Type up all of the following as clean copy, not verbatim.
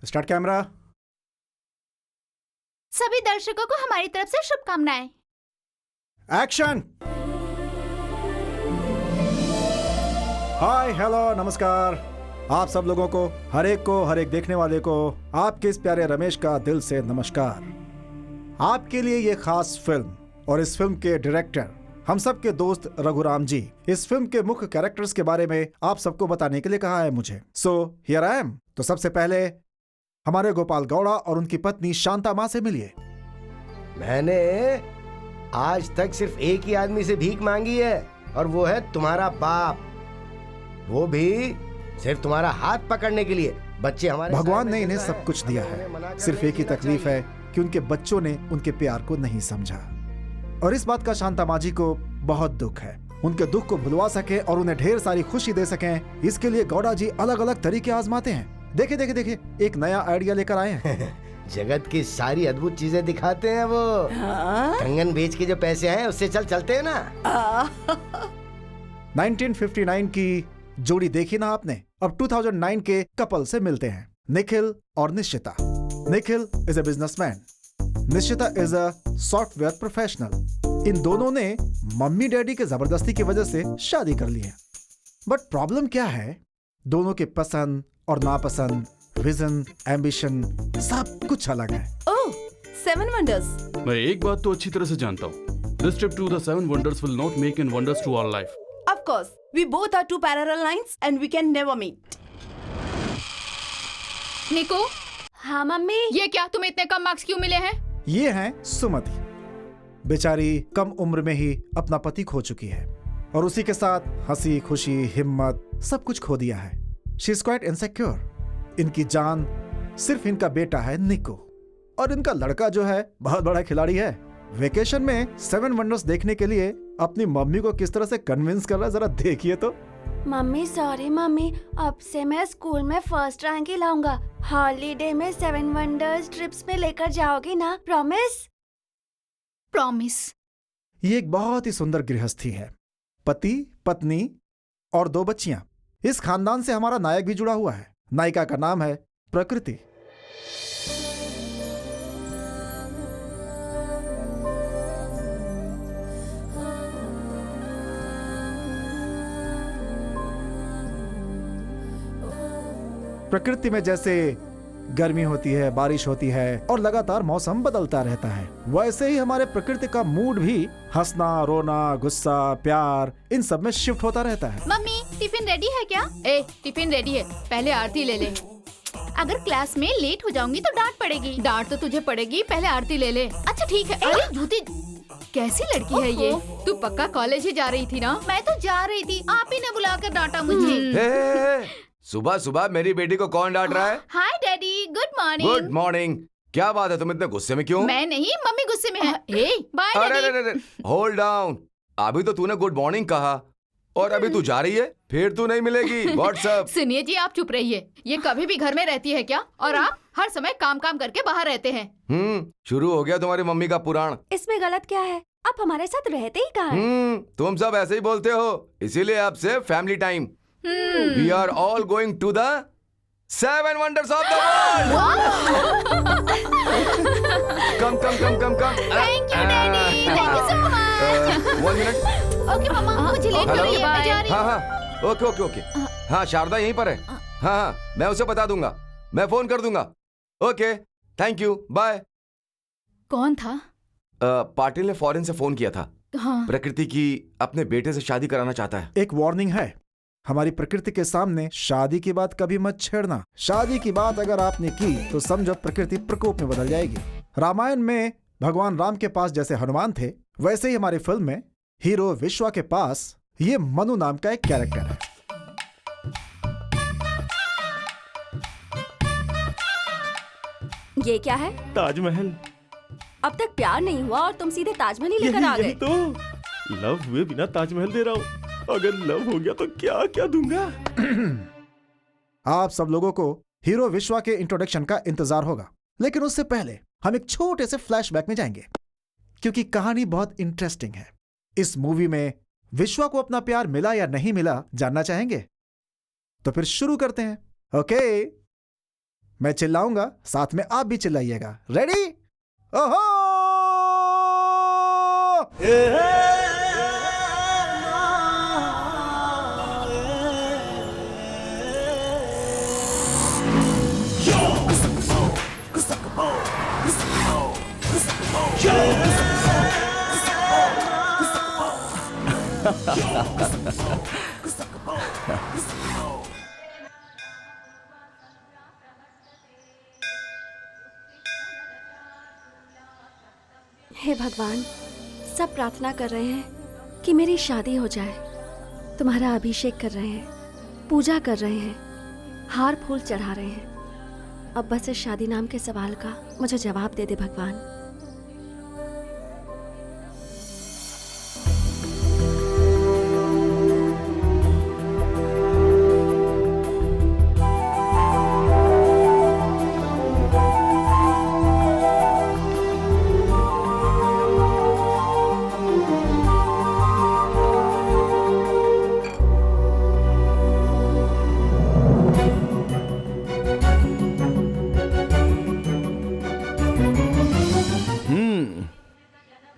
Start camera. सभी दर्शकों को हमारी तरफ से शुभकामनाएं। एक्शन। हाय, हेलो, नमस्कार आप सब लोगों को, हर एक देखने वाले को आपके इस प्यारे रमेश का दिल से नमस्कार। आपके लिए ये खास फिल्म और इस फिल्म के डायरेक्टर हम सब के दोस्त रघुराम जी इस फिल्म के मुख्य कैरेक्टर्स के बारे में आप सबको बताने के लिए कहा है मुझे। So here I am. तो सबसे पहले हमारे गोपाल गौड़ा और उनकी पत्नी शांता माँ से मिलिए। मैंने आज तक सिर्फ एक ही आदमी से भीख मांगी है और वो है तुम्हारा बाप, वो भी सिर्फ तुम्हारा हाथ पकड़ने के लिए। बच्चे हमारे भगवान ने इन्हें सब कुछ दिया है, सिर्फ एक ही तकलीफ है कि उनके बच्चों ने उनके प्यार को नहीं समझा और इस बात का शांता माँ जी को बहुत दुख है। उनके दुख को भुलवा सके और उन्हें ढेर सारी खुशी दे सकें, इसके लिए गौड़ा जी अलग अलग तरीके आजमाते हैं। देखिए देखिए देखिए, एक नया आइडिया लेकर आए हैं। जगत की सारी अद्भुत चीजें दिखाते हैं वो। कंगन बेच के जो पैसे हैं उससे चलते हैं ना। 1959 की जोड़ी देखी ना आपने? अब 2009 के कपल से मिलते हैं, निखिल और Nishchita. Nikhil is a businessman, Nishchita is a software professional. इन दोनों ने मम्मी डैडी के जबरदस्ती की वजह से शादी कर ली है। बट प्रॉब्लम क्या है, दोनों के पसंद और नापसंद, विजन, एम्बिशन सब कुछ अलग है। ओह, 7 wonders। मैं एक बात तो अच्छी तरह से जानता हूँ, This trip to the 7 wonders will not make any wonders to our life. Of course, we both are two parallel lines and we can never meet. निको, हाँ मम्मी। ये क्या, तुम्हें इतने कम मार्क्स क्यों मिले हैं? ये हैं सुमति। बेचारी कम उम्र में ही अपना पति खो चुकी है और उसी के साथ हंसी खुशी हिम्मत सब कुछ खो दिया है। She is quite insecure. इनकी जान सिर्फ इनका बेटा है निको और इनका लड़का जो है बहुत बड़ा खिलाड़ी है। वेकेशन में 7 वंडर्स देखने के लिए अपनी मम्मी को किस तरह से कन्विंस कर रहा है, जरा देखिए तो। मम्मी सॉरी मम्मी, अब से मैं स्कूल में फर्स्ट रैंक ही लाऊंगा। हॉलीडे में 7 वंडर्स ट्रिप्स पे लेकर जाओगी ना, प्रॉमिस? प्रॉमिस। ये एक बहुत ही सुंदर गृहस्थी है, पति पत्नी और 2 बच्चियां। इस खानदान से हमारा नायक भी जुड़ा हुआ है। नायिका का नाम है प्रकृति। प्रकृति में जैसे गर्मी होती है, बारिश होती है और लगातार मौसम बदलता रहता है, वैसे ही हमारे प्रकृति का मूड भी हंसना, रोना, गुस्सा, प्यार इन सब में शिफ्ट होता रहता है। मम्मी, टिफिन रेडी है क्या? टिफिन रेडी है, पहले आरती ले ले। अगर क्लास में लेट हो जाऊंगी तो डांट पड़ेगी। डांट तो तुझे पड़ेगी, पहले आरती ले ले। अच्छा ठीक है। अरे जूती, कैसी लड़की है ये? तू पक्का कॉलेज ही जा रही थी ना? मैं तो जा रही थी, आप ही ने बुलाकर डांटा मुझे। सुबह सुबह मेरी बेटी को कौन डांट रहा है? हाय daddy, good morning. Good morning. क्या बात है, तुम इतने गुस्से में क्यों? मैं नहीं, मम्मी गुस्से में है। Bye daddy. Hold down. अभी तो तूने गुड मॉर्निंग कहा और अभी तू जा रही है, फिर तू नहीं मिलेगी। व्हाट्सएप। सुनिए जी, आप चुप रहिए। ये कभी भी घर में रहती है क्या? और आप हर समय काम काम करके बाहर रहते हैं। शुरू हो गया तुम्हारी मम्मी का पुराण। इसमें गलत क्या है? आप हमारे साथ रहते ही कहाँ हैं? तुम सब ऐसे ही बोलते हो, इसीलिए आपसे family time. We are all going to the 7 wonders of the world. Come. Thank you daddy, thank you so much. 1 minute. Okay mama, मुझे लेट हो रही है, मैं जा रही हूँ। हाँ, ओके। हाँ, शारदा यहीं पर है। हाँ, मैं उसे बता दूंगा, मैं फोन कर दूंगा। Okay, thank you, bye. कौन था? पाटिल ने फॉरेन से फोन किया था। हाँ। प्रकृति की अपने बेटे से शादी कराना चाहता है। एक वार्निंग है, हमारी प्रकृति के सामने शादी की बात कभी मत छेड़ना। शादी की बात अगर आपने की तो समझो प्रकृति प्रकोप में बदल जाएगी। रामायण में भगवान राम के पास जैसे हनुमान थे, वैसे ही हमारी फिल्म में हीरो विश्वा के पास ये मनु नाम का एक कैरेक्टर है। ये क्या है? ताजमहल। अब तक प्यार नहीं हुआ और तुम सीधे ताजमहल ही लेकर आ गए। तो लव हुए बिना ताजमहल दे रहा हूँ। अगर लव हो गया तो क्या क्या दूंगा। आप सब लोगों को हीरो विश्वा के इंट्रोडक्शन का इंतजार होगा, लेकिन उससे पहले हम एक छोटे से फ्लैशबैक में जाएंगे क्योंकि कहानी बहुत इंटरेस्टिंग है। इस मूवी में विश्वा को अपना प्यार मिला या नहीं मिला जानना चाहेंगे? तो फिर शुरू करते हैं। ओके, मैं चिल्लाऊंगा, साथ में आप भी चिल्लाइएगा। रेडी? ओहो! हे भगवान, सब प्रार्थना कर रहे हैं कि मेरी शादी हो जाए। तुम्हारा अभिषेक कर रहे हैं, पूजा कर रहे हैं, हार फूल चढ़ा रहे हैं। अब बस इस शादी नाम के सवाल का मुझे जवाब दे दे भगवान।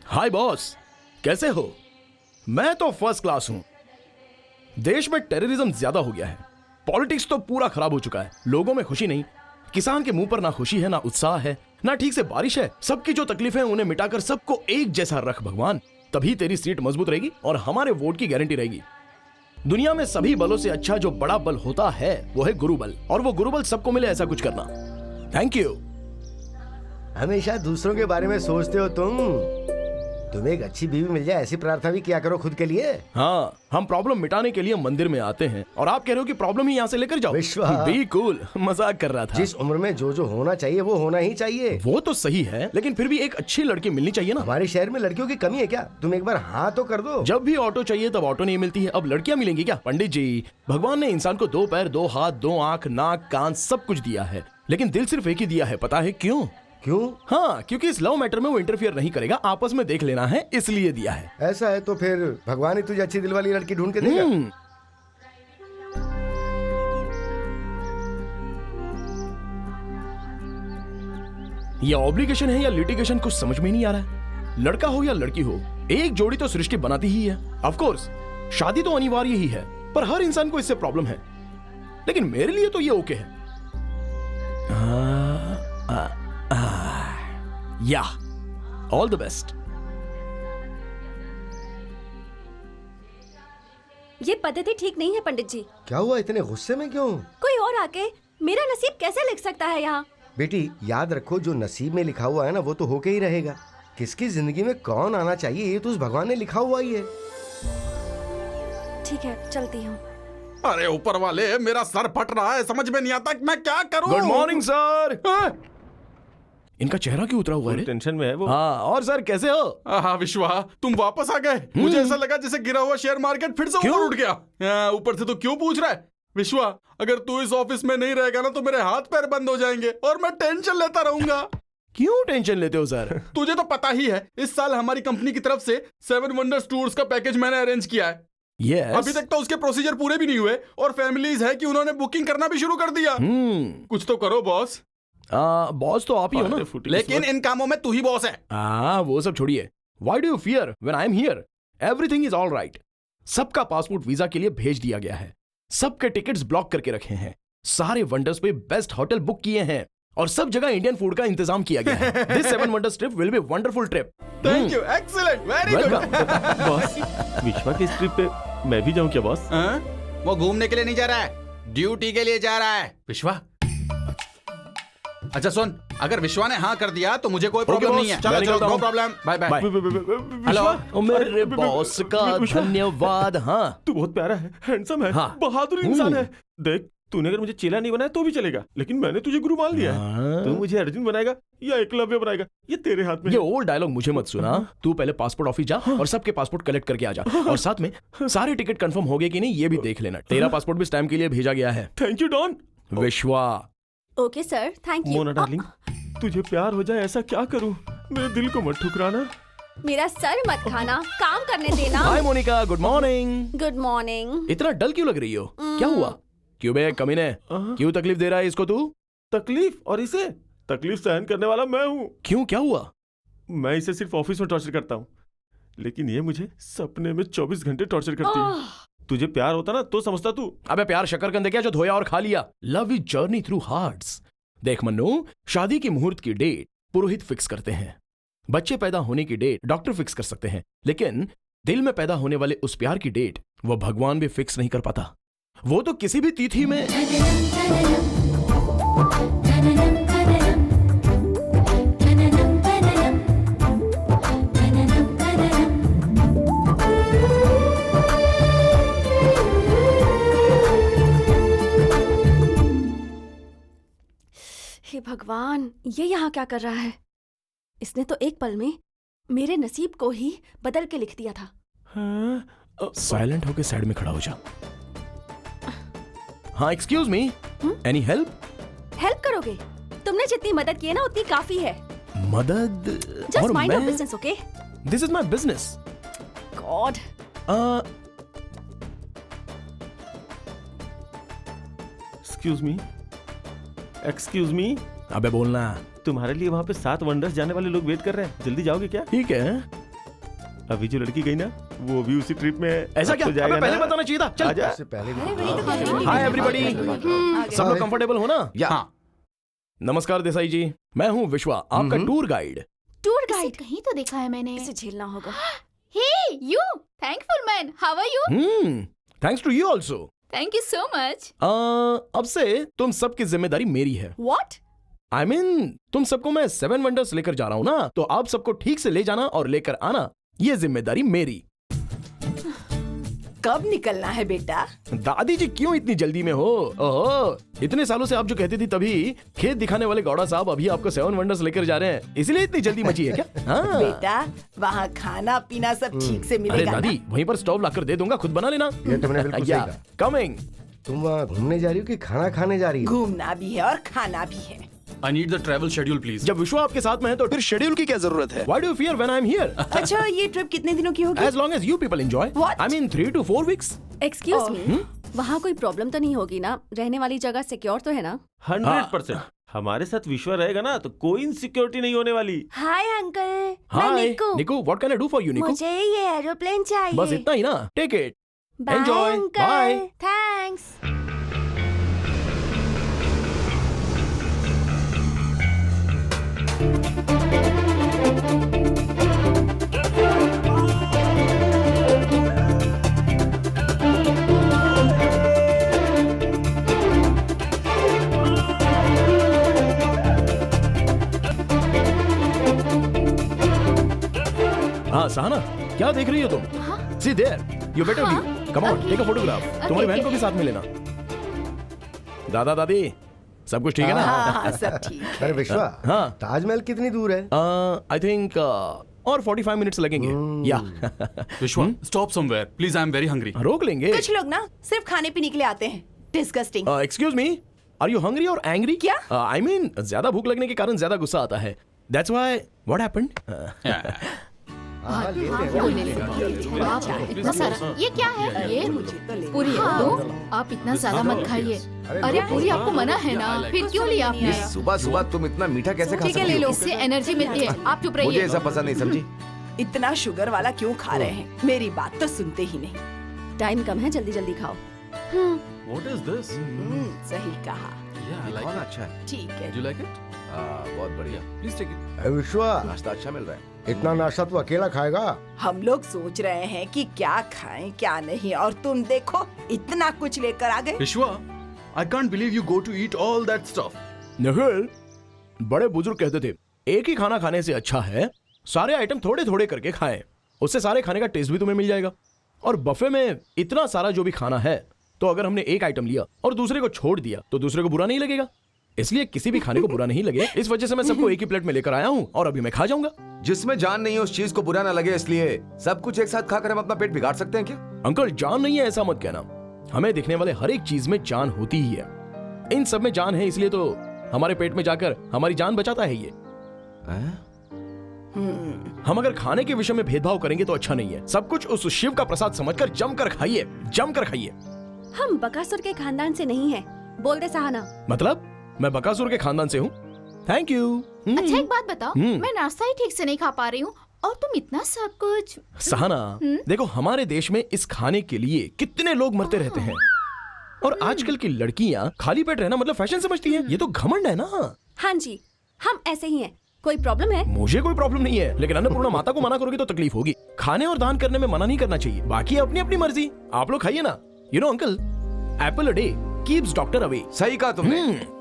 हाय बॉस, कैसे हो? मैं तो फर्स्ट क्लास हूं। देश में टेररिज्म ज्यादा हो गया है, पॉलिटिक्स तो पूरा खराब हो चुका है, लोगों में खुशी नहीं। किसान के मुंह पर ना खुशी है, ना उत्साह है, ना ठीक से बारिश है। सबकी जो तकलीफें उन्हें मिटाकर सबको एक जैसा रख भगवान, तभी तेरी सीट मजबूत रहेगी और हमारे वोट की गारंटी रहेगी। दुनिया में सभी बलों से अच्छा जो बड़ा बल होता है वो है गुरु बल, और वो गुरु बल सबको मिले ऐसा कुछ करना। Thank you. हमेशा दूसरों के बारे में सोचते हो तुम्हें एक अच्छी बीवी मिल जाए ऐसी प्रार्थना भी किया करो खुद के लिए। हाँ, हम प्रॉब्लम मिटाने के लिए मंदिर में आते हैं और आप कह रहे हो कि प्रॉब्लम ही यहाँ से लेकर जाओ। विश्वा, बी कूल, मजाक कर रहा था। जिस उम्र में जो होना चाहिए वो होना ही चाहिए। वो तो सही है, लेकिन फिर भी एक अच्छी लड़की मिलनी चाहिए ना। हमारे शहर में लड़कियों की कमी है क्या? तुम एक बार हाँ तो कर दो। जब भी ऑटो चाहिए तब ऑटो नहीं मिलती है, अब लड़कियां मिलेंगी क्या? पंडित जी, भगवान ने इंसान को 2 पैर, 2 हाथ, 2 आंख, नाक, कान सब कुछ दिया है, लेकिन दिल सिर्फ एक ही दिया है। पता है क्यों? क्यों? हाँ, क्योंकि इस लव मैटर में वो इंटरफियर नहीं करेगा, आपस में देख लेना है, इसलिए दिया है। ऐसा है तो फिर भगवान ही तुझे अच्छी दिल वाली लड़की ढूंढ के देगा। ये ऑब्लिगेशन है या लिटिगेशन कुछ समझ में नहीं आ रहा है। लड़का हो या लड़की हो, एक जोड़ी तो सृष्टि बनाती ही है। ऑफ कोर्स शादी तो अनिवार्य ही है, पर हर इंसान को इससे प्रॉब्लम है, लेकिन मेरे लिए तो ये ओके है। या ऑल द बेस्ट। ये पद्धति ठीक नहीं है पंडित जी। क्या हुआ, इतने गुस्से में क्यों? कोई और आके मेरा नसीब कैसे लिख सकता है यहाँ? बेटी याद रखो, जो नसीब में लिखा हुआ है ना वो तो होके ही रहेगा। किसकी जिंदगी में कौन आना चाहिए ये तो उस भगवान ने लिखा हुआ ही है। ठीक है, चलती हूँ। अरे ऊपर वाले, मेरा सर फट रहा है, समझ में नहीं आता कि मैं क्या करूं। Good morning sir. इनका चेहरा क्यों उतरा हुआ है? टेंशन में है वो। हाँ, और सर कैसे हो? हाँ विश्वा, तुम वापस आ गए। मुझे ऐसा लगा जैसे गिरा हुआ शेयर मार्केट फिर से ऊपर उठ गया। ऊपर से तो क्यों पूछ रहा है? विश्वा, अगर तू इस ऑफिस में नहीं रहेगा ना तो मेरे हाथ पैर बंद हो जाएंगे और मैं टेंशन लेता रहूंगा। क्यों टेंशन लेते हो सर? तुझे तो पता ही है, इस साल हमारी कंपनी की तरफ से 7 वंडर्स टूर्स का पैकेज मैंने अरेंज किया है। Yes. अभी तक तो उसके प्रोसीजर पूरे भी नहीं हुए और फैमिलीज है कि उन्होंने बुकिंग करना भी शुरू कर दिया। कुछ तो करो बॉस। बॉस तो आप ही हो ना। लेकिन इन कामों में तू ही बॉस है। वो सब छोड़िए। Why do you fear when I am here? Everything is all right. सबका पासपोर्ट वीजा के लिए भेज दिया गया है, सबके टिकट्स ब्लॉक करके रखे हैं, सारे वंडर्स पे बेस्ट होटल बुक किए हैं और सब जगह इंडियन फूड का इंतजाम किया गया है। This 7 wonders trip will be a wonderful trip. Thank you, excellent, very good. Boss, विश्वा की इस ट्रिप पे मैं भी जाऊं क्या बॉस? वो घूमने के लिए नहीं जा रहा है, ड्यूटी के लिए जा रहा है। विश्वा, अच्छा सुन, अगर विश्वा ने हाँ कर दिया तो मुझे कोई प्रॉब्लम नहीं है। चलो चलो, no problem, bye bye. Hello मेरे बॉस का धन्यवाद। हाँ, तू बहुत प्यारा है, हैंडसम है, हाँ। बहादुर इंसान है। देख, तूने अगर मुझे चेला नहीं बनाया तो भी चलेगा, लेकिन मैंने तुझे गुरु मान लिया है। तू मुझे अर्जुन बनाएगा या एकलव्य बनाएगा, ये तेरे हाथ में। ये ओल्ड डायलॉग मुझे मत सुना। तू पहले पासपोर्ट ऑफिस जा और सबके पासपोर्ट कलेक्ट करके आ जा, और साथ में सारे टिकट कंफर्म हो गए कि नहीं ये भी देख लेना। तेरा पासपोर्ट भी स्टैम्प के लिए भेजा गया है। Thank you Don. Vishwa. Okay sir, thank you. Mona darling, तुझे प्यार हो जाए ऐसा क्या करूं? मेरे दिल को मत ठुकराना। मेरा सर मत खाना, काम करने देना। Hi Monika, good morning. Good morning. इतना डल क्यों लग रही हो? क्या हुआ? क्यों बे कमीने, क्यों तकलीफ दे रहा है इसको तू? तकलीफ, और इसे तकलीफ सहन करने वाला मैं हूँ। क्यों, क्या हुआ? मैं इसे सिर्फ ऑफिस में टॉर्चर करता हूँ, लेकिन ये मुझे सपने में 24 घंटे टॉर्चर करती है। तुझे प्यार होता ना तो समझता तू। अबे प्यार शकरकंद क्या जो धोया और खा लिया? Love is journey through hearts. देख मन्नू, शादी की मुहूर्त की डेट पुरोहित फिक्स करते हैं, बच्चे पैदा होने की डेट डॉक्टर फिक्स कर सकते हैं, लेकिन दिल में पैदा होने वाले उस प्यार की डेट वो भगवान भी फिक्स नहीं कर पाता। वो तो किसी भी तिथि में। हे भगवान, ये यहाँ क्या कर रहा है? इसने तो एक पल में मेरे नसीब को ही बदल के लिख दिया था। साइलेंट होके साइड में खड़ा हो जा। हाँ, excuse me, any help? Help करोगे? तुमने जितनी मदद की है ना उतनी काफी है। मदद? Just mind your business, okay? This is my business. God. Excuse me. अबे बोलना। तुम्हारे लिए वहाँ पे 7 वंडर्स जाने वाले लोग वेट कर रहे हैं, जल्दी जाओगे क्या? ठीक है। अभी जो लड़की गई ना वो भी उसी ट्रिप में है। ऐसा क्या? तो अबे पहले बताना चाहिए था। चल आजा। हाय एवरीबॉडी, सब लोग कंफर्टेबल हो ना? या नमस्कार देसाई जी, मैं हूँ विश्वा, आपका टूर गाइड। टूर गाइड कहीं तो देखा है मैंने। इसे झेलना होगा। Hey you, thankful man, how are you? Thanks to you also. Thank you so much. अब से तुम सबकी जिम्मेदारी मेरी है। व्हाट? I mean, तुम सबको मैं 7 वंडर्स लेकर जा रहा हूँ ना, तो आप सबको ठीक से ले जाना और लेकर आना ये जिम्मेदारी मेरी। कब निकलना है बेटा? दादी जी क्यों इतनी जल्दी में हो? ओहो, इतने सालों से आप जो कहती थी तभी खेत दिखाने वाले गौड़ा साहब अभी आपको 7 वंडर्स लेकर जा रहे हैं, इसलिए इतनी जल्दी मची है क्या? हाँ। बेटा, वहाँ खाना पीना सब ठीक से अरे मिलेगा ना? दादी, वहीं पर स्टोव लाकर दे दूंगा, खुद बना लेना। ये तुमने बिल्कुल सही कहा। कमिंग। तुम वहाँ घूमने जा रही हो कि खाना खाने जा रही हो? घूमना भी है और खाना भी है। I need the travel schedule, please. जब विश्वा आपके साथ में है तो फिर शेड्यूल की क्या जरूरत है? Why do you fear when I'm here? अच्छा, ये ट्रिप कितने दिनों की होगी? As long as you people enjoy. What? I mean 3 to 4 weeks. Excuse me, वहाँ कोई प्रॉब्लम तो नहीं होगी ना? रहने वाली जगह सिक्योर तो है ना? 100%। हमारे साथ विश्वा रहेगा ना तो कोई इनसिक्योरिटी नहीं होने वाली। हाय अंकल, Hi, मैं निक्कू। Niku, what can I do for you, Niku? मुझे ये एरोप्लेन चाहिए। बस इतना ही ना? Take it. Bye Enjoy. Uncle. Bye. Thanks. हाँ सहाना, क्या देख रही हो तुम? See there, you better view. Come on, take a photograph. तुम्हारी बहन को भी साथ में लेना। दादा दादी, सब कुछ ठीक है ना? हाँ, सब ठीक है। अरे विश्वा, हाँ। ताजमहल कितनी दूर है? I think और 45 मिनट्स लगेंगे। या Vishwa, stop somewhere. Please, I am very hungry. रोक लेंगे। कुछ लोग ना सिर्फ खाने पीने के लिए आते हैं। Disgusting. Excuse me, are you hungry और एंग्री? क्या? I mean, ज्यादा भूख लगने के कारण ज्यादा गुस्सा आता है। That's why what happened? हाँ, ले हाँ, ले। वो ले ले। बाप रे, इतना सारा। ये क्या है? ये पूरी है तो आप इतना ज्यादा मत खाइए। अरे पूरी आपको मना है ना, फिर क्यों लिया आपने? सुबह सुबह तुम इतना मीठा कैसे खा ठीक है, सकती ले लो, हो? इससे एनर्जी मिलती है। आप चुप मुझे रहिए। ऐसा पसंद नहीं, समझी? इतना शुगर वाला क्यों खा रहे हैं? मेरी बात तो सुनते ही नहीं। टाइम कम है, जल्दी जल्दी खाओ। What is this? सही कहा। Yeah, I like कौन it. अच्छा है? ठीक है। Do you like it? बहुत बढ़िया। Please take it. अरे विश्वा, नाश्ता अच्छा मिल रहा है। इतना नाश्ता तू अकेला खाएगा? हम लोग सोच रहे हैं कि क्या खाएं क्या नहीं, और तुम देखो इतना कुछ लेकर आ गए। Vishwa, I can't believe you go to eat all that stuff. Nikhil, बड़े बुजुर्ग कहते थे एक ही खाना खाने से अच्छा है सारे आइटम थोड़े थोड़े करके खाएं, उससे सारे खाने का टेस्ट भी तुम्हें मिल जाएगा। और बफे में इतना सारा जो भी खाना है, तो अगर हमने एक आइटम लिया और दूसरे को छोड़ दिया तो दूसरे को बुरा नहीं लगेगा। इसलिए किसी भी खाने को बुरा नहीं लगे, इस वजह से मैं सबको एक ही प्लेट में लेकर आया हूँ और अभी मैं खा जाऊंगा। जिसमें जान नहीं है उस चीज को बुरा ना लगे, इसलिए सब कुछ एक साथ खाकर हम अपना पेट बिगाड़ सकते हैं क्या? अंकल, जान नहीं है ऐसा मत कहना। हमें दिखने वाले हर एक चीज में जान होती ही है। इन सब में जान है, इसलिए तो हमारे पेट में जाकर हमारी जान बचाता है ये। हम अगर खाने के विषय में भेदभाव करेंगे तो अच्छा नहीं है। सब कुछ उस शिव का प्रसाद समझकर जमकर खाइए, जमकर खाइए। हम बकासुर के खानदान से नहीं हैं। बोल दे सहाना। मतलब मैं बकासुर के खानदान से हूँ। Thank you. अच्छा एक बात बताओ, मैं नाश्ता ही ठीक से नहीं खा पा रही हूँ और तुम इतना सब कुछ। सहाना, देखो हमारे देश में इस खाने के लिए कितने लोग मरते रहते हैं और आजकल की लड़कियां खाली पेट रहना मतलब फैशन समझती हैं। ये तो घमंड है ना। हाँ जी, हम ऐसे ही हैं। कोई प्रॉब्लम है? मुझे कोई प्रॉब्लम नहीं है, लेकिन अन्नपूर्णा माता को मना करोगे तो तकलीफ होगी। खाने और दान करने में मना नहीं करना चाहिए, बाकी अपनी अपनी मर्जी। आप लोग खाइए ना। You know uncle, Apple a day keeps doctor away. सही कहा तुमने।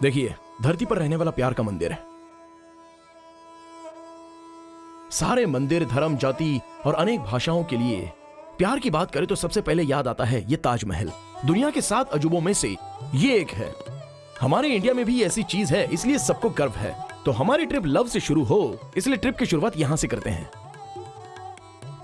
देखिए, धरती पर रहने वाला प्यार का मंदिर है। सारे मंदिर, धर्म, जाति और अनेक भाषाओं के लिए प्यार की बात करें तो सबसे पहले याद आता है ये ताजमहल। दुनिया के 7 अजूबों में से ये एक है। हमारे इंडिया में भी ऐसी चीज है, इसलिए सबको गर्व है। तो हमारी ट्रिप लव से शुरू हो, इसलिए ट्रिप की शुरुआत यहाँ से करते हैं।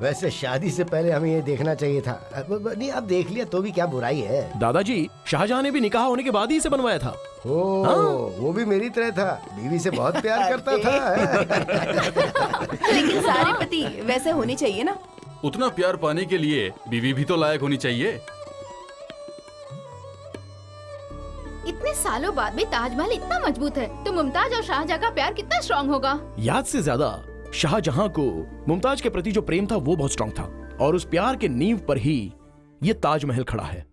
वैसे शादी से पहले हमें ये देखना चाहिए था। नहीं, अब देख लिया तो भी क्या बुराई है। दादाजी, शाहजहां ने भी निकाह होने के बाद ही इसे बनवाया था। वो भी मेरी तरह था, बीवी से बहुत प्यार करता था। लेकिन सारे पति वैसे होने चाहिए ना। उतना प्यार पाने के लिए बीवी भी तो लायक होनी चाहिए। इतने सालों बाद भी ताजमहल इतना मजबूत है, तो मुमताज और शाहजहां का प्यार कितना स्ट्रॉन्ग होगा। याद से ज्यादा शाहजहां को मुमताज के प्रति जो प्रेम था वो बहुत स्ट्रॉन्ग था, और उस प्यार के नींव पर ही ये ताजमहल खड़ा है।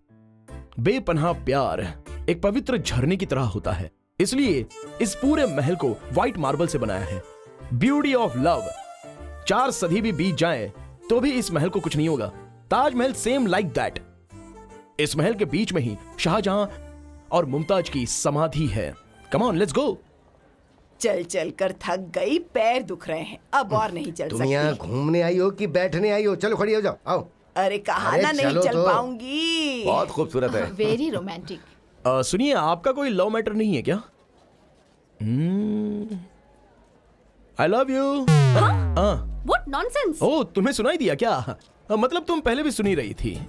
बेपनाह प्यार एक पवित्र झरने की तरह होता है, इसलिए इस पूरे महल को व्हाइट मार्बल से बनाया है। Beauty of love. 4 सदी भी बीत जाए तो भी इस महल को कुछ नहीं होगा। Taj Mahal same like that. इस महल के बीच में ही शाहजहां और मुमताज की समाधि है। Come on, let's go. चल चल कर थक गई, पैर दुख रहे हैं, अब और नहीं चल तुम यहाँ सकती। घूमने आई हो कि बैठने आई हो? चलो खड़ी हो जाओ, आओ। अरे कहा अरे ना नहीं चलो चल तो। पाऊंगी। बहुत खूबसूरत है। Very romantic. सुनिए, आपका कोई लव मैटर नहीं है क्या? आई लव यू। What nonsense? ओ, तुम्हें सुनाई दिया क्या? मतलब तुम पहले भी सुनी रही थी।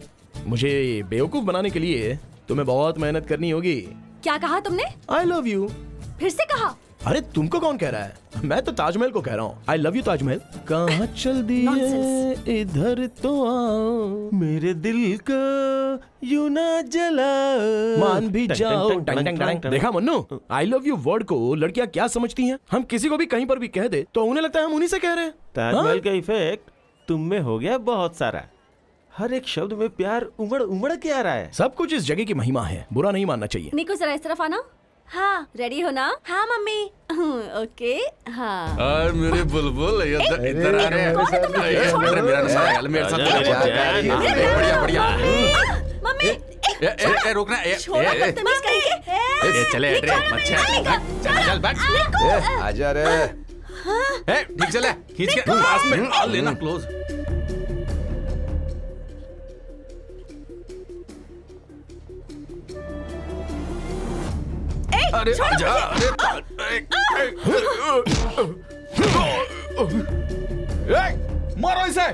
मुझे बेवकूफ बनाने के लिए तुम्हें बहुत मेहनत करनी होगी। क्या कहा तुमने? आई लव यू। फिर से कहा? अरे तुमको कौन कह रहा है? मैं तो ताजमहल को कह रहा हूँ। आई लव यू ताजमहल। कहाँ चल दिए Nonsense. इधर तो आओ, मेरे दिल का यूं ना जलाओ, मान भी जाओ। देखा मन्नू, आई लव यू वर्ड को लड़कियां क्या समझती हैं? हम किसी को भी कहीं पर भी कह दे तो उन्हें लगता है हम उन्हीं से कह रहे हैं। ताजमहल का इफेक्ट तुम में हो गया बहुत सारा। हर एक शब्द में प्यार उमड़ उमड़ के आ रहा है। सब कुछ इस जगह की महिमा है, बुरा नहीं मानना चाहिए। निको जरा इस तरफ आना। हाँ, रेडी हो ना? हाँ मम्मी। ओके, हाँ। और मेरे बुलबुल इधर आ रहे हैं। छोड़ो, मेरा नशा है, मेरे साथ बढ़िया बढ़िया। मम्मी रोकना। छोड़ो, बदतमीज कहीं के। चले चल बैठ। आजा रे। ठीक चले, खींच के पास में आ लेना क्लोज। अरे आजा। मारो इसे।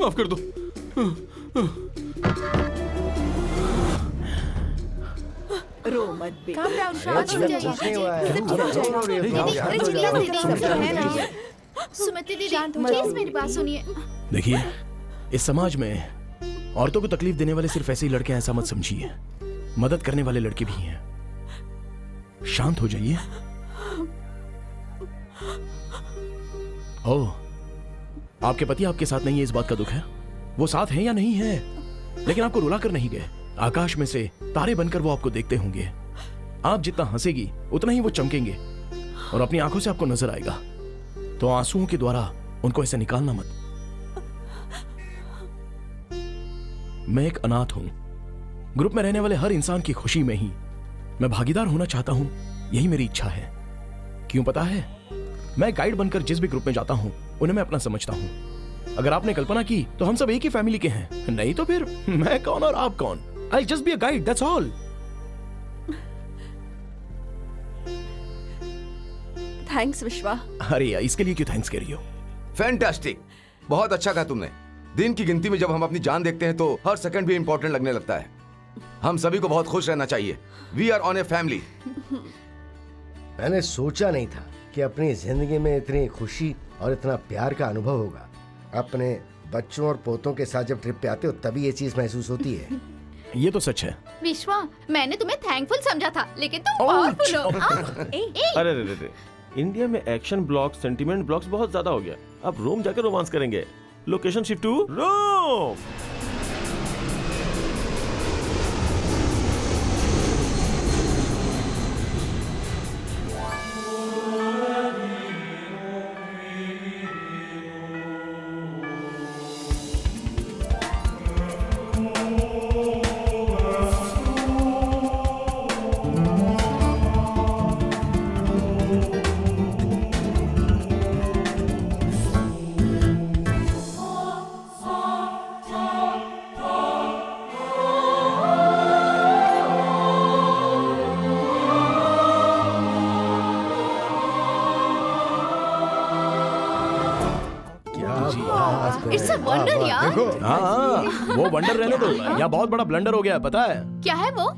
माफ कर दो। रो मत बेटा। कुछ नहीं हुआ है। सुमति दीदी प्लीज मेरी बात सुनिए। देखिए, इस समाज में औरतों को तकलीफ देने वाले सिर्फ ऐसे ही लड़के हैं, ऐसा मत समझिए। मदद करने वाले लड़के भी हैं। शांत हो जाइए। ओह, आपके पति आपके साथ नहीं है, इस बात का दुख है। वो साथ है या नहीं है, लेकिन आपको रुला कर नहीं गए। आकाश में से तारे बनकर वो आपको देखते होंगे। आप जितना हंसेगी उतना ही वो चमकेंगे और अपनी आंखों से आपको नजर आएगा। तो आंसुओं के द्वारा उनको ऐसे निकालना मत। मैं एक अनाथ हूं। ग्रुप में रहने वाले हर इंसान की खुशी में ही मैं भागीदार होना चाहता हूं। यही मेरी इच्छा है। क्यों पता है, मैं गाइड बनकर जिस भी ग्रुप में जाता हूं उन्हें मैं अपना समझता हूं। अगर आपने कल्पना की तो हम सब एक ही फैमिली के हैं, नहीं तो फिर मैं कौन और आप कौन। I'll just be a guide, that's all. Thanks विश्वा। अरे यार, इसके लिए क्यों थैंक्स कह रही हो? फैंटास्टिक, बहुत अच्छा कहा तुमने। दिन की गिनती में जब हम अपनी जान देखते हैं तो हर सेकंड भी इंपॉर्टेंट लगने लगता है। हम सभी को बहुत खुश रहना चाहिए। We are on a family. मैंने सोचा नहीं था कि अपनी जिंदगी में इतनी खुशी और इतना प्यार का अनुभव होगा। अपने बच्चों और पोतों के साथ जब ट्रिप पे आते हो तभी ये चीज महसूस होती है। ये तो सच है। विश्वा, मैंने तुम्हें थैंकफुल समझा था, लेकिन तुम पावरफुल हो। अरे अरे, इंडिया में एक्शन ब्लॉक, सेंटिमेंट ब्लॉक्स बहुत ज्यादा हो गया। अब रोम जाकर रोमांस करेंगे। Location shift to Rome. It's a wonder यार। हाँ, वो वंडर रहने दो। यहाँ बहुत बड़ा ब्लंडर हो गया है, पता है? क्या है वो?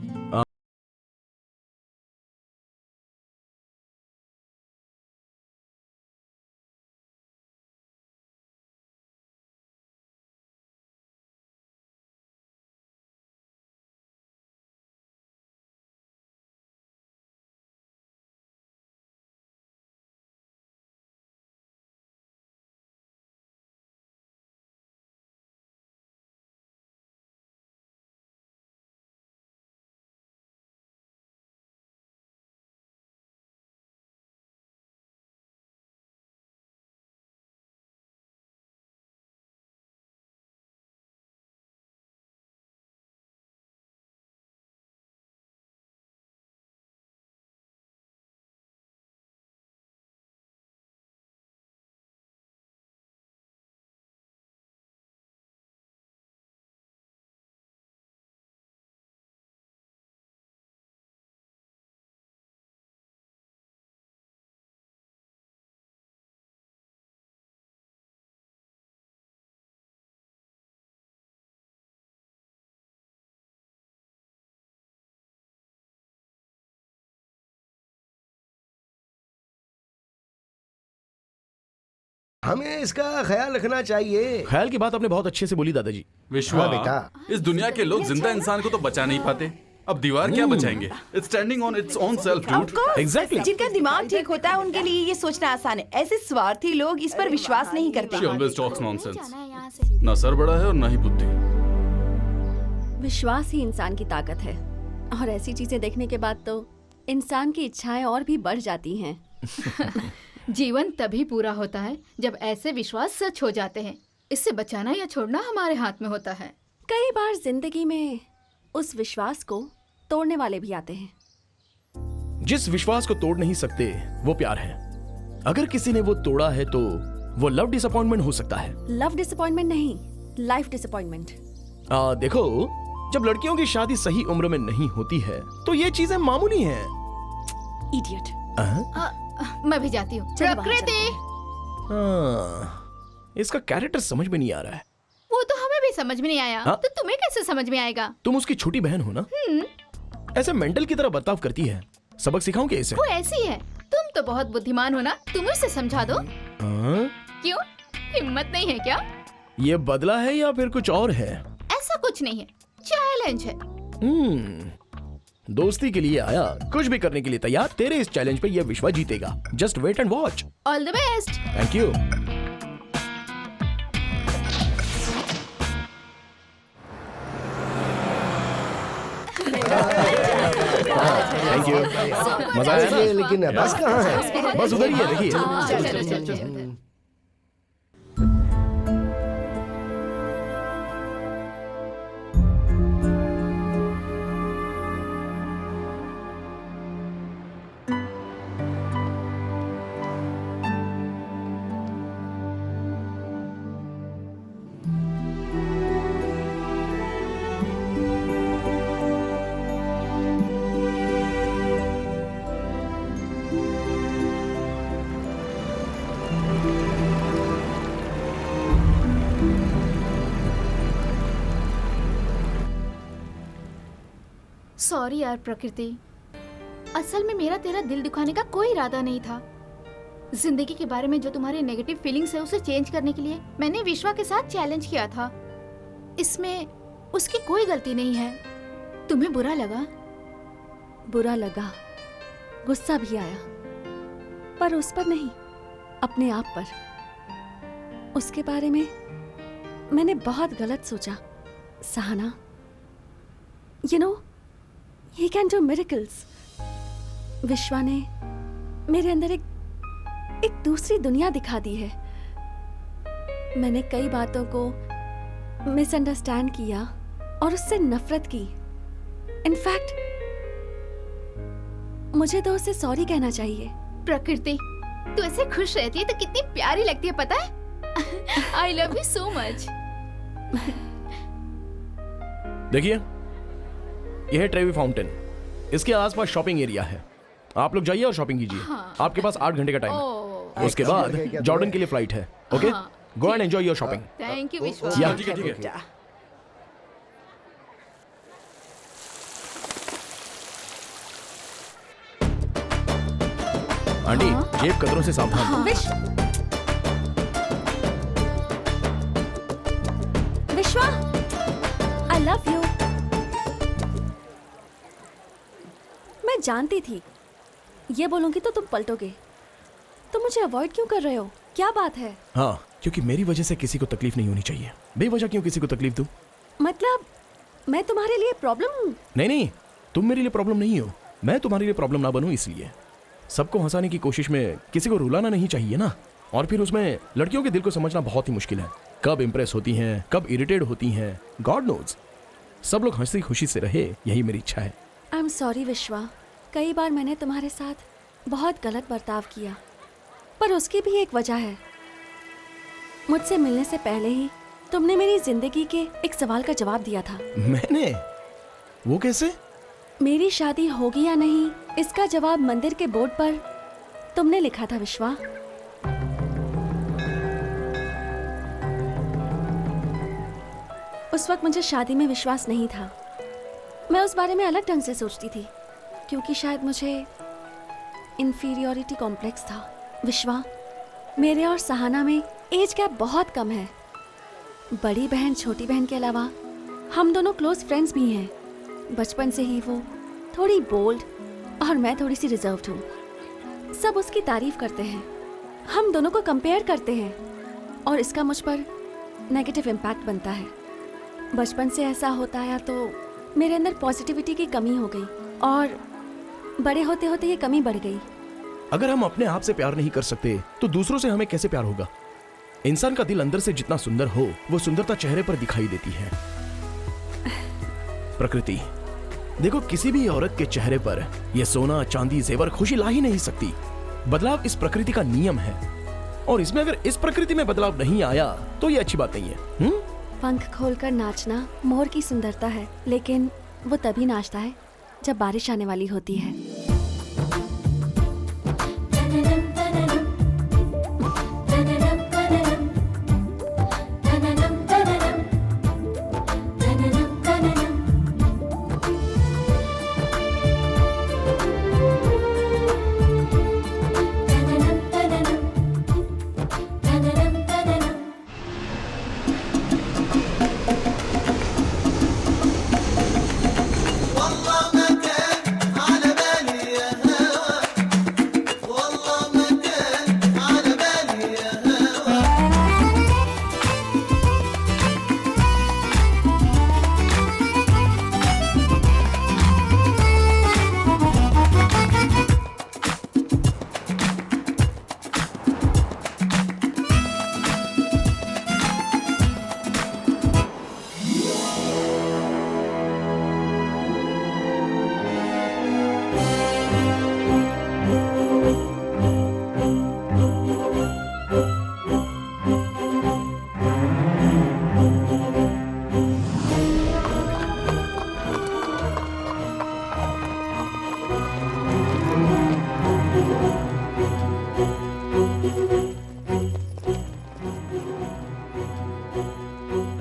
हमें इसका ख्याल रखना चाहिए। ख्याल की बात आपने बहुत अच्छे से बोली दादाजी। विश्वा, हाँ बेटा। इस दुनिया के लोग जिंदा इंसान को तो बचा नहीं पाते, अब दीवार क्या बचाएंगे? It's standing on its own self, dude. Exactly. जिनका दिमाग ठीक होता है उनके लिए ये सोचना आसान है। ऐसे स्वार्थी लोग इस पर विश्वास नहीं करते। She always talks nonsense। ना सर बड़ा है और ना ही बुद्धि। विश्वास ही इंसान की ताकत है, और ऐसी चीजें देखने के बाद तो इंसान की इच्छाएं और भी बढ़ जाती हैं। जीवन तभी पूरा होता है जब ऐसे विश्वास सच हो जाते हैं। इससे बचाना या छोड़ना हमारे हाथ में होता है। कई बार जिंदगी में उस विश्वास को तोड़ने वाले भी आते हैं। जिस विश्वास को तोड़ नहीं सकते वो प्यार है। अगर किसी ने वो तोड़ा है तो वो लव डिसअपॉइंटमेंट हो सकता है। लव डिसअपॉइंटमेंट नहीं, लाइफ डिसअपॉइंटमेंट। देखो, जब लड़कियों की शादी सही उम्र में नहीं होती है तो ये चीजें मामूली हैं। इडियट। मैं भी जाती हूँ। चलो बाहर प्रकृति, इसका कैरेक्टर समझ में नहीं आ रहा है। वो समझ में नहीं आया हाँ? तो तुम्हें कैसे समझ में आएगा? तुम उसकी छोटी बहन हो ना, ऐसे मेंटल की तरह बर्ताव करती है। सबक सिखाऊं क्या इसे? वो ऐसी है। तुम तो बहुत बुद्धिमान हो ना, तुम उसे समझा दो। हाँ? क्यों, हिम्मत नहीं है क्या? ये बदला है या फिर कुछ और है? ऐसा कुछ नहीं है, चैलेंज है। दोस्ती के लिए आया, कुछ भी करने के लिए तैयार। तेरे इस चैलेंज पे ये विश्वा जीतेगा। Just wait and watch. All the best. Thank you. Thank you. मजा आया ना? लेकिन बस कहाँ है? बस उधर ही है, देखिए। चलो। सॉरी यार प्रकृति, असल में मेरा तेरा दिल दुखाने का कोई इरादा नहीं था। जिंदगी के बारे में जो तुम्हारी नेगेटिव फीलिंग्स है उसे चेंज करने के लिए मैंने विश्वा के साथ चैलेंज किया था। इसमें उसकी कोई गलती नहीं है। तुम्हें बुरा लगा? बुरा लगा, गुस्सा भी आया, पर उस पर नहीं, अपने आप पर। उसके बारे में मैंने बहुत गलत सोचा। Sahana, you know, he can do miracles. विश्वा ने मेरे अंदर एक दूसरी दुनिया दिखा दी है। मैंने कई बातों को मिसअंडरस्टैंड किया और उससे नफरत की। इनफैक्ट मुझे तो उसे सॉरी कहना चाहिए। प्रकृति, तू ऐसे खुश रहती है तो कितनी प्यारी लगती है, पता है? आई लव यू सो मच। देखिए, यह है ट्रेवी फाउंटेन। इसके आसपास शॉपिंग एरिया है। आप लोग जाइए और शॉपिंग कीजिए। हाँ। आपके पास 8 घंटे का टाइम है। उसके बाद जॉर्डन के लिए फ्लाइट है। ओके, हाँ। Go and enjoy your shopping. Thank you विश्वा। या ठीक है बेटा। आंटी, जेब कतरों से सावधान। विश्वा, आई लव यू। मैं जानती थी ये बोलूंगी तो तुम पलटोगे। तुम मुझे अवॉइड क्यों कर रहे हो? क्या बात है? हाँ, क्योंकि मेरी वजह से किसी को तकलीफ नहीं होनी चाहिए। बेवजह क्यों किसी को तकलीफ दूं? मतलब मैं तुम्हारे लिए प्रॉब्लम हूँ? नहीं, तुम मेरे लिए प्रॉब्लम नहीं हो। मैं तुम्हारे लिए प्रॉब्लम ना बनूं, इसलिए। सबको हंसाने की कोशिश में किसी को रुलाना नहीं चाहिए ना। और फिर उसमें लड़कियों के दिल को समझना बहुत ही मुश्किल है। कब इंप्रेस होती हैं, कब इरिटेट होती हैं, गॉड नोज। सब लोग हंसी खुशी से रहे, यही मेरी इच्छा है। आई एम सॉरी विश्वा, कई बार मैंने तुम्हारे साथ बहुत गलत बर्ताव किया, पर उसकी भी एक वजह है। मुझसे मिलने से पहले ही तुमने मेरी जिंदगी के एक सवाल का जवाब दिया था। मैंने? वो कैसे? मेरी शादी होगी या नहीं, इसका जवाब मंदिर के बोर्ड पर तुमने लिखा था विश्वा। उस वक्त मुझे शादी में विश्वास नहीं था। मैं उस बारे में अलग ढंग से सोचती थी, क्योंकि शायद मुझे इंफीरियरिटी कॉम्प्लेक्स था। विश्वा, मेरे और सहाना में एज गैप बहुत कम है। बड़ी बहन छोटी बहन के अलावा हम दोनों क्लोज फ्रेंड्स भी हैं। बचपन से ही वो थोड़ी बोल्ड और मैं थोड़ी सी रिजर्व्ड हूँ। सब उसकी तारीफ करते हैं, हम दोनों को कंपेयर करते हैं, और इसका मुझ पर नेगेटिव इम्पैक्ट बनता है। बचपन से ऐसा होता आया तो मेरे अंदर पॉजिटिविटी की कमी हो गई, और बड़े होते होते ये कमी बढ़ गई। अगर हम अपने आप से प्यार नहीं कर सकते तो दूसरों से हमें कैसे प्यार होगा? इंसान का दिल अंदर से जितना सुंदर हो, वो सुंदरता चेहरे पर दिखाई देती है। प्रकृति, देखो, किसी भी औरत के चेहरे पर ये सोना चांदी जेवर खुशी ला ही नहीं सकती। बदलाव इस प्रकृति का नियम है, और इसमें अगर इस प्रकृति में बदलाव नहीं आया तो ये अच्छी बात नहीं है। पंख खोलकर नाचना मोर की सुंदरता है, लेकिन वो तभी नाचता है जब बारिश आने वाली होती है।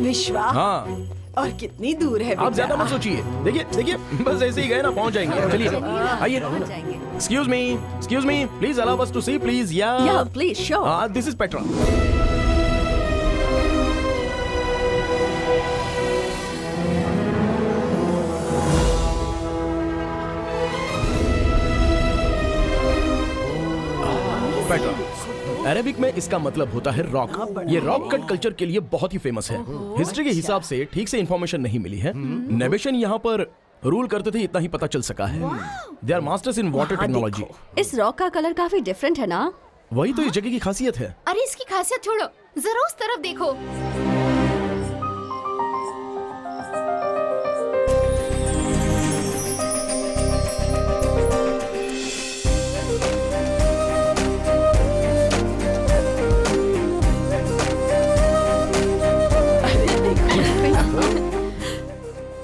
विश्वा, हाँ, और कितनी दूर है आप ज्यादा मत सोचिए। देखिए देखिए, बस ऐसे ही गए ना पहुंच जाएंगे। चलिए आइए। Excuse me, please allow us to see please. Yeah, please, sure. This is Petra. Petra Arabic में इसका मतलब होता है रॉक। ये रॉक कट कल्चर के लिए बहुत ही फेमस है। हिस्ट्री के हिसाब से ठीक से इंफॉर्मेशन नहीं मिली है। नेबेशन यहाँ पर रूल करते थे, इतना ही पता चल सका है। They are masters in water technology. इस रॉक का कलर काफी डिफरेंट है ना? वही तो इस जगह की खासियत है। अरे इसकी खासियत छोड़ो, जरा उस तरफ देखो।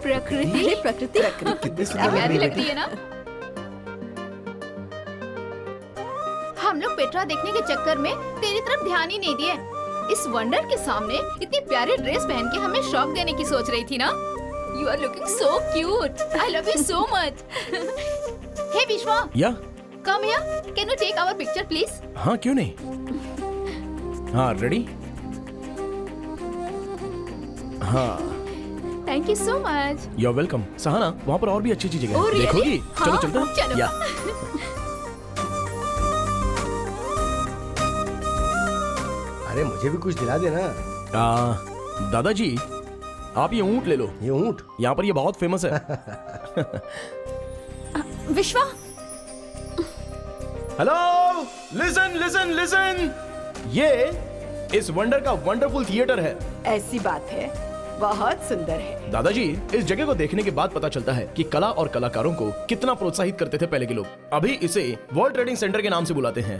प्रकृति प्रकृति कितनी प्यारी लगती है ना। हम लोग पेट्रा देखने के चक्कर में तेरी तरफ ध्यान ही नहीं दिए। इस वंडर के सामने इतनी प्यारी ड्रेस पहन के हमें शॉक देने की सोच रही थी ना। You are looking so cute. I love you so much. Hey Vishwa, yeah come here, can you take our picture please? हाँ, क्यों नहीं। हाँ, रेडी? हाँ, thank you so much. You are welcome. Sahana, वहाँ पर और भी अच्छी चीजें Oh, हैं। really? देखोगी? चलो हाँ, चलते हैं। चलो। या अरे मुझे भी कुछ दिला देना। दादाजी, आप ये ऊंट ले लो। ये ऊंट यहाँ पर ये बहुत फेमस है। विश्वा, हेलो, लिसन लिसन लिसन। ये इस वंडर का वंडरफुल थिएटर है। ऐसी बात है, बहुत सुंदर है। दादाजी, इस जगह को देखने के बाद पता चलता है कि कला और कलाकारों को कितना प्रोत्साहित करते थे पहले के लोग। अभी इसे वर्ल्ड ट्रेडिंग सेंटर के नाम से बुलाते हैं।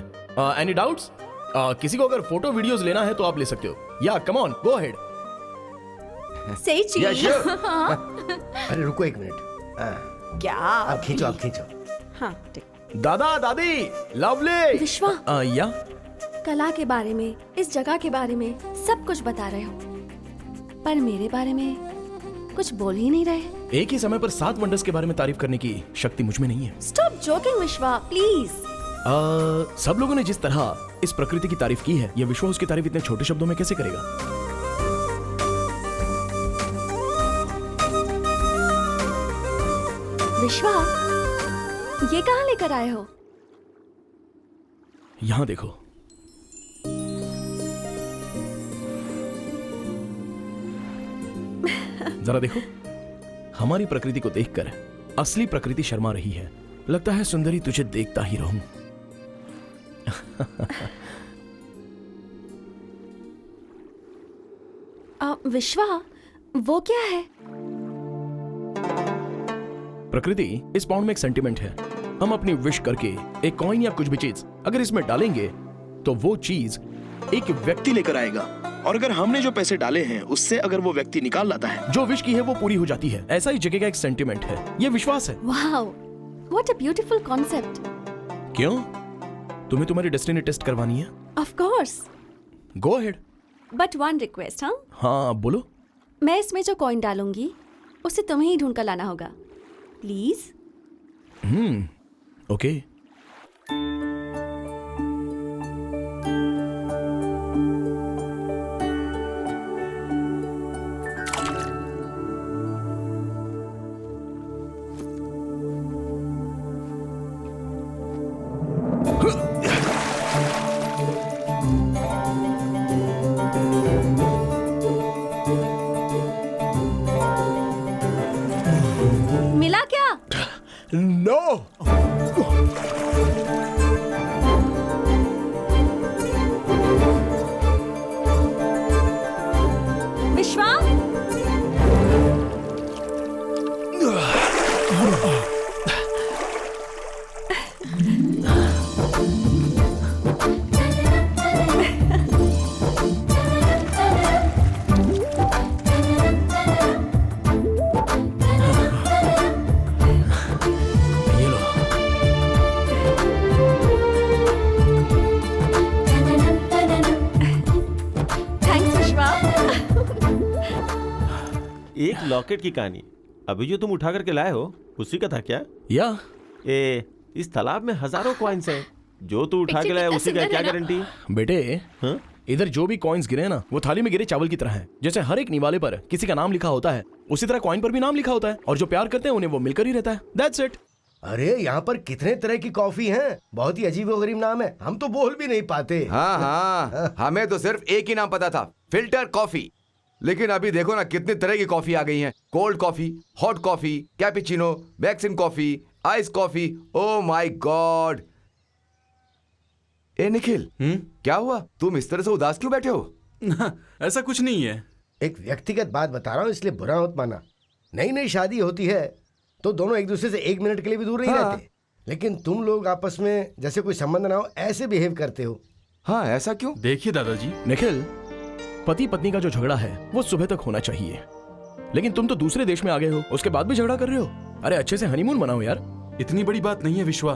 Any doubts? किसी को अगर फोटो वीडियोस लेना है तो आप ले सकते हो। या कम ऑन, गो अहेड। सही चीज। अरे रुको एक मिनट। क्या? आप खींचो, आप खींचो। हाँ, ठीक। दादा दादी, लवली। विश्वा, या कला के बारे में, इस जगह के बारे में सब कुछ बता रहे हो, पर मेरे बारे में कुछ बोल ही नहीं रहे। एक ही समय पर 7 वंडर्स के बारे में तारीफ करने की शक्ति मुझ में नहीं है। स्टॉप जोकिंग विश्वा, प्लीज। सब लोगों ने जिस तरह इस प्रकृति की तारीफ की है, यह विश्व उसकी तारीफ इतने छोटे शब्दों में कैसे करेगा? विश्वा, ये कहाँ लेकर आए हो? यहां देखो। जरा देखो, हमारी प्रकृति को देखकर असली प्रकृति शर्मा रही है। लगता है सुंदरी तुझे देखता ही रहूं। विश्वा, वो क्या है? प्रकृति इस पाउंड में एक सेंटिमेंट है। हम अपनी विश करके एक कॉइन या कुछ भी चीज अगर इसमें डालेंगे तो वो चीज एक व्यक्ति लेकर आएगा, और अगर हमने जो पैसे डाले हैं उससे अगर वो व्यक्ति निकाल लाता है, जो विश की है वो पूरी हो जाती है। ऐसा ही जगह का एक सेंटिमेंट है, ये विश्वास है। Wow, what a beautiful concept. क्यों, तुम्हें तुम्हारी डेस्टिनी टेस्ट करवानी है? Of course, go ahead. But one request. हाँ, हाँ बोलो। मैं इसमें जो कॉइन डालूंगी उसे तुम्हें ही ढूंढ कर लाना होगा, प्लीज। ओके। मिला क्या? नो। विश्वा, एक लॉकेट की कहानी, अभी जो तुम उठा करके लाए हो उसी का था क्या? या इस तालाब में हजारों कॉइन्स हैं, जो तू उठा के लाया उसी का क्या गारंटी? बेटे, हाँ? इधर जो भी कॉइन्स गिरे हैं ना, वो थाली में गिरे चावल की तरह है। जैसे हर एक निवाले पर किसी का नाम लिखा होता है, उसी तरह कॉइन पर भी नाम लिखा होता है, और जो प्यार करते हैं उन्हें वो मिलकर ही रहता है। That's it. अरे यहाँ पर कितने तरह की कॉफी हैं, बहुत ही अजीब और गरीब नाम है, हम तो बोल भी नहीं पाते। हाँ, हमें तो सिर्फ एक ही नाम पता था, फिल्टर कॉफी। लेकिन अभी देखो ना कितनी तरह की कॉफी आ गई हैं। Cold coffee, hot coffee, cappuccino, vaccine coffee, ice coffee. Oh my god. ए निखिल, क्या हुआ? तुम इस तरह से उदास क्यों बैठे हो? ऐसा कुछ नहीं है। एक व्यक्तिगत बात बता रहा हूँ, इसलिए बुरा मत माना। नई नई शादी होती है तो दोनों एक दूसरे से 1 मिनट के लिए भी दूर नहीं रहते, लेकिन तुम लोग आपस में जैसे कोई संबंध ना हो ऐसे बिहेव करते हो। हाँ, ऐसा क्यों? देखिए दादाजी, निखिल, पति पत्नी का जो झगड़ा है वो सुबह तक होना चाहिए, लेकिन तुम तो दूसरे देश में आ गए हो, उसके बाद भी झगड़ा कर रहे हो। अरे अच्छे से हनीमून मनाओ यार। इतनी बड़ी बात नहीं है विश्वा।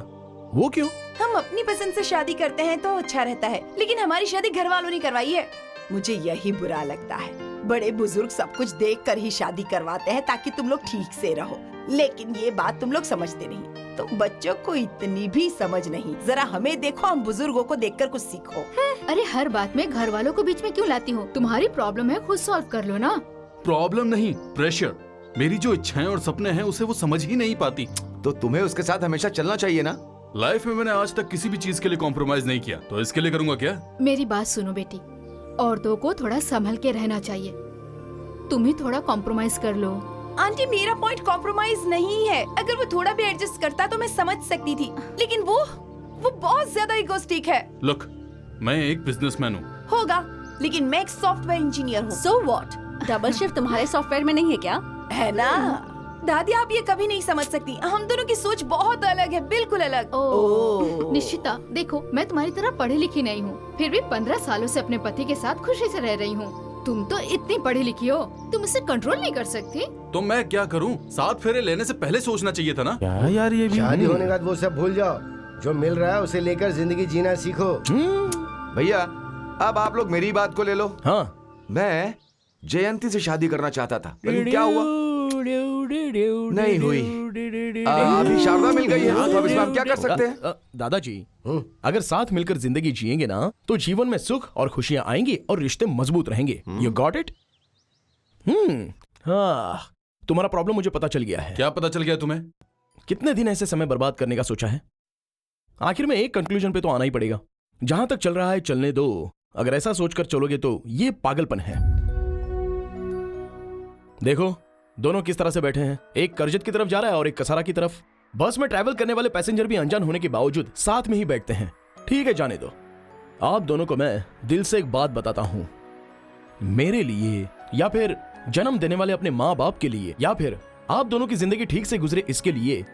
वो क्यों? हम अपनी पसंद से शादी करते हैं तो अच्छा रहता है, लेकिन हमारी शादी घर वालों ने करवाई है। मुझे यही बुरा लगता है। बड़े बुजुर्ग सब कुछ देखकर ही शादी करवाते हैं ताकि तुम लोग ठीक से रहो, लेकिन ये बात तुम लोग समझते नहीं। तुम बच्चों को इतनी भी समझ नहीं। जरा हमें देखो, हम बुजुर्गों को देखकर कुछ सीखो। अरे हर बात में घर वालों को बीच में क्यों लाती हो? तुम्हारी प्रॉब्लम है, खुद सॉल्व कर लो ना। प्रॉब्लम नहीं, प्रेशर। मेरी जो इच्छाएं और सपने हैं उसे वो समझ ही नहीं पाती। तो तुम्हें उसके साथ हमेशा चलना चाहिए ना। लाइफ में मैंने आज तक किसी भी चीज के लिए कॉम्प्रोमाइज नहीं किया, तो इसके लिए करूंगा क्या? मेरी बात सुनो बेटी, औरतों को थोड़ा संभल के रहना चाहिए। तुम ही थोड़ा कॉम्प्रोमाइज कर लो। आंटी, मेरा पॉइंट कॉम्प्रोमाइज नहीं है। अगर वो थोड़ा भी एडजस्ट करता तो मैं समझ सकती थी, लेकिन वो बहुत ज्यादा इगोस्टिक है। लुक, मैं एक बिजनेसमैन हूँ। होगा, लेकिन मैं एक सॉफ्टवेयर इंजीनियर हूँ। So what? डबल शिफ्ट तुम्हारे सॉफ्टवेयर में नहीं है क्या? है ना दादी, आप ये कभी नहीं समझ सकती। हम दोनों की सोच बहुत अलग है, बिल्कुल अलग। निश्चिता, देखो मैं तुम्हारी तरह पढ़ी लिखी नहीं हूँ, फिर भी 15 सालों से अपने पति के साथ खुशी से रह रही हूँ। तुम तो इतनी पढ़ी लिखी हो, तुम इसे कंट्रोल नहीं कर सकती? तो मैं क्या करूँ? 7 फेरे लेने से पहले सोचना चाहिए था ना। क्या यार ये भी? शादी होने के बाद वो सब भूल जाओ। जो मिल रहा है उसे लेकर जिंदगी जीना सीखो। भैया, अब आप लोग मेरी बात को ले लो। हाँ, मैं जयंती से शादी करना चाहता था, लेकिन क्या हुआ? नहीं हुई। अभी शारदा मिल गई है, तो अब इसमें हम क्या कर सकते हैं? दादाजी, अगर साथ मिलकर जिंदगी जिएंगे ना तो जीवन में सुख और खुशियां आएंगी और रिश्ते मजबूत रहेंगे। You got it? हाँ, तुम्हारा प्रॉब्लम मुझे पता चल गया है। क्या पता चल गया तुम्हें? कितने दिन ऐसे समय बर्बाद करने का सोचा है? आखिर में एक कंक्लूजन पे तो आना ही पड़ेगा। जहां तक चल रहा है चलने दो। अगर ऐसा सोचकर चलोगे तो ये पागलपन है। देखो, दोनों किस तरह से बैठे हैं। एक करजत की तरफ जा रहा है और एक कसारा की तरफ। बस में ट्रैवल करने वाले पैसेंजर भी अनजान होने के बावजूद साथ में ही बैठते हैं। ठीक है, जाने दो। आप दोनों को मैं दिल से एक बात बताता हूं। मेरे लिए, या फिर जन्म देने वाले अपने माँ बाप के लिए, या फिर आप दोनों की जिंदगी ठीक से गुजरे इसके लिए,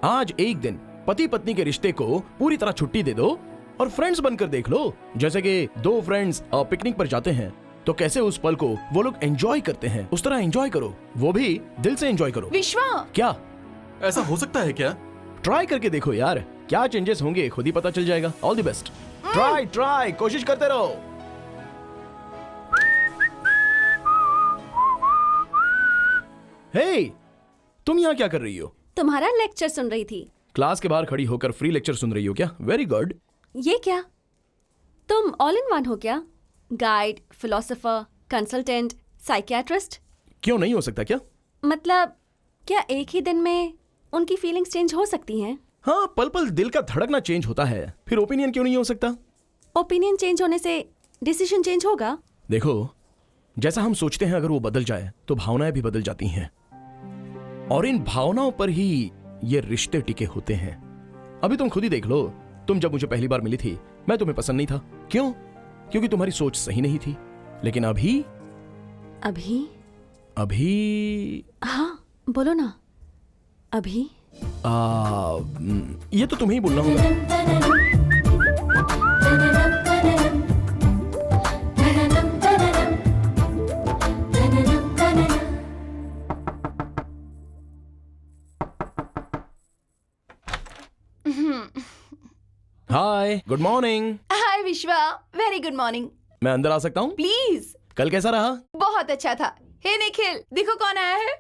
आज एक दिन पति पत्नी के रिश्ते को पूरी तरह छुट्टी दे दो और फ्रेंड्स बनकर देख लो। जैसे कि 2 फ्रेंड्स पिकनिक पर जाते हैं तो कैसे उस पल को वो लोग एंजॉय करते हैं, उस तरह एंजॉय करो। वो भी दिल से एंजॉय करो। विश्वा, क्या ऐसा हो सकता है क्या? ट्राई करके देखो यार, क्या चेंजेस होंगे खुद ही पता चल जाएगा। All the best. ट्राई कोशिश करते रहो। हे, तुम यहाँ क्या कर रही हो? तुम्हारा लेक्चर सुन रही थी। क्लास के बाहर खड़ी होकर फ्री लेक्चर सुन रही हो क्या? Very good. ये क्या, तुम ऑल इन वन हो क्या? Guide, philosopher, consultant, psychiatrist? क्यों नहीं हो सकता क्या? मतलब क्या एक ही दिन में उनकी फीलिंग्स चेंज हो सकती हैं? हाँ, पल पल दिल का धड़कना चेंज होता है, फिर ओपिनियन क्यों नहीं हो सकता? ओपिनियन चेंज होने से डिसीजन चेंज होगा? देखो, जैसा हम सोचते हैं अगर वो बदल जाए तो भावनाएं भी बदल जाती हैं, और इन भावनाओं पर ही ये रिश्ते टिके होते हैं। अभी तुम खुद ही देख लो, तुम जब मुझे पहली बार मिली थी मैं तुम्हें पसंद नहीं था। क्यों? क्योंकि तुम्हारी सोच सही नहीं थी। लेकिन अभी हाँ बोलो ना। अभी ये तो तुम्हें ही बोलना होगा। हाय, गुड मॉर्निंग। हाय विश्वा, वेरी गुड मॉर्निंग। मैं अंदर आ सकता हूँ? प्लीज। कल कैसा रहा? बहुत अच्छा था। हे निखिल, देखो कौन आया है।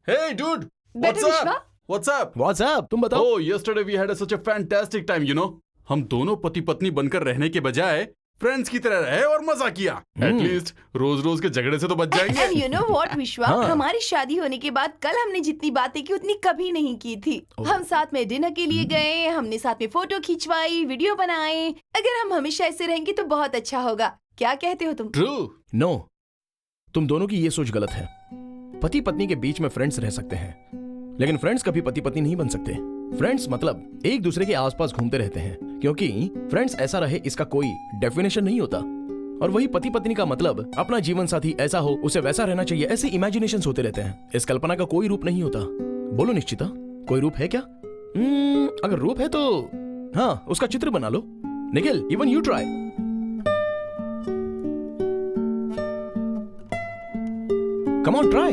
Hey dude, बैठो what's विश्वा। up? What's up? व्हाट्सएप तुम बताओ। Oh, yesterday we had such a fantastic time, you know. हम दोनों पति पत्नी बनकर रहने के बजाय फ्रेंड्स की तरह रहे और मजा किया। एटलीस्ट रोज रोज के झगड़े से तो बच एंड जाएंगे। यू नो व्हाट विश्वा, हाँ। हमारी शादी होने के बाद कल हमने जितनी बातें की उतनी कभी नहीं की थी। हम साथ में डिनर के लिए गए, हमने साथ में फोटो खिंचवाई, वीडियो बनाए। अगर हम हमेशा ऐसे रहेंगे तो बहुत अच्छा होगा। क्या कहते हो तुम? True. नो, तुम दोनों की ये सोच गलत है। पति पत्नी के बीच में फ्रेंड्स रह सकते हैं, लेकिन फ्रेंड्स कभी पति पत्नी नहीं बन सकते। फ्रेंड्स मतलब एक दूसरे के आसपास घूमते रहते हैं, क्योंकि फ्रेंड्स ऐसा रहे इसका कोई डेफिनेशन नहीं होता। और वही पति पत्नी का मतलब अपना जीवन साथी ऐसा हो, उसे वैसा रहना चाहिए, ऐसे इमेजिनेशंस होते रहते हैं। इस कल्पना का कोई रूप नहीं होता। बोलो निश्चिता, कोई रूप है क्या? अगर रूप है तो हाँ, उसका चित्र बना लो। Nikhil, even you try. Come on, try.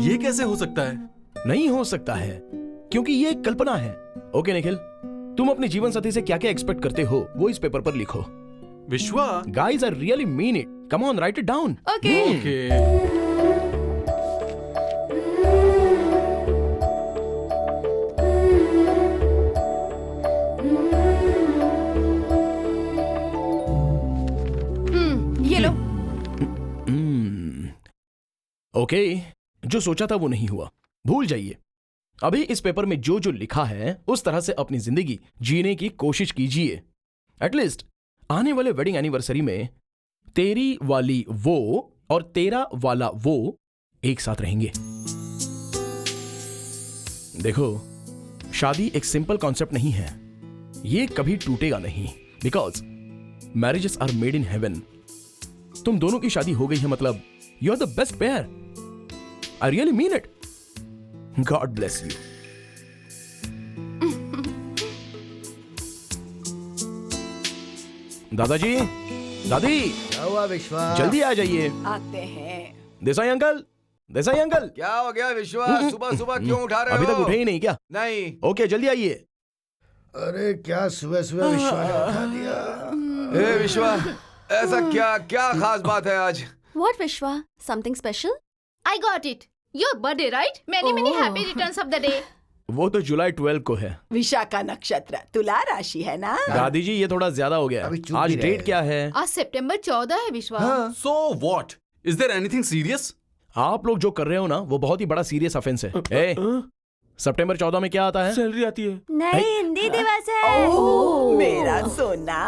ये कैसे हो सकता है? नहीं हो सकता है, क्योंकि ये एक कल्पना है। ओके निखिल, तुम अपने जीवन साथी से क्या क्या एक्सपेक्ट करते हो वो इस पेपर पर लिखो। विश्वा। Guys, I really mean it. Come on, right it down. Okay. Okay. ये लो। ओके, जो सोचा था वो नहीं हुआ, भूल जाइए। अभी इस पेपर में जो जो लिखा है उस तरह से अपनी जिंदगी जीने की कोशिश कीजिए। एटलीस्ट आने वाले वेडिंग एनिवर्सरी में तेरी वाली वो और तेरा वाला वो एक साथ रहेंगे। देखो, शादी एक सिंपल कॉन्सेप्ट नहीं है, ये कभी टूटेगा नहीं, because marriages are made in heaven. तुम दोनों की शादी हो गई है मतलब you are the best pair. I really mean it. God bless you. दादाजी, दादी, क्या हुआ विश्वा? जल्दी आ जाइए। आते हैं। Desai uncle, Desai uncle. क्या हो गया विश्वास? सुबह सुबह क्यों उठा रहे हो? अभी तक उठे ही नहीं क्या? नहीं। ओके, जल्दी आइए। अरे क्या सुबह सुबह विश्वा ने उठा दिया। ए विश्वा, ऐसा क्या क्या खास बात है आज? What, Vishwa? Something special? I got it. Your birthday, right? Many happy returns of the day. वो तो जुलाई 12 को है। विशाखा नक्षत्र, तुला राशि है ना? दादी जी, ये थोड़ा ज्यादा हो गया। अभी चुप आज ही रहे। डेट क्या है? आज सितंबर 14 है विश्वा। So what? Is there anything serious? आप लोग जो कर रहे हो ना वो बहुत ही बड़ा सीरियस ऑफेंस है। ए, सितंबर 14 में क्या आता है? सैलरी आती है। नहीं, हिंदी दिवस है। ओह, मेरा सोना।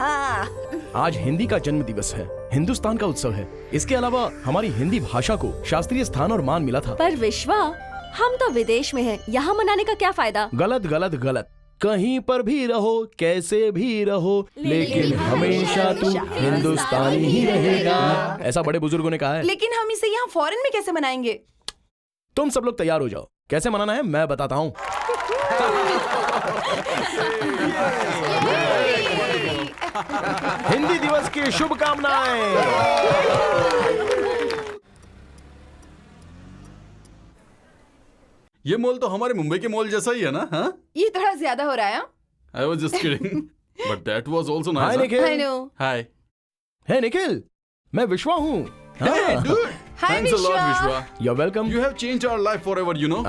आज हिंदी का जन्म दिवस है, हिंदुस्तान का उत्सव है। इसके अलावा हमारी हिंदी भाषा को शास्त्रीय स्थान और मान मिला था। पर विश्वा, हम तो विदेश में हैं, यहाँ मनाने का क्या फायदा? गलत गलत गलत। कहीं पर भी रहो, कैसे भी रहो, लेकिन हमेशा तू हिंदुस्तानी ही रहेगा, ऐसा बड़े बुजुर्गों ने कहा है। लेकिन हम इसे यहाँ फॉरेन में कैसे मनाएंगे? तुम सब लोग तैयार हो जाओ, कैसे मनाना है मैं बताता हूँ। हिंदी दिवस की शुभकामनाएं। ये मॉल तो हमारे मुंबई के मॉल जैसा ही है ना? हाँ? ये थोड़ा ज्यादा हो रहा है। I was just kidding. But that was also nice. Hi huh? Nikhil. I know. Hi. हे निखिल, मैं विश्वा हूँ। Hey, dude. Hi, Thanks a lot, Vishwa. Vishwa. You welcome. You have changed our life forever, you know.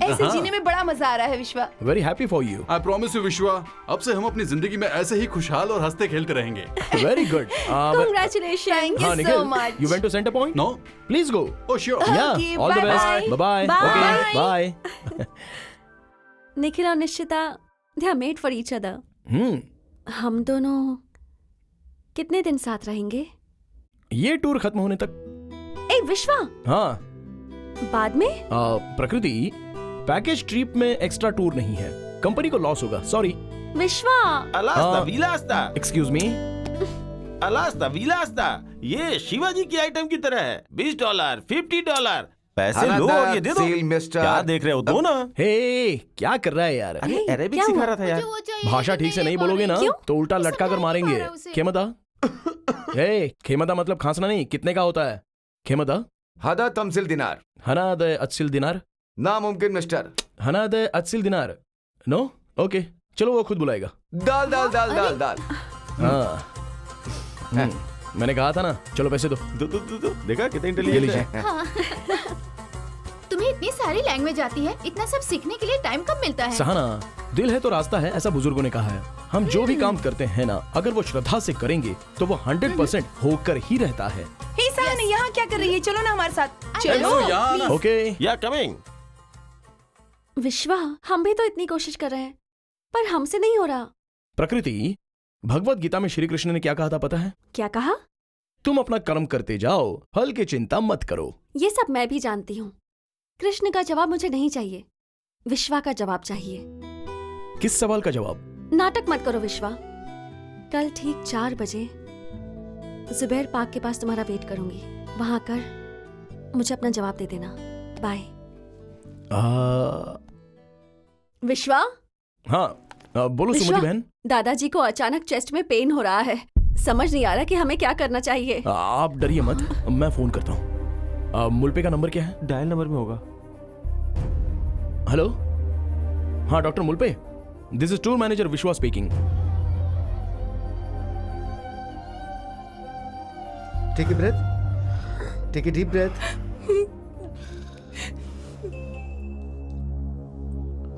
ऐसे जीने में बड़ा मजा आ रहा है विश्वा। Very happy for you. I promise you, Vishwa. अब से हम अपनी जिंदगी में ऐसे ही खुशहाल और हंसते खेलते रहेंगे. Very good. Congratulations. Thank you हाँ so Nikhil, much. You went to centre point? No? Please go. Oh, sure. Yeah, Okay, all the best. bye-bye. Bye bye. Bye. Bye. Nikhil और Nishchita, they are made for each other. हम दोनों कितने दिन साथ रहेंगे? ये tour खत्म होने तक। ए विश्वा, हाँ, बाद में? प्रकृति, पैकेज ट्रिप में एक्स्ट्रा टूर नहीं है, कंपनी को लॉस होगा। सॉरी। विश्वा, अलास्ता विलास्ता, एक्सक्यूज मी। अलास्ता विलास्ता, ये शिवाजी की आइटम की तरह है। $20, $50, पैसे लो और ये दे दो। Seal mister. क्या देख रहे हो? दो ना। हे, क्या कर रहा है यार? अरे अरेबिक क्या सिखा हुआ? रहा था यार। मुझे वो चाहिए, भाषा लेकिन ठीक से नहीं ये बोलोगे ना क्यों? तो उल्टा लटका कर समझ नहीं मारेंगे। पा रहा उसे। खेमता। हे, खेमता मतलब खांसना नहीं, कितने का होता है? खेमता। हदा तमसिल दिनार। हना द अत्सिल दिनार। नामुमकिन मिस्टर। हना द अत्सिल दिनार। नो, ओके, चलो वो खुद बुलाएगा। दाल दाल दाल दाल दाल। हाँ। मैंने कहा था ना, चलो पैसे दो। दो देखा कितने ये इंटेलिजेंट लीजिए। है। हाँ। तुम्हें इतनी सारी लैंग्वेज आती है, इतना सब सीखने के लिए टाइम कब मिलता है? सहाना, दिल है तो रास्ता है, ऐसा बुजुर्गों ने कहा है। हम जो भी काम करते हैं ना, अगर वो श्रद्धा से करेंगे तो वो 100% होकर ही रहता है। हे सहाना, यहाँ क्या कर रही है? चलो ना हमारे साथ। हेलो यार। ओके, या कमिंग। विश्वा, हम भी तो इतनी कोशिश कर रहे हैं पर हमसे नहीं हो रहा। प्रकृति, भगवत गीता में श्री कृष्ण ने क्या कहा था पता है? क्या कहा? तुम अपना कर्म करते जाओ, फल की चिंता मत करो। ये सब मैं भी जानती हूँ। कृष्ण का जवाब मुझे नहीं चाहिए, विश्वा का जवाब चाहिए। किस सवाल का जवाब? नाटक मत करो विश्वा। कल ठीक 4 बजे जुबैर पार्क के पास तुम्हारा वेट करूंगी। वहां कर मुझे अपना जवाब दे देना। बाय। विश्वा। हाँ, बोलो सुमति विश्वा, बहन। दादाजी को अचानक चेस्ट में पेन हो रहा है। समझ नहीं आ रहा कि हमें क्या करना चाहिए। आप डरिए मत, मैं फोन करता हूँ। मुल्पे का नंबर क्या है? डायल नंबर में होगा। हेलो, हाँ doctor Mulpe, this is tour manager Vishwa speaking. Take a breath, take a deep breath,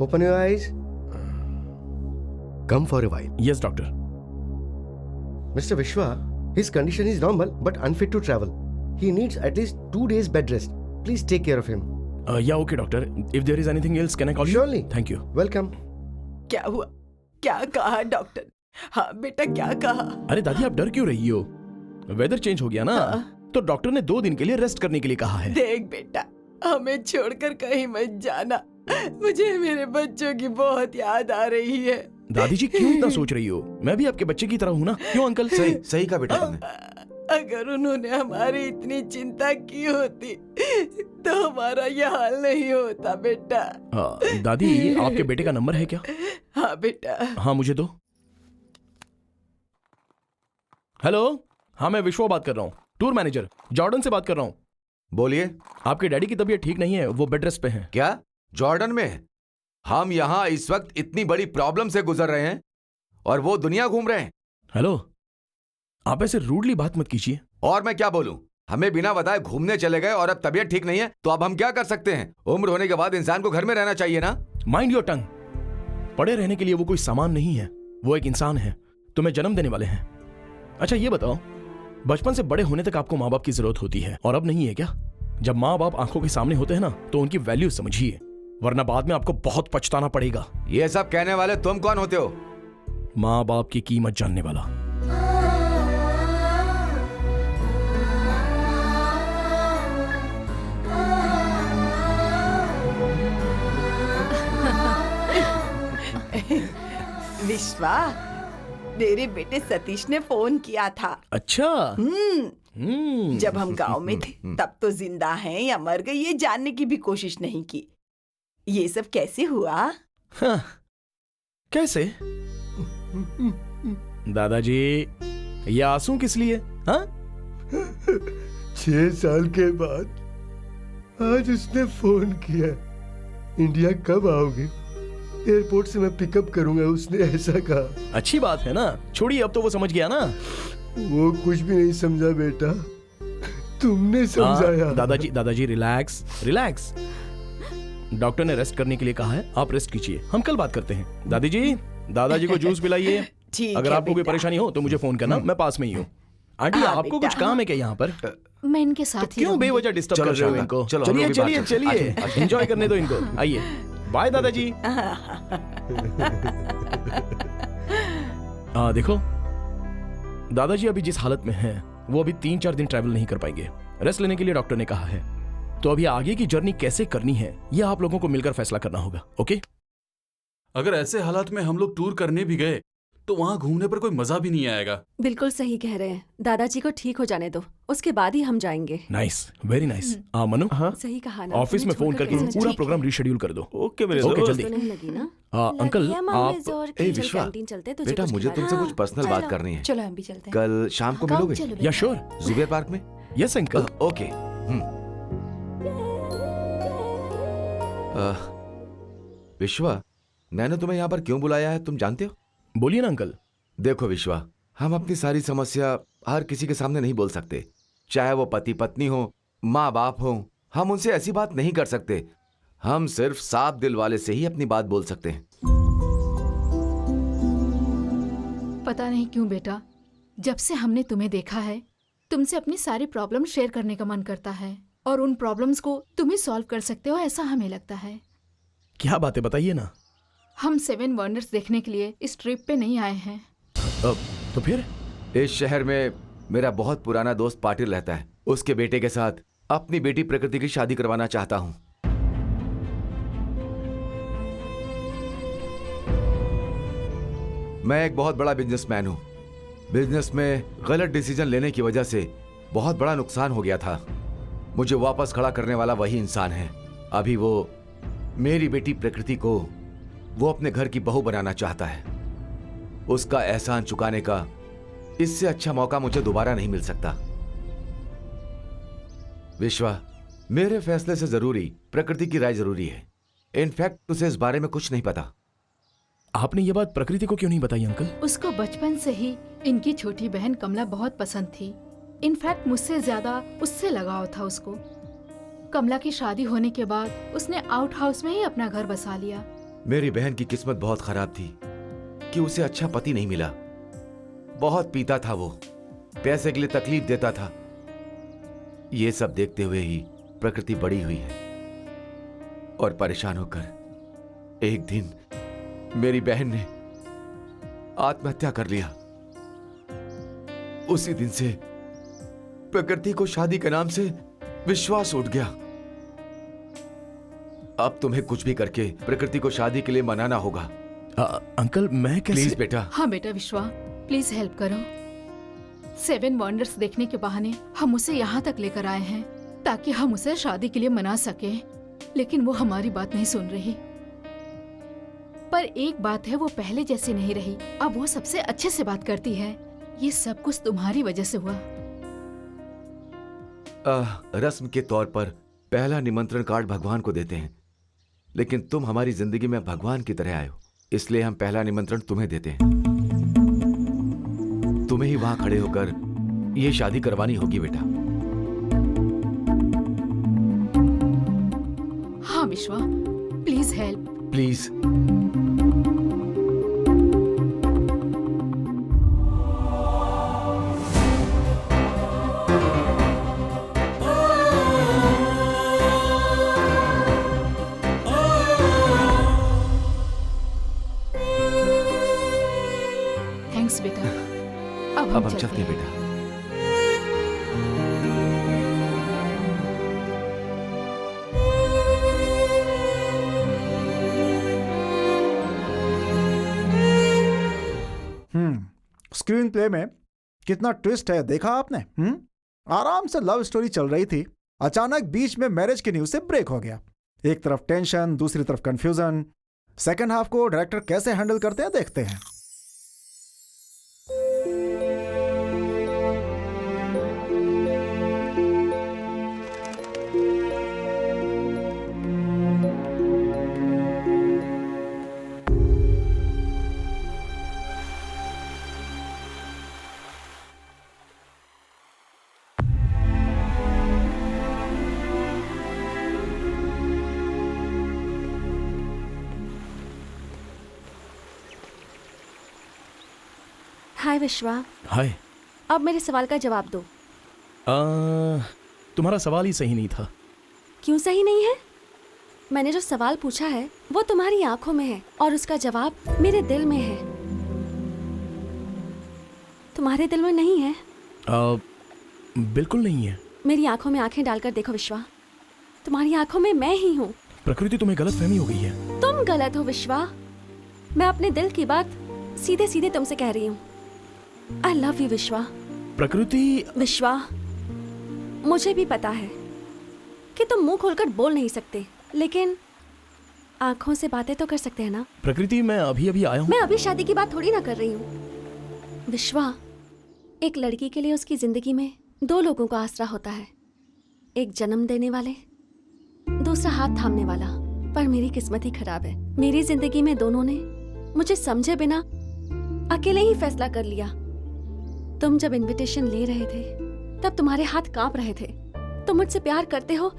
open your eyes, come for a while. Yes doctor. Mr. Vishwa, his condition is normal but unfit to travel. He needs at least 2 days bed rest. Please take care of him. Yeah okay doctor, if there is anything else can I call you? Surely. Thank you. Welcome. क्या हुआ? क्या कहा doctor? हाँ बेटा, क्या कहा? अरे दादी, आप डर क्यों रही हो? वेदर चेंज हो गया ना, तो डॉक्टर ने 2 दिन के लिए रेस्ट करने के लिए कहा है। देख बेटा, हमें छोड़कर कहीं मत जाना। मुझे मेरे बच्चों की बहुत याद आ रही है। दादी जी क्यों इतना सोच रही हो? मैं भी आपके बच्चे की तरह हूँ ना, क्यों अंकल? सही सही कहा बेटा तुमने। अगर उन्होंने हमारी इतनी चिंता की होती तो हमारा यह हाल नहीं होता बेटा। दादी, आपके बेटे का नंबर है क्या? हाँ बेटा। हाँ मुझे दो। हेलो, हाँ मैं विश्वा बात कर रहा हूँ, टूर मैनेजर जॉर्डन से बात कर रहा हूँ। बोलिए। आपके डैडी की तबीयत ठीक नहीं है, वो बेड रेस्ट पे हैं। क्या जॉर्डन में? हम यहाँ इस वक्त इतनी बड़ी प्रॉब्लम से गुजर रहे हैं और वो दुनिया घूम रहे हैं। हेलो, आप ऐसे रूडली बात मत कीजिए। और मैं क्या बोलूं? हमें बिना बताए घूमने चले गए और अब तबीयत ठीक नहीं है, तो अब हम क्या कर सकते हैं? उम्र होने के बाद इंसान को घर में रहना चाहिए ना। Mind your tongue. पड़े रहने के लिए वो कोई सामान नहीं है, वो एक इंसान है। तुम्हें जन्म देने वाले हैं। अच्छा ये बताओ, बचपन से बड़े होने तक आपको माँ बाप की जरूरत होती है और अब नहीं है क्या? जब माँ बाप आंखों के सामने होते हैं ना, तो उनकी वैल्यू समझिए, वरना बाद में आपको बहुत पछताना पड़ेगा। ये सब कहने वाले तुम कौन होते हो? माँ बाप की कीमत जानने वाला। विश्वा, मेरे बेटे सतीश ने फोन किया था। अच्छा। जब हम गांव में थे तब तो जिंदा हैं या मर गए ये जानने की भी कोशिश नहीं की। ये सब कैसे हुआ? हाँ, कैसे? दादाजी, ये आंसू किस लिए? हाँ? 6 साल के बाद आज उसने फोन किया। इंडिया कब आओगे? एयरपोर्ट से मैं पिकअप करूंगा, उसने ऐसा कहा। अच्छी बात है ना, छोड़िए, अब तो वो समझ गया ना। वो कुछ भी नहीं समझा बेटा, तुमने समझाया। दादाजी रिलैक्स रिलैक्स। डॉक्टर ने रेस्ट करने के लिए कहा है, आप रेस्ट कीजिए, हम कल बात करते हैं। दादाजी को जूस पिलाइए। ठीक अगर है आपको कोई बेटा। परेशानी हो तो मुझे फोन करना, मैं पास में ही हूँ। आंटी, हाँ आपको बेटा, कुछ काम है क्या यहाँ पर? मैं इनके साथ ही क्यों रहूंगी। बेवजह डिस्टर्ब चलो कर रहे हो शांता, इनको? चलो, हम चलिए लोग भी बात चलिए करते हैं। चलिए, एंजॉय करने दो इनको। आइए, बाय दादाजी। देखो, दादाजी अभी जिस हालत में हैं, वो अभी 3-4 दिन ट्रैवल नहीं कर पाएंगे। रेस्ट लेने के लिए डॉक्टर ने कहा है। तो अभी आगे की जर्नी कैसे करनी है, ये आप लोगों को मिलकर फैसला करना होगा। ओके? अगर ऐसे हालात में हम लोग टूर करने भी गए तो वहाँ घूमने पर कोई मजा भी नहीं आएगा। बिल्कुल सही कह रहे हैं। दादाजी को ठीक हो जाने दो, उसके बाद ही हम जाएंगे। Nice, very nice. मनु, सही कहा ना। ऑफिस में फोन करके पूरा प्रोग्राम रीशेड्यूल कर दो। ओके मेरे ओके, दोस्त। जल्दी। तो नहीं लगी ना? अंकल, आप ए विश्वा, बेटा मुझे तुमसे कुछ पर्सनल बात करनी है। चलो हम भी चलते हैं। कल शाम को मिलोगे? चलो या श्योर। जुबेर पार्क में? Yes uncle. ओके। विश्वा, मैंने तुम्हें यहाँ पर क्यों बुलाया है तुम जानते हो? बोलिए ना अंकल। देखो विश्वा, हम अपनी सारी समस्या हर किसी के सामने नहीं बोल सकते, चाहे वो पति पत्नी हो, माँ बाप हो। हम उनसे ऐसी बात नहीं कर सकते। हम सिर्फ साफ दिल वाले से ही अपनी बात बोल सकते हैं। पता नहीं क्यों बेटा, जब से हमने तुम्हें देखा है, तुमसे अपनी सारी प्रॉब्लम शेयर करने का मन करता है और उन प्रॉब्लम्स को तुम ही सॉल्व कर सकते हो, ऐसा हमें लगता है। क्या बातें बताइए ना। हम 7 वंडर्स देखने के लिए इस ट्रिप पे नहीं आए हैं। तो फिर? इस शहर में मेरा बहुत पुराना दोस्त पाटिल रहता है। उसके बेटे के साथ अपनी बेटी प्रकृति की शादी करवाना चाहता हूं। मैं एक बहुत बड़ा बिजनेसमैन हूं। बिजनेस में गलत डिसीजन लेने की वजह से बहुत बड़ा नुकसान हो गया था। मुझे वापस खड़ा करने वाला वही इंसान है। अभी वो मेरी बेटी प्रकृति को वो अपने घर की बहू बनाना चाहता है। उसका एहसान चुकाने का इससे अच्छा मौका मुझे दोबारा नहीं मिल सकता। विश्वा, मेरे फैसले से जरूरी प्रकृति की राय जरूरी है। इनफैक्ट उसे इस बारे में कुछ नहीं पता। आपने ये बात प्रकृति को क्यों नहीं बताई अंकल? उसको बचपन से ही इनकी छोटी बहन कमला बहुत पसंद थी। इनफैक्ट मुझसे ज्यादा उससे लगाव था उसको। कमला की शादी होने के बाद उसने आउट हाउस में ही अपना घर बसा लिया। मेरी बहन की किस्मत बहुत खराब थी कि उसे अच्छा पति नहीं मिला। बहुत पीता था वो, पैसे के लिए तकलीफ देता था। ये सब देखते हुए ही प्रकृति बड़ी हुई है और परेशान होकर एक दिन मेरी बहन ने आत्महत्या कर लिया। उसी दिन से प्रकृति को शादी के नाम से विश्वास उठ गया। अब तुम्हें कुछ भी करके प्रकृति को शादी के लिए मनाना होगा। अंकल मैं कैसे? प्लीज बेटा। हाँ बेटा विश्वा, प्लीज हेल्प करो। 7 वंडर्स देखने के बहाने हम उसे यहाँ तक लेकर आए हैं ताकि हम उसे शादी के लिए मना सके, लेकिन वो हमारी बात नहीं सुन रही। पर एक बात है, वो पहले जैसी नहीं रही। अब वो सबसे अच्छे से बात करती है। ये सब कुछ तुम्हारी वजह से हुआ। रस्म के तौर पर पहला निमंत्रण कार्ड भगवान को देते हैं, लेकिन तुम हमारी जिंदगी में भगवान की तरह आए हो, इसलिए हम पहला निमंत्रण तुम्हें देते हैं। तुम्हें ही वहां खड़े होकर ये शादी करवानी होगी बेटा। हाँ विश्वा, प्लीज हेल्प। प्लीज। थैंक्स बेटा। अब हम चलते हैं बेटा। स्क्रीन प्ले में कितना ट्विस्ट है, देखा आपने? आराम से लव स्टोरी चल रही थी, अचानक बीच में मैरिज की न्यूज से ब्रेक हो गया। एक तरफ टेंशन, दूसरी तरफ कंफ्यूजन। सेकंड हाफ को डायरेक्टर कैसे हैंडल करते हैं देखते हैं। हाय विश्वा। हाय। अब मेरे सवाल का जवाब दो। तुम्हारा सवाल ही सही नहीं था। क्यों सही नहीं है? मैंने जो सवाल पूछा है वो तुम्हारी आंखों में है और उसका जवाब मेरे दिल में है। तुम्हारे दिल में नहीं है? बिल्कुल नहीं है। मेरी आंखों में आंखें डालकर देखो विश्वा, तुम्हारी आंखों में मैं ही हूँ। प्रकृति, तुम्हें गलतफहमी हो गई है। तुम गलत हो विश्वा। मैं अपने दिल की बात सीधे सीधे तुमसे कह रही हूँ। I love you विश्वा। प्रकृति। विश्वा, मुझे भी पता है कि तुम मुंह खोलकर बोल नहीं सकते, लेकिन आंखों से बातें तो कर सकते हैं ना। प्रकृति, मैं अभी अभी आया हूँ। मैं अभी शादी की बात थोड़ी ना कर रही हूँ विश्वा। एक लड़की के लिए उसकी जिंदगी में 2 लोगों का आसरा होता है, एक जन्म देने वाले, दूसरा हाथ थामने वाला। पर मेरी किस्मत ही खराब है। मेरी जिंदगी में दोनों ने मुझे समझे बिना अकेले ही फैसला कर लिया। तुम जब इनविटेशन ले रहे थे तब तुम्हारे हाथ कांप रहे थे। तुम मुझसे प्यार करते हो,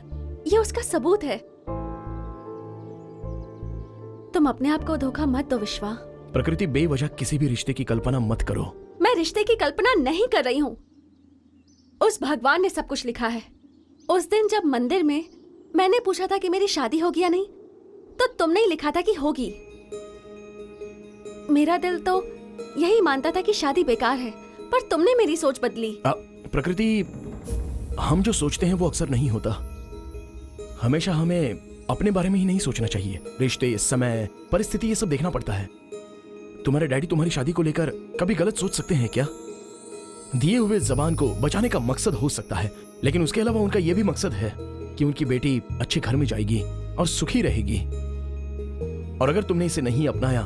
ये उसका सबूत है। तुम अपने आप को धोखा मत दो विश्वा। प्रकृति, बेवजह किसी भी रिश्ते की कल्पना मत करो। मैं रिश्ते की कल्पना नहीं कर रही हूँ। उस भगवान ने सब कुछ लिखा है। उस दिन जब मंदिर में मैंने पूछा था कि मेरी शादी होगी या नहीं, तो तुमने ही लिखा था कि होगी। मेरा दिल तो यही मानता था कि शादी बेकार है, पर तुमने मेरी सोच बदली। प्रकृति, हम जो सोचते हैं वो अक्सर नहीं होता। हमेशा हमें अपने बारे में ही नहीं सोचना चाहिए। रिश्ते, समय, परिस्थिति, ये सब देखना पड़ता है। तुम्हारे डैडी तुम्हारी शादी को लेकर कभी गलत सोच सकते हैं क्या? दिए हुए जबान को बचाने का मकसद हो सकता है, लेकिन उसके अलावा उनका यह भी मकसद है कि उनकी बेटी अच्छे घर में जाएगी और सुखी रहेगी। और अगर तुमने इसे नहीं अपनाया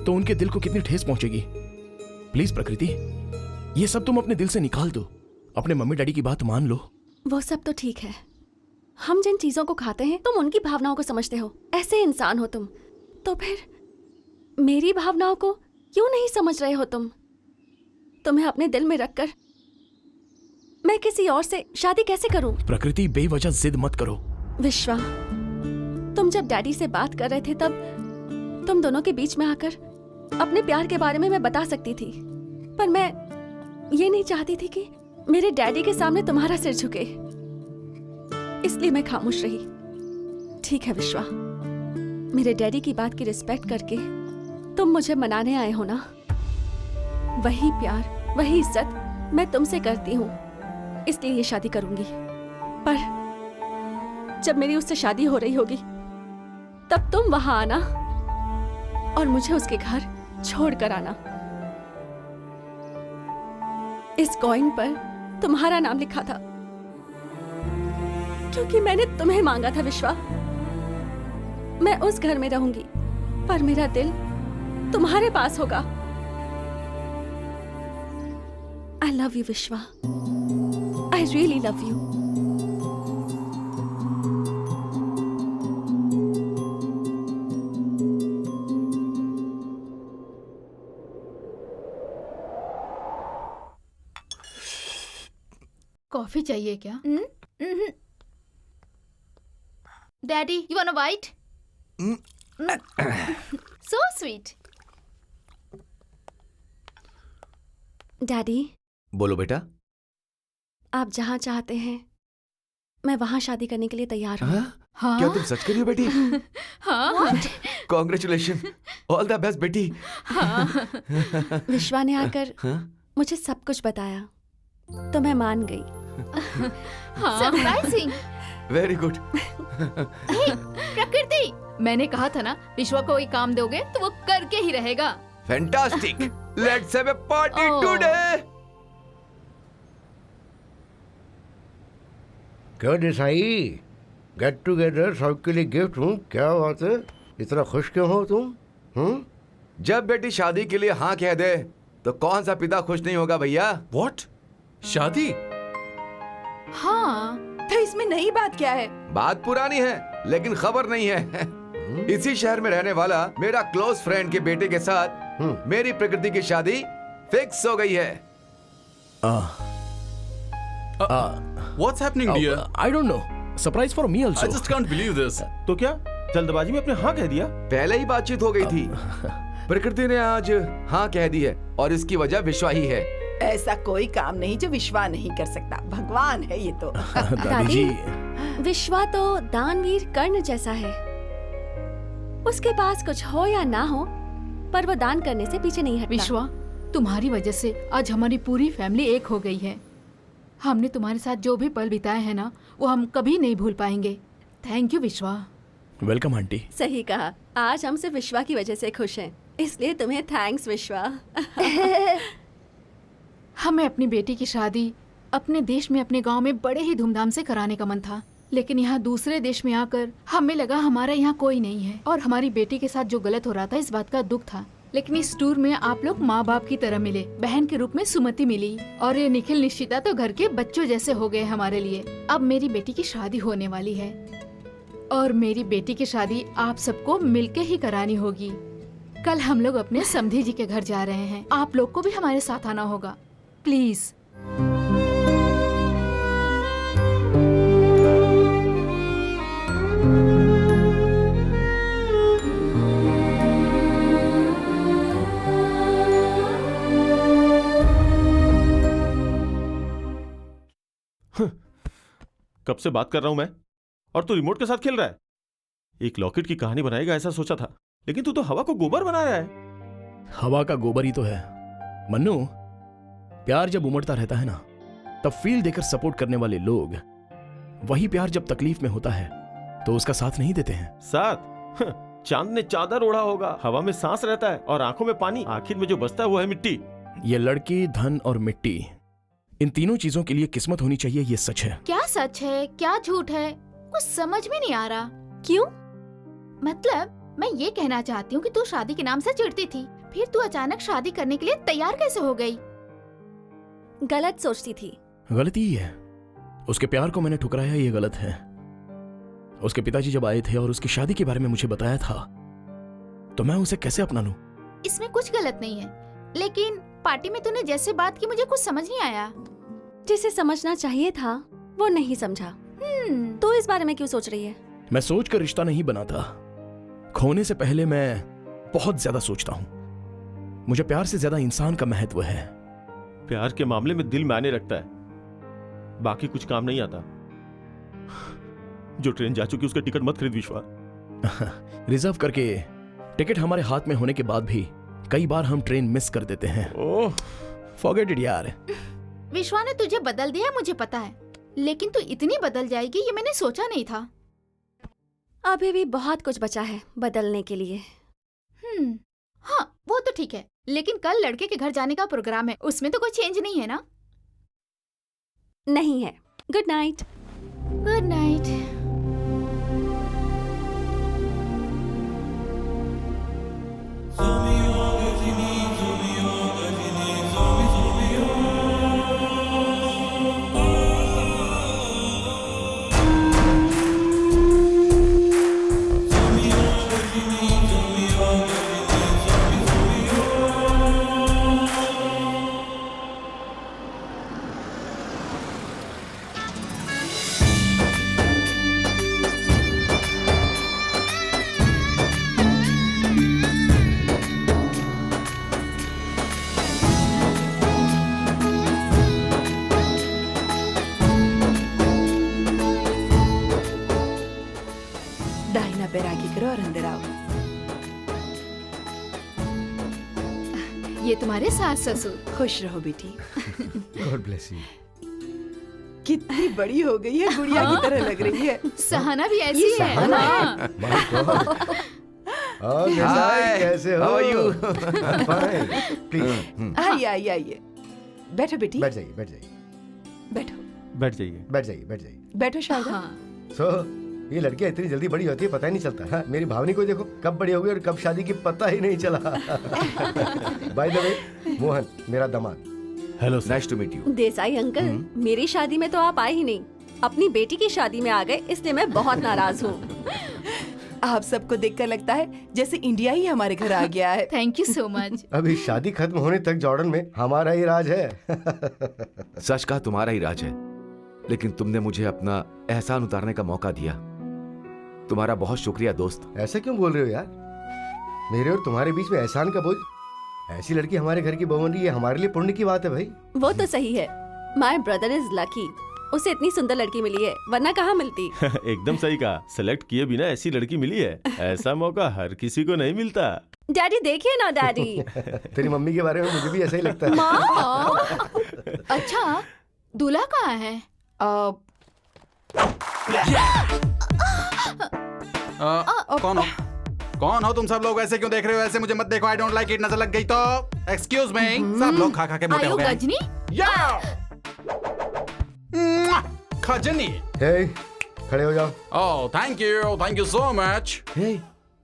तो उनके दिल को कितनी ठेस पहुंचेगी। प्लीज प्रकृति, ये सब तुम अपने दिल से निकाल दो। अपने मम्मी डैडी की बात मान लो। वो सब तो ठीक है। हम जिन चीजों को खाते हैं तुम उनकी भावनाओं को समझते हो। ऐसे इंसान हो तुम, तो फिर मेरी भावनाओं को क्यों नहीं समझ रहे हो तुम? तुम्हें अपने दिल में रखकर मैं किसी और से शादी कैसे करूं? प्रकृति, बेवजह जिद मत करो। विश्वा, तुम जब डैडी से बात कर रहे थे तब तुम दोनों के बीच में आकर अपने प्यार के बारे में मैं बता सकती थी, पर मैं ये नहीं चाहती थी कि मेरे डैडी के सामने तुम्हारा सिर झुके, इसलिए मैं खामोश रही। ठीक है विश्वा, मेरे डैडी की बात की रिस्पेक्ट करके तुम मुझे मनाने आए हो ना? वही प्यार, वही इज्जत मैं तुमसे करती हूँ, इसलिए ये शादी करूंगी। पर जब मेरी उससे शादी हो रही होगी तब तुम वहां आना और मुझे उसके घर छोड़ कर आना। इस कॉइन पर तुम्हारा नाम लिखा था क्योंकि मैंने तुम्हें मांगा था विश्वा। मैं उस घर में रहूंगी पर मेरा दिल तुम्हारे पास होगा। I love you विश्वा, I really love you। Coffee चाहिए क्या? Daddy, you want a white? So sweet. Daddy, बोलो बेटा। आप जहाँ चाहते हैं मैं वहाँ शादी करने के लिए तैयार हूँ। हाँ? क्या तुम सच कर रही हो बेटी? हाँ। कॉन्ग्रेचुलेशन, ऑल द बेस्ट बेटी। विश्वा ने आकर मुझे सब कुछ बताया तो मैं मान गई। सरप्राइजिंग। Very good. प्रकृति, मैंने कहा था ना, विश्वा को कोई काम दोगे तो वो करके ही रहेगा। Fantastic, let's have a party Oh. Today. क्या देसाई, गेट टुगेदर सबके लिए गिफ्ट हूँ। क्या बात है, इतना खुश क्यों हो तुम? जब बेटी शादी के लिए हाँ कह दे तो कौन सा पिता खुश नहीं होगा भैया? व्हाट? शादी? हाँ, तो इसमें नई बात क्या है? बात पुरानी है लेकिन खबर नहीं है। इसी शहर में रहने वाला मेरा क्लोज फ्रेंड के बेटे के साथ मेरी प्रकृति की शादी फिक्स हो गई है। What's happening, dear? I don't know. Surprise for me also. I just can't believe this. तो क्या जल्दबाजी में अपने हाँ कह दिया? पहले ही बातचीत हो गई थी। प्रकृति ने आज हाँ कह दी है और इसकी वजह विश्वा ही है। ऐसा कोई काम नहीं जो विश्वा नहीं कर सकता। भगवान है ये तो। दादी जी, विश्वा तो दानवीर कर्ण जैसा है। उसके पास कुछ हो या ना हो, पर वो दान करने से पीछे नहीं हटता। विश्वा, तुम्हारी वजह से आज हमारी पूरी फैमिली एक हो गई है। हमने तुम्हारे साथ जो भी पल बिताए हैं ना, वो हम कभी नहीं भूल पाएंगे। थैंक यू विश्वा। Welcome aunty. सही कहा, आज हम सिर्फ विश्वा की वजह से खुश हैं, इसलिए तुम्हें थैंक्स विश्वा। हमें अपनी बेटी की शादी अपने देश में, अपने गांव में बड़े ही धूमधाम से कराने का मन था, लेकिन यहाँ दूसरे देश में आकर हमें लगा हमारा यहाँ कोई नहीं है और हमारी बेटी के साथ जो गलत हो रहा था इस बात का दुख था। लेकिन इस टूर में आप लोग माँ बाप की तरह मिले, बहन के रूप में सुमति मिली और ये निखिल निश्चिता तो घर के बच्चों जैसे हो गए हमारे लिए। अब मेरी बेटी की शादी होने वाली है और मेरी बेटी की शादी आप सबको मिलके ही करानी होगी। कल हम लोग अपने समधी जी के घर जा रहे हैं, आप लोग को भी हमारे साथ आना होगा। प्लीज। कब से बात कर रहा हूं मैं और तू रिमोट के साथ खेल रहा है। एक लॉकेट की कहानी बनाएगा ऐसा सोचा था, लेकिन तू तो हवा को गोबर बना रहा है। हवा का गोबर ही तो है मन्नू। प्यार जब उमड़ता रहता है ना, तब फील देकर सपोर्ट करने वाले लोग, वही प्यार जब तकलीफ में होता है तो उसका साथ नहीं देते हैं। साथ? चांद ने चादर ओढ़ा होगा, हवा में सांस रहता है और आंखों में पानी, आखिर में जो बचता है वो है मिट्टी। ये लड़की, धन और मिट्टी, इन तीनों चीजों के लिए किस्मत होनी चाहिए, ये सच है। क्या सच है क्या झूठ है, कुछ समझ में नहीं आ रहा। क्यों? मतलब मैं ये कहना चाहती हूँ कि तू शादी के नाम से चिढ़ती थी, फिर तू अचानक शादी करने के लिए तैयार कैसे हो गई? गलत सोचती थी। गलती ही है, उसके प्यार को मैंने ठुकराया, ये गलत है। उसके पिताजी जब आए थे और उसकी शादी के बारे में मुझे बताया था, तो मैं उसे कैसे अपना लूं? इसमें कुछ गलत नहीं है, लेकिन पार्टी में तूने जैसे बात की मुझे कुछ समझ नहीं आया। जिसे समझना चाहिए था वो नहीं समझा। तो इस बारे में क्यों सोच रही है? मैं सोच कर रिश्ता नहीं बनाता, खोने से पहले मैं बहुत ज्यादा सोचता हूं। मुझे प्यार से ज्यादा इंसान का महत्व है। प्यार के मामले में दिल मायने रखता है, बाकी कुछ काम नहीं आता। जो ट्रेन जा चुकी उसका टिकट मत खरीद विश्वा। रिजर्व करके टिकट हमारे हाथ में होने के बाद भी कई बार हम ट्रेन मिस कर देते हैं। ओह, फॉरगेट इट यार। विश्वा ने तुझे बदल दिया मुझे पता है, लेकिन तू इतनी बदल जाएगी ये मैंने सोचा नहीं था। अभी भी बहुत कुछ बचा है बदलने के लिए। हाँ वो तो ठीक है, लेकिन कल लड़के के घर जाने का प्रोग्राम है, उसमें तो कोई चेंज नहीं है ना? नहीं है। Good night. Good night. दाहिना पैर आगे करो और अंदर आओ। ये तुम्हारे सास ससुर। खुश रहो बेटी। God bless you. कितनी बड़ी हो गई है, गुड़िया की तरह लग रही है। सहाना भी ऐसी है। सहाना? हाँ। Hi, कैसे हो? how are you? Fine. Please. आइए आइए आइए, बैठो बेटी। बैठ जाइए, बैठ जाइए, बैठो बैठ जाइए। बैठ जाइए, बैठ जाइए। बैठो शारदा। हाँ। सो ये लड़कियां इतनी जल्दी बड़ी होती है पता ही नहीं चलता। हाँ, मेरी भावनी को देखो कब बड़ी हो गई और कब शादी की पता ही नहीं चला। बाय द वे, मोहन मेरा दामाद। Hello nice to meet you. Desai uncle, मेरी शादी में तो आप आए ही नहीं, अपनी बेटी की शादी में आ गए, इसलिए मैं बहुत नाराज हूँ। आप सबको देखकर लगता है जैसे इंडिया ही हमारे घर आ गया है। Thank you so much. अभी शादी खत्म होने तक जॉर्डन में हमारा ही राज है। सच कहा, तुम्हारा ही राज है, लेकिन तुमने मुझे अपना एहसान उतारने का मौका दिया। तुम्हारा बहुत शुक्रिया दोस्त। ऐसा क्यों बोल रहे हो यार? मेरे और तुम्हारे बीच में एहसान का बोझ? ऐसी लड़की हमारे घर की बहू बन रही है, हमारे लिए पुण्य की बात है भाई। वो तो सही है। माय ब्रदर इज लकी, उसे इतनी सुंदर लड़की मिली है, वरना कहाँ मिलती। एकदम सही कहा, सेलेक्ट किए बिना ऐसी लड़की मिली है। ऐसा मौका हर किसी को नहीं मिलता। डैडी देखिए ना डैडी। तेरी मम्मी के बारे में मुझे भी ऐसा ही लगता है। माँ। अच्छा, दूल्हा कहाँ है? कौन हो? कौन हो तुम सब लोग? ऐसे क्यों देख रहे हो? ऐसे मुझे मत देखो, आई डोंट लाइक इट। नजर लग गई तो एक्सक्यूज मी। सब लोग खा खा के मोटे आयु हो गए। गजनी? या खजनी। हे, खड़े हो जाओ। Oh thank you so much. Hey,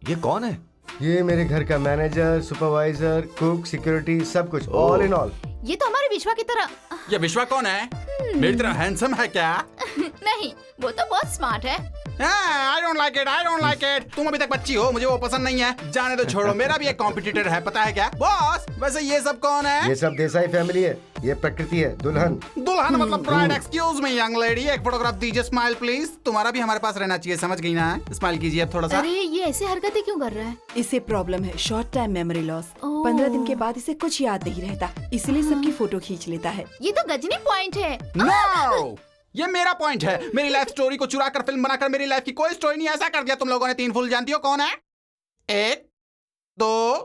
ये कौन है? ये मेरे घर का मैनेजर, सुपरवाइजर, कुक, सिक्योरिटी, सब कुछ, ऑल इन ऑल। ये तो हमारे विश्वा की तरह। ये विश्वा कौन है? मेरी तरह हैंडसम है क्या? नहीं, वो तो बहुत स्मार्ट है। I don't like it. तुम अभी तक बच्ची हो, मुझे वो पसंद नहीं है। जाने दो, छोड़ो। मेरा भी एक कॉम्पिटिटर है, पता है क्या बॉस? वैसे ये सब कौन है? ये सब देसाई फैमिली है। ये प्रकृति है, दुल्हन। दुल्हन मतलब bride. Excuse me young lady, एक फोटोग्राफ दीजिए। Smile please. तुम्हारा भी हमारे पास रहना चाहिए, समझ गई ना? स्माइल कीजिए अब थोड़ा सा। अरे ये ऐसे हरकतें क्यों कर रहा है? इसे प्रॉब्लम है, शॉर्ट टाइम मेमोरी लॉस। ओह। 15 दिन के बाद इसे कुछ याद नहीं रहता, इसलिए सबकी फोटो खींच लेता है। ये तो गजनी पॉइंट है। नो, ये मेरा पॉइंट है। मेरी लाइफ स्टोरी को चुरा कर फिल्म बनाकर मेरी लाइफ की कोई स्टोरी नहीं ऐसा कर दिया तुम लोगों ने। 3 फूल जानती हो कौन है? 1 2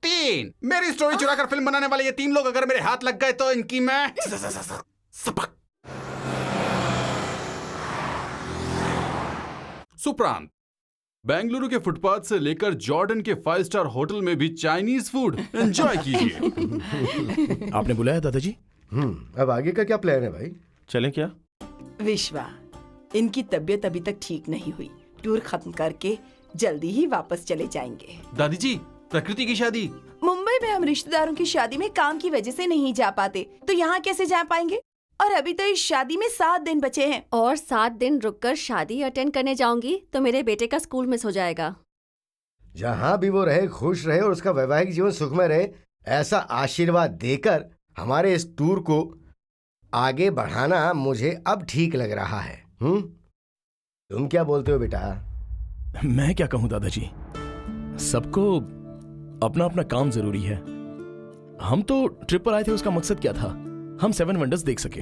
3। मेरी स्टोरी चुरा कर फिल्म बनाने वाले ये 3 लोग अगर मेरे हाथ लग गए तो इनकी मैं सबक। सुप्रांत, बेंगलुरु के फुटपाथ से लेकर जॉर्डन के 5 स्टार होटल में भी चाइनीज फूड एंजॉय कीजिए। आपने बुलाया दादाजी? अब आगे का क्या प्लान है भाई? चलें क्या? विश्वा, इनकी तबीयत अभी तक ठीक नहीं हुई। टूर खत्म करके जल्दी ही वापस चले जाएंगे। दादी जी, प्रकृति की शादी? मुंबई में हम रिश्तेदारों की शादी में काम की वजह से नहीं जा पाते, तो यहाँ कैसे जा पाएंगे? और अभी तो इस शादी में 7 दिन बचे हैं। और 7 दिन रुककर शादी अटेंड करने जाऊंगी तो मेरे बेटे का स्कूल मिस हो जाएगा। जहाँ भी वो रहे खुश रहे और उसका वैवाहिक जीवन सुखमय रहे, ऐसा आशीर्वाद देकर हमारे इस टूर को आगे बढ़ाना मुझे अब ठीक लग रहा है। तुम क्या बोलते हो बेटा? मैं क्या कहूं दादाजी, सबको अपना अपना काम जरूरी है। हम तो ट्रिप पर आए थे, उसका मकसद क्या था? हम 7 वंडर्स देख सके।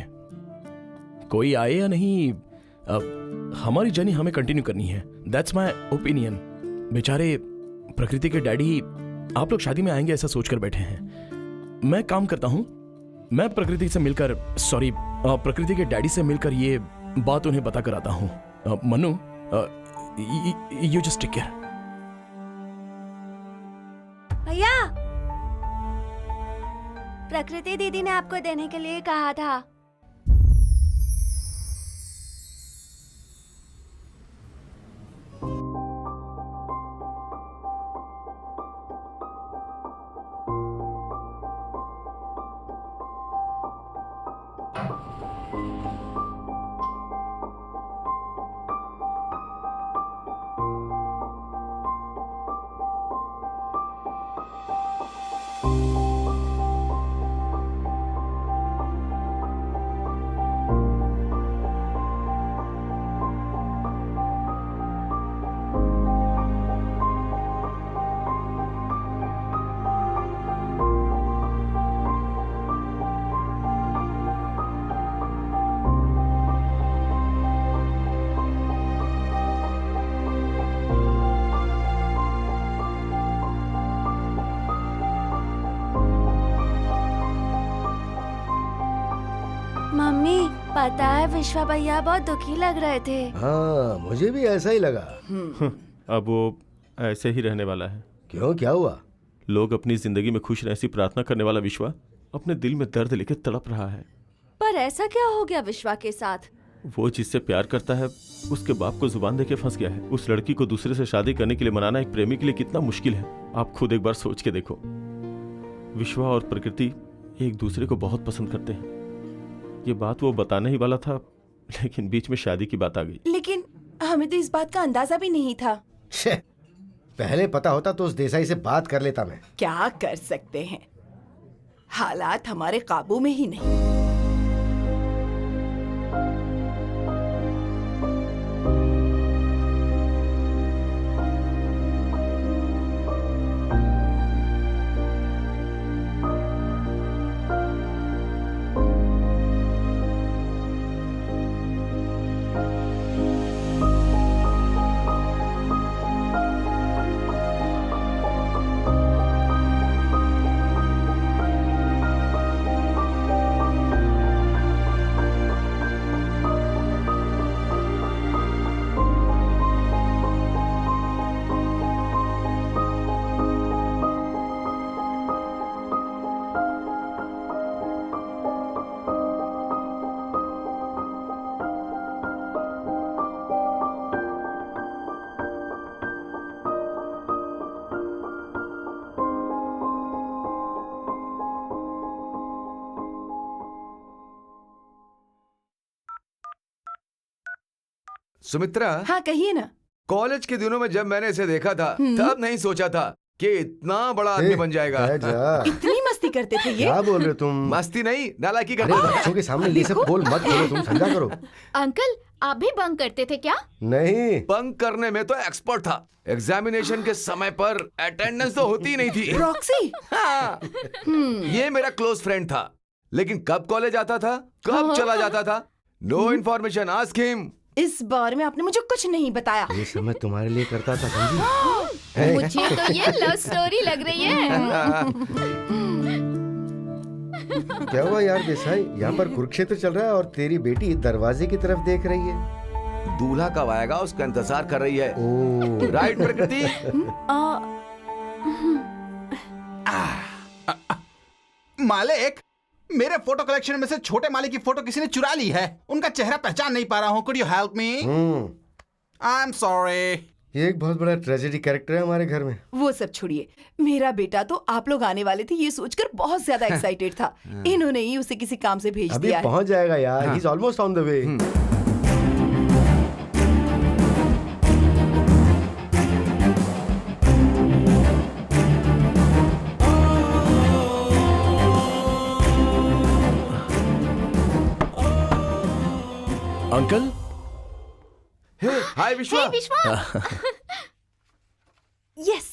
कोई आए या नहीं, हमारी जर्नी हमें कंटिन्यू करनी है। That's my opinion. बेचारे प्रकृति के डैडी आप लोग शादी में आएंगे ऐसा सोचकर बैठे हैं। मैं काम करता हूं, मैं प्रकृति से मिलकर प्रकृति के डैडी से मिलकर ये बात उन्हें बता कर आता हूं। Manu, you just take care. भैया, प्रकृति दीदी ने आपको देने के लिए कहा था। मम्मी, पता है विश्वा भैया बहुत दुखी लग रहे थे। हाँ, मुझे भी ऐसा ही लगा। अब वो ऐसे ही रहने वाला है। क्यों, क्या हुआ? लोग अपनी जिंदगी में खुश रहने ऐसी प्रार्थना करने वाला विश्वा अपने दिल में दर्द लेकर तड़प रहा है। पर ऐसा क्या हो गया विश्वा के साथ? वो जिससे प्यार करता है उसके बाप को जुबान देके फंस गया है। उस लड़की को दूसरे से शादी करने के लिए मनाना एक प्रेमी के लिए कितना मुश्किल है, आप खुद एक बार सोच के देखो। विश्वा और प्रकृति एक दूसरे को बहुत पसंद करते हैं। ये बात वो बताने ही वाला था, लेकिन बीच में शादी की बात आ गई। लेकिन हमें तो इस बात का अंदाजा भी नहीं था। पहले पता होता तो उस देसाई से बात कर लेता मैं। क्या कर सकते हैं, हालात हमारे काबू में ही नहीं। सुमित्रा, हाँ कहिए ना। कॉलेज के दिनों में जब मैंने इसे देखा था तब नहीं सोचा था कि इतना बड़ा आदमी बन जाएगा। जा। इतनी मस्ती करते थे ये। क्या बोल रहे हो तुम? मस्ती नहीं, नालायकी अरे करता था। बच्चों के सामने ये सब बोल मत करो, तुम समझा करो। अंकल आप भी बंक करते थे क्या? नहीं, बंक करने में तो एक्सपर्ट था। एग्जामिनेशन के समय पर अटेंडेंस तो होती ही नहीं थी। प्रॉक्सी। हाँ, ये मेरा क्लोज फ्रेंड था, लेकिन कब कॉलेज आता था, कब चला जाता था, नो इन्फॉर्मेशन, आस्क हिम। इस बार में आपने मुझे कुछ नहीं बताया। ये सब मैं तुम्हारे लिए करता था, समझी? मुझे तो ये लव स्टोरी लग रही है। क्या हुआ यार देसाई, यहाँ पर कुरुक्षेत्र चल रहा है और तेरी बेटी दरवाजे की तरफ देख रही है। दूल्हा कब आएगा उसका इंतजार कर रही है। ओ, राइट प्रकृति? मालिक, मेरे फोटो कलेक्शन में से छोटे मालिक की फोटो किसी ने चुरा ली है। उनका चेहरा पहचान नहीं पा रहा हूँ। Could you help me? I am sorry. ये एक बहुत बड़ा ट्रेजेडी कैरेक्टर है हमारे घर में। वो सब छोड़िए, मेरा बेटा तो आप लोग आने वाले थे ये सोचकर बहुत ज्यादा एक्साइटेड था। इन्होंने ही उसे किसी काम से भेज अभी दिया है। पहुंच जाएगा यार, he is almost on the way. Uncle, hi Vishwa. Hey विश्वा। यस,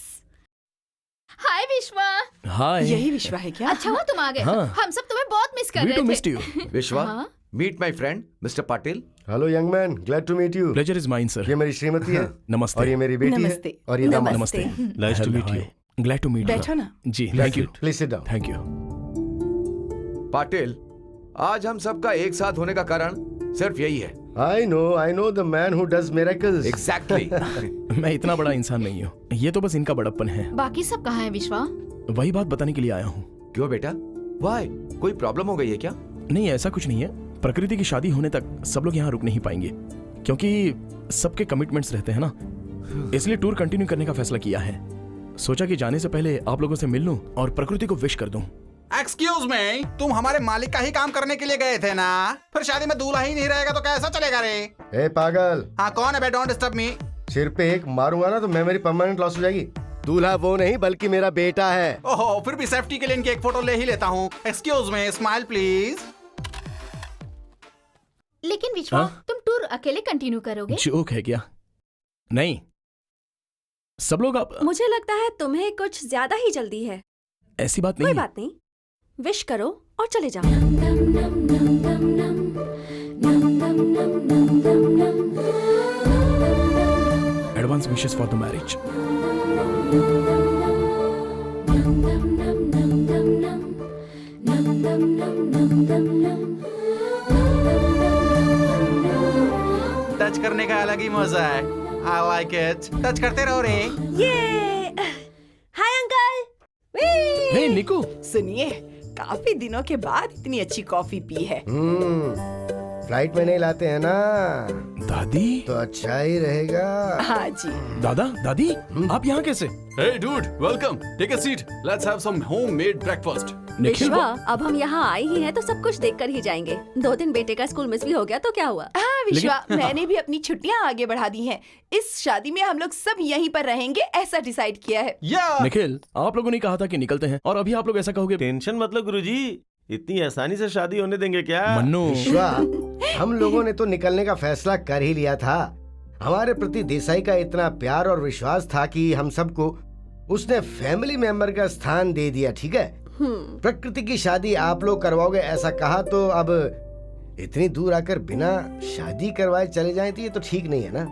हाय विश्वा। हाय। यही विश्वा है क्या? अच्छा हुआ तुम आ गए। हाँ। हम सब तुम्हें बहुत मिस कर We रहे too थे। missed you. विश्वा, हाँ? Meet my friend mister Patil. Hello young man, glad to meet you. Pleasure is mine, sir. ये मेरी श्रीमती है नमस्ते। और ये मेरी बेटी नमस्ते। है और ये दामाद। नमस्ते। Nice to meet you. Glad to meet you. बैठो ना। जी, thank you. Please sit down. Thank you. Patil, आज हम सबका एक साथ होने का कारण सिर्फ यही है। I know the man who does miracles. Exactly. मैं इतना बड़ा इंसान नहीं हूँ, ये तो बस इनका बड़प्पन है। बाकी सब कहाँ है विश्वा? वही बात बताने के लिए आया हूँ। क्यों बेटा, वाई, कोई प्रॉब्लम हो गई है क्या? नहीं, ऐसा कुछ नहीं है। प्रकृति की शादी होने तक सब लोग यहाँ रुक नहीं पाएंगे, क्योंकि सबके कमिटमेंट्स रहते हैं ना, इसलिए टूर कंटिन्यू करने का फैसला किया है। सोचा कि जाने से पहले आप लोगों से मिल लूं और प्रकृति को विश कर दूं। एक्सक्यूज मी, तुम हमारे मालिक का ही काम करने के लिए गए थे ना? फिर शादी में दूल्हा ही नहीं रहेगा तो कैसा चलेगा रे? ए पागल, हाँ कौन है बे? Don't disturb me. सिर पे एक मारूंगा ना तो मेमोरी परमानेंट लॉस हो जाएगी। दूल्हा वो नहीं बल्कि मेरा बेटा है। ओहो, फिर भी सेफ्टी के लिए इनकी एक फोटो ले ही लेता हूँ। Excuse me, smile please. लेकिन विश्वा, हाँ? तुम टूर अकेले कंटिन्यू करोगे? जोक है क्या? नहीं, सब लोग आप। मुझे लगता है तुम्हें कुछ ज्यादा ही जल्दी है। ऐसी बात कोई नहीं है। बात नहीं, विश करो और चले जाओ। Advance wishes for the marriage. Touch करने का अलग ही मजा है। I like it. टच करते रहो रे। ये हाय अंकल। हे निकू, सुनिए, काफी दिनों के बाद इतनी अच्छी कॉफी पी है। फ्लाइट में नहीं लाते हैं ना, दादी। तो अच्छा ही रहेगा। हाँ जी। दादा, दादी, आप यहाँ कैसे? Hey dude, welcome. Take a seat. Let's have some homemade breakfast. Nikhil, विश्वा, अब हम यहाँ आए ही हैं तो सब कुछ देख कर ही जाएंगे। 2 दिन बेटे का स्कूल मिस भी हो गया तो क्या हुआ? हाँ विश्वा, मैंने भी अपनी छुट्टियाँ आगे बढ़ा दी हैं। इस शादी में हम लोग सब यहीं पर रहेंगे, ऐसा डिसाइड किया है। Yeah. निखिल, आप लोगों ने कहा था कि निकलते हैं और अभी आप लोग ऐसा कहोगे। टेंशन मतलब गुरुजी, इतनी आसानी से शादी होने देंगे क्या? मन्नू, विश्वा, हम लोगों ने तो निकलने का फैसला कर ही लिया था। हमारे प्रति देसाई का इतना प्यार और विश्वास था कि हम सबको उसने फैमिली मेंबर का स्थान दे दिया। ठीक है, प्रकृति की शादी आप लोग करवाओगे ऐसा कहा, तो अब इतनी दूर आकर बिना शादी करवाए चले जाएं तो ये तो ठीक नहीं है ना।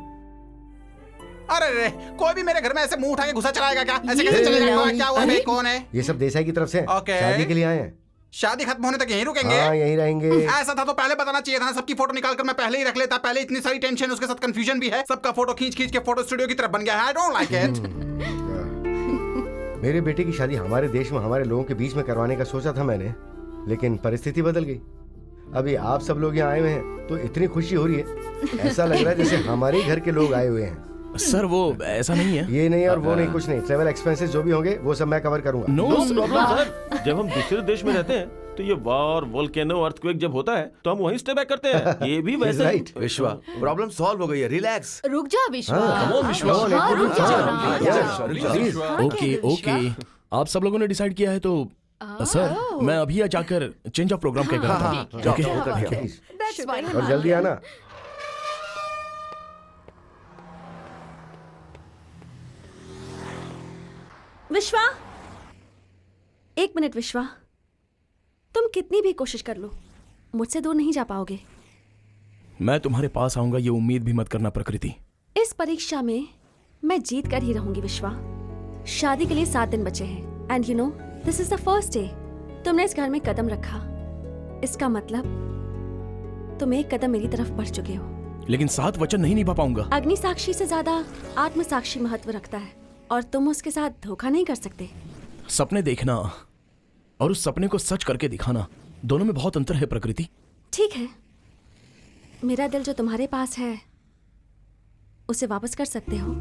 अरे रे, कोई भी मेरे घर में ऐसे मुंह उठा के घुसा चलाएगा क्या? ऐसे कैसे चलेगा? क्या हुआ बे? कौन है? ये सब देसाई की तरफ से Okay. शादी के लिए आए हैं। शादी खत्म होने तक यहीं रुकेंगे? हाँ, यहीं रहेंगे। ऐसा था तो पहले बताना चाहिए था ना। सबकी फोटो निकाल कर मैं पहले ही रख लेता। पहले इतनी सारी टेंशन, उसके साथ कंफ्यूजन भी है। सबका फोटो खींच खींच के फोटो स्टूडियो की तरफ बन गया है। I don't like it. मेरे बेटे की शादी हमारे देश में हमारे लोगों के बीच में करवाने का सोचा था मैंने, लेकिन परिस्थिति बदल गई। अभी आप सब लोग यहाँ आए हुए हैं तो इतनी खुशी हो रही है, ऐसा लग रहा है जैसे हमारे ही घर के लोग आए हुए हैं। सर वो ऐसा नहीं है। ये नहीं और वो नहीं, कुछ नहीं। ट्रेवल एक्सपेंसेस जो भी होंगे वो सब मैं कवर करूंगा। No problem sir. जब हम दूसरे देश में रहते हैं तो ये वॉर, वोल्केनो, अर्थक्वेक जब होता है तो हम वहीं स्टे बैक करते हैं। ये भी वैसे ही। राइट। विश्वा, प्रॉब्लम सॉल्व हो गई है, रिलैक्स। रुक जा विश्वा। हाँ, Come on, विश्वा। हाँ, रुक जा ना। प्लीज। ओके ओके, आप सब लोगों ने डिसाइड किया है तो सर मैं अभी जाकर चेंज ऑफ प्रोग्राम क्या करता हूँ। Okay please That's fine. और जल्दी आना। विश्वा, एक मिनट विश्वा, तुम कितनी भी कोशिश कर लो मुझसे दूर नहीं जा पाओगे। मैं तुम्हारे पास आऊंगा ये उम्मीद भी मत करना प्रकृति। इस परीक्षा में मैं जीत कर ही रहूंगी विश्वा। शादी के लिए 7 दिन बचे हैं and you no this is the first day तुमने इस घर में कदम रखा। इसका मतलब तुम एक कदम मेरी तरफ बढ़ चुके हो। लेकिन 7 वचन नहीं निभा पाऊंगा। अग्नि साक्षी से ज्यादा आत्म साक्षी महत्व रखता है और तुम उसके साथ धोखा नहीं कर सकते। सपने देखना और उस सपने को सच करके दिखाना, दोनों में बहुत अंतर है प्रकृति। ठीक है, मेरा दिल जो तुम्हारे पास है उसे वापस कर सकते हो।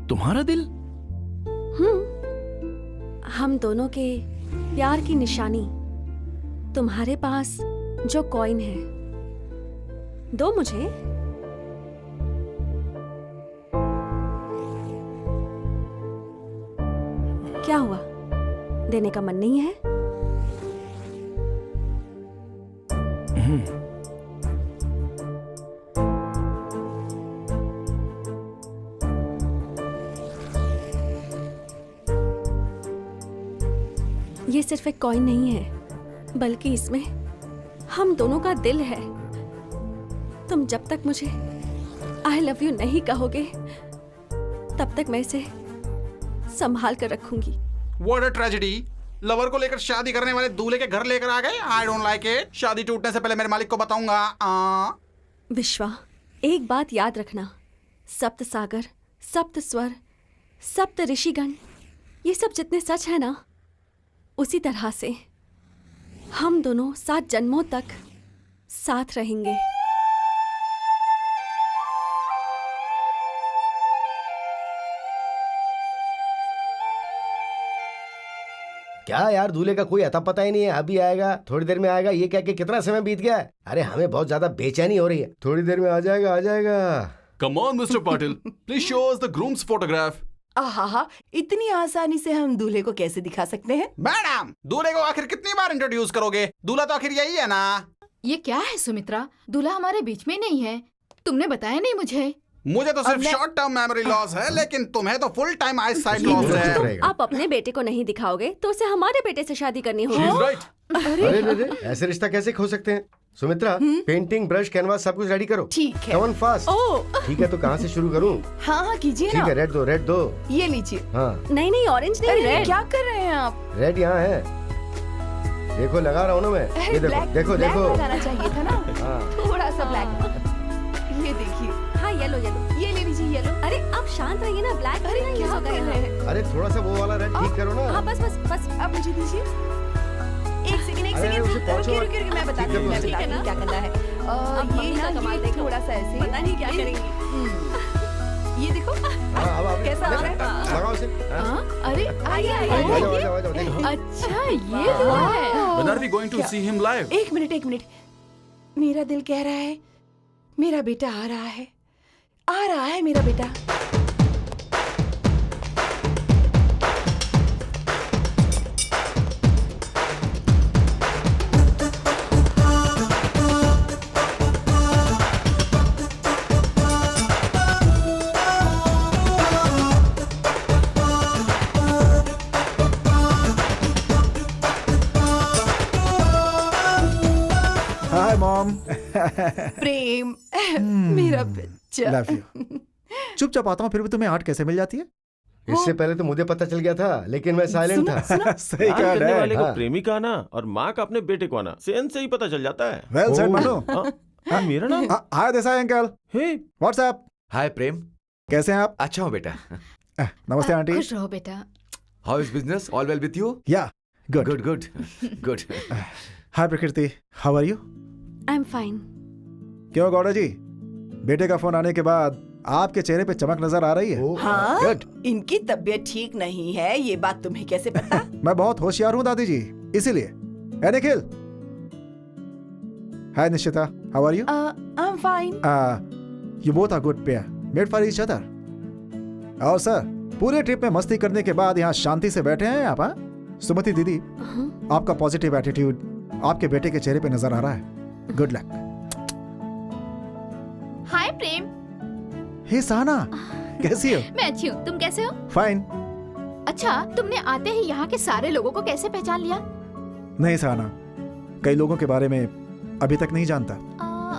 तुम्हारा दिल? हम दोनों के प्यार की निशानी तुम्हारे पास जो कॉइन है, दो मुझे। क्या हुआ, देने का मन नहीं है? ये सिर्फ एक कॉइन नहीं है, बल्कि इसमें हम दोनों का दिल है। तुम जब तक मुझे आई लव यू नहीं कहोगे तब तक मैं इसे संभाल कर रखूंगी। What a tragedy. लवर को लेकर शादी करने वाले दूल्हे के घर लेकर आ गए। I don't like it. शादी टूटने से पहले मेरे मालिक को बताऊंगा। विश्वा, एक बात याद रखना, सप्त सागर, सप्त स्वर, सप्त ऋषिगण, ये सब जितने सच है ना, उसी तरह से हम दोनों 7 जन्मों तक साथ रहेंगे। क्या यार, दूल्हे का कोई अता पता ही नहीं है। अभी आएगा, थोड़ी देर में आएगा, ये कह के कितना समय बीत गया है। अरे हमें बहुत ज्यादा बेचैनी हो रही है। थोड़ी देर में आ जाएगा, आ जाएगा। Come on mister Patil, please show us the grooms photograph. आहा, इतनी आसानी से हम दूल्हे को कैसे दिखा सकते हैं? मैडम, दूल्हे को आखिर कितनी बार इंट्रोड्यूस करोगे? दूल्हा तो आखिर यही है ना। ये क्या है सुमित्रा, दूल्हा हमारे बीच में नहीं है। तुमने बताया नहीं मुझे। मुझे तो सिर्फ शॉर्ट टर्म मेमोरी लॉस है, लेकिन तुम्हें तो full time I site loss है। रहेगा। आप अपने बेटे को नहीं दिखाओगे तो उसे हमारे बेटे से शादी करनी She is होगी। right. अरे रे, ऐसे रिश्ता कैसे खो सकते हैं? सुमित्रा, पेंटिंग, ब्रश, कैनवास सब कुछ रेडी करो। ठीक है। Come on fast. ओह, ठीक है, तो कहाँ से शुरू करूँ? हाँ हाँ कीजिए ठीक ना। है, रेड दो, रेड दो। ये लीजिए। हाँ, नहीं नहीं, ऑरेंज नहीं, अरे रेड। क्या कर रहे हैं आप? रेड यहाँ है। देखो, लगा रहा हूँ ना मैं। ये देखो, ब्लैक देखो, ब्लैक देखो। लगाना चाहिए था ना। हाँ, थोड़ा सा ब्लैक। ये देखिए, हाँ, येलो येलो। ये ले लीजिए येलो। अरे आप शांत रहिए ना, ब्लैक। अरे क्या कर रहे हैं? अरे थोड़ा सा वो वाला रेड ठीक करो ना। हाँ बस बस बस। आप मुझे दीजिए। एक सेकंड, एक अरे, सेकंड। उसे पहुंचो। रुकिए रुकिए, मैं बताती हूँ, मैं ठीक है बताती हूँ ना? क्या करना है। अब ये मम्मी का ना, कमाल ये देखो। थोड़ा सा ऐसे। पता नहीं क्या करेंगी। ये देखो। हाँ, अब कैसा हो रहा है? लगाओ इसे। हाँ। हाँ, अरे आइए आ आइए। जाओ, आ जाओ, आ जाओ, देखो। अच्छा, ये दूल्हा है। When are we going to see him live? एक मिनट, एक मिनट। मेरा दिल कह रहा है मेरा बेटा आ रहा है, आ रहा है मेरा बेटा। Hi mom. प्रेम, मेरा बच्चा। Love you. चुपचाप आता हूँ, फिर भी तुम्हें आर्ट कैसे मिल जाती है? इससे पहले तो मुझे पता चल गया था, लेकिन मैं साइलेंट था। सही प्यार कहा करने डैड। वाले को हाँ। प्रेमी का आना और माँ का अपने बेटे को आना सेंस से ही पता चल जाता है। Well said Manu. हाँ, मेरा नाम? हाय देसाई अंकल। हे, व्हाट्सएप, हाय प्रेम, कैसे हैं आप? अच्छा हूँ बेटा। नमस्ते आंटी। खुश रहो बेटा। How is business? All well with you? Yeah good. Good good good. Hi Prakriti, how are you? I am fine. क्यों गौड़ा जी, बेटे का फोन आने के बाद आपके चेहरे पे चमक नजर आ रही है। ओह, हाँ, गुड। इनकी तबीयत ठीक नहीं है, ये बात तुम्हें कैसे पता? मैं बहुत होशियार हूँ दादी जी, इसीलिए Hey Nikhil. Hi Nishita. How are you? I'm fine. You both are good pair. Made for each other. और सर, पूरे ट्रिप में मस्ती करने के बाद यहाँ शांति से बैठे हैं आप, हाँ? सुमति दीदी, आपका पॉजिटिव एटीट्यूड आपके बेटे के चेहरे पे नजर आ रहा है. Good luck. हाय प्रेम. हे सहना, कैसी हो? मैं अच्छी हूँ, तुम कैसे हो? फाइन. अच्छा, तुमने आते ही यहाँ के सारे लोगों को कैसे पहचान लिया? नहीं सहना, कई लोगों के बारे में अभी तक नहीं जानता.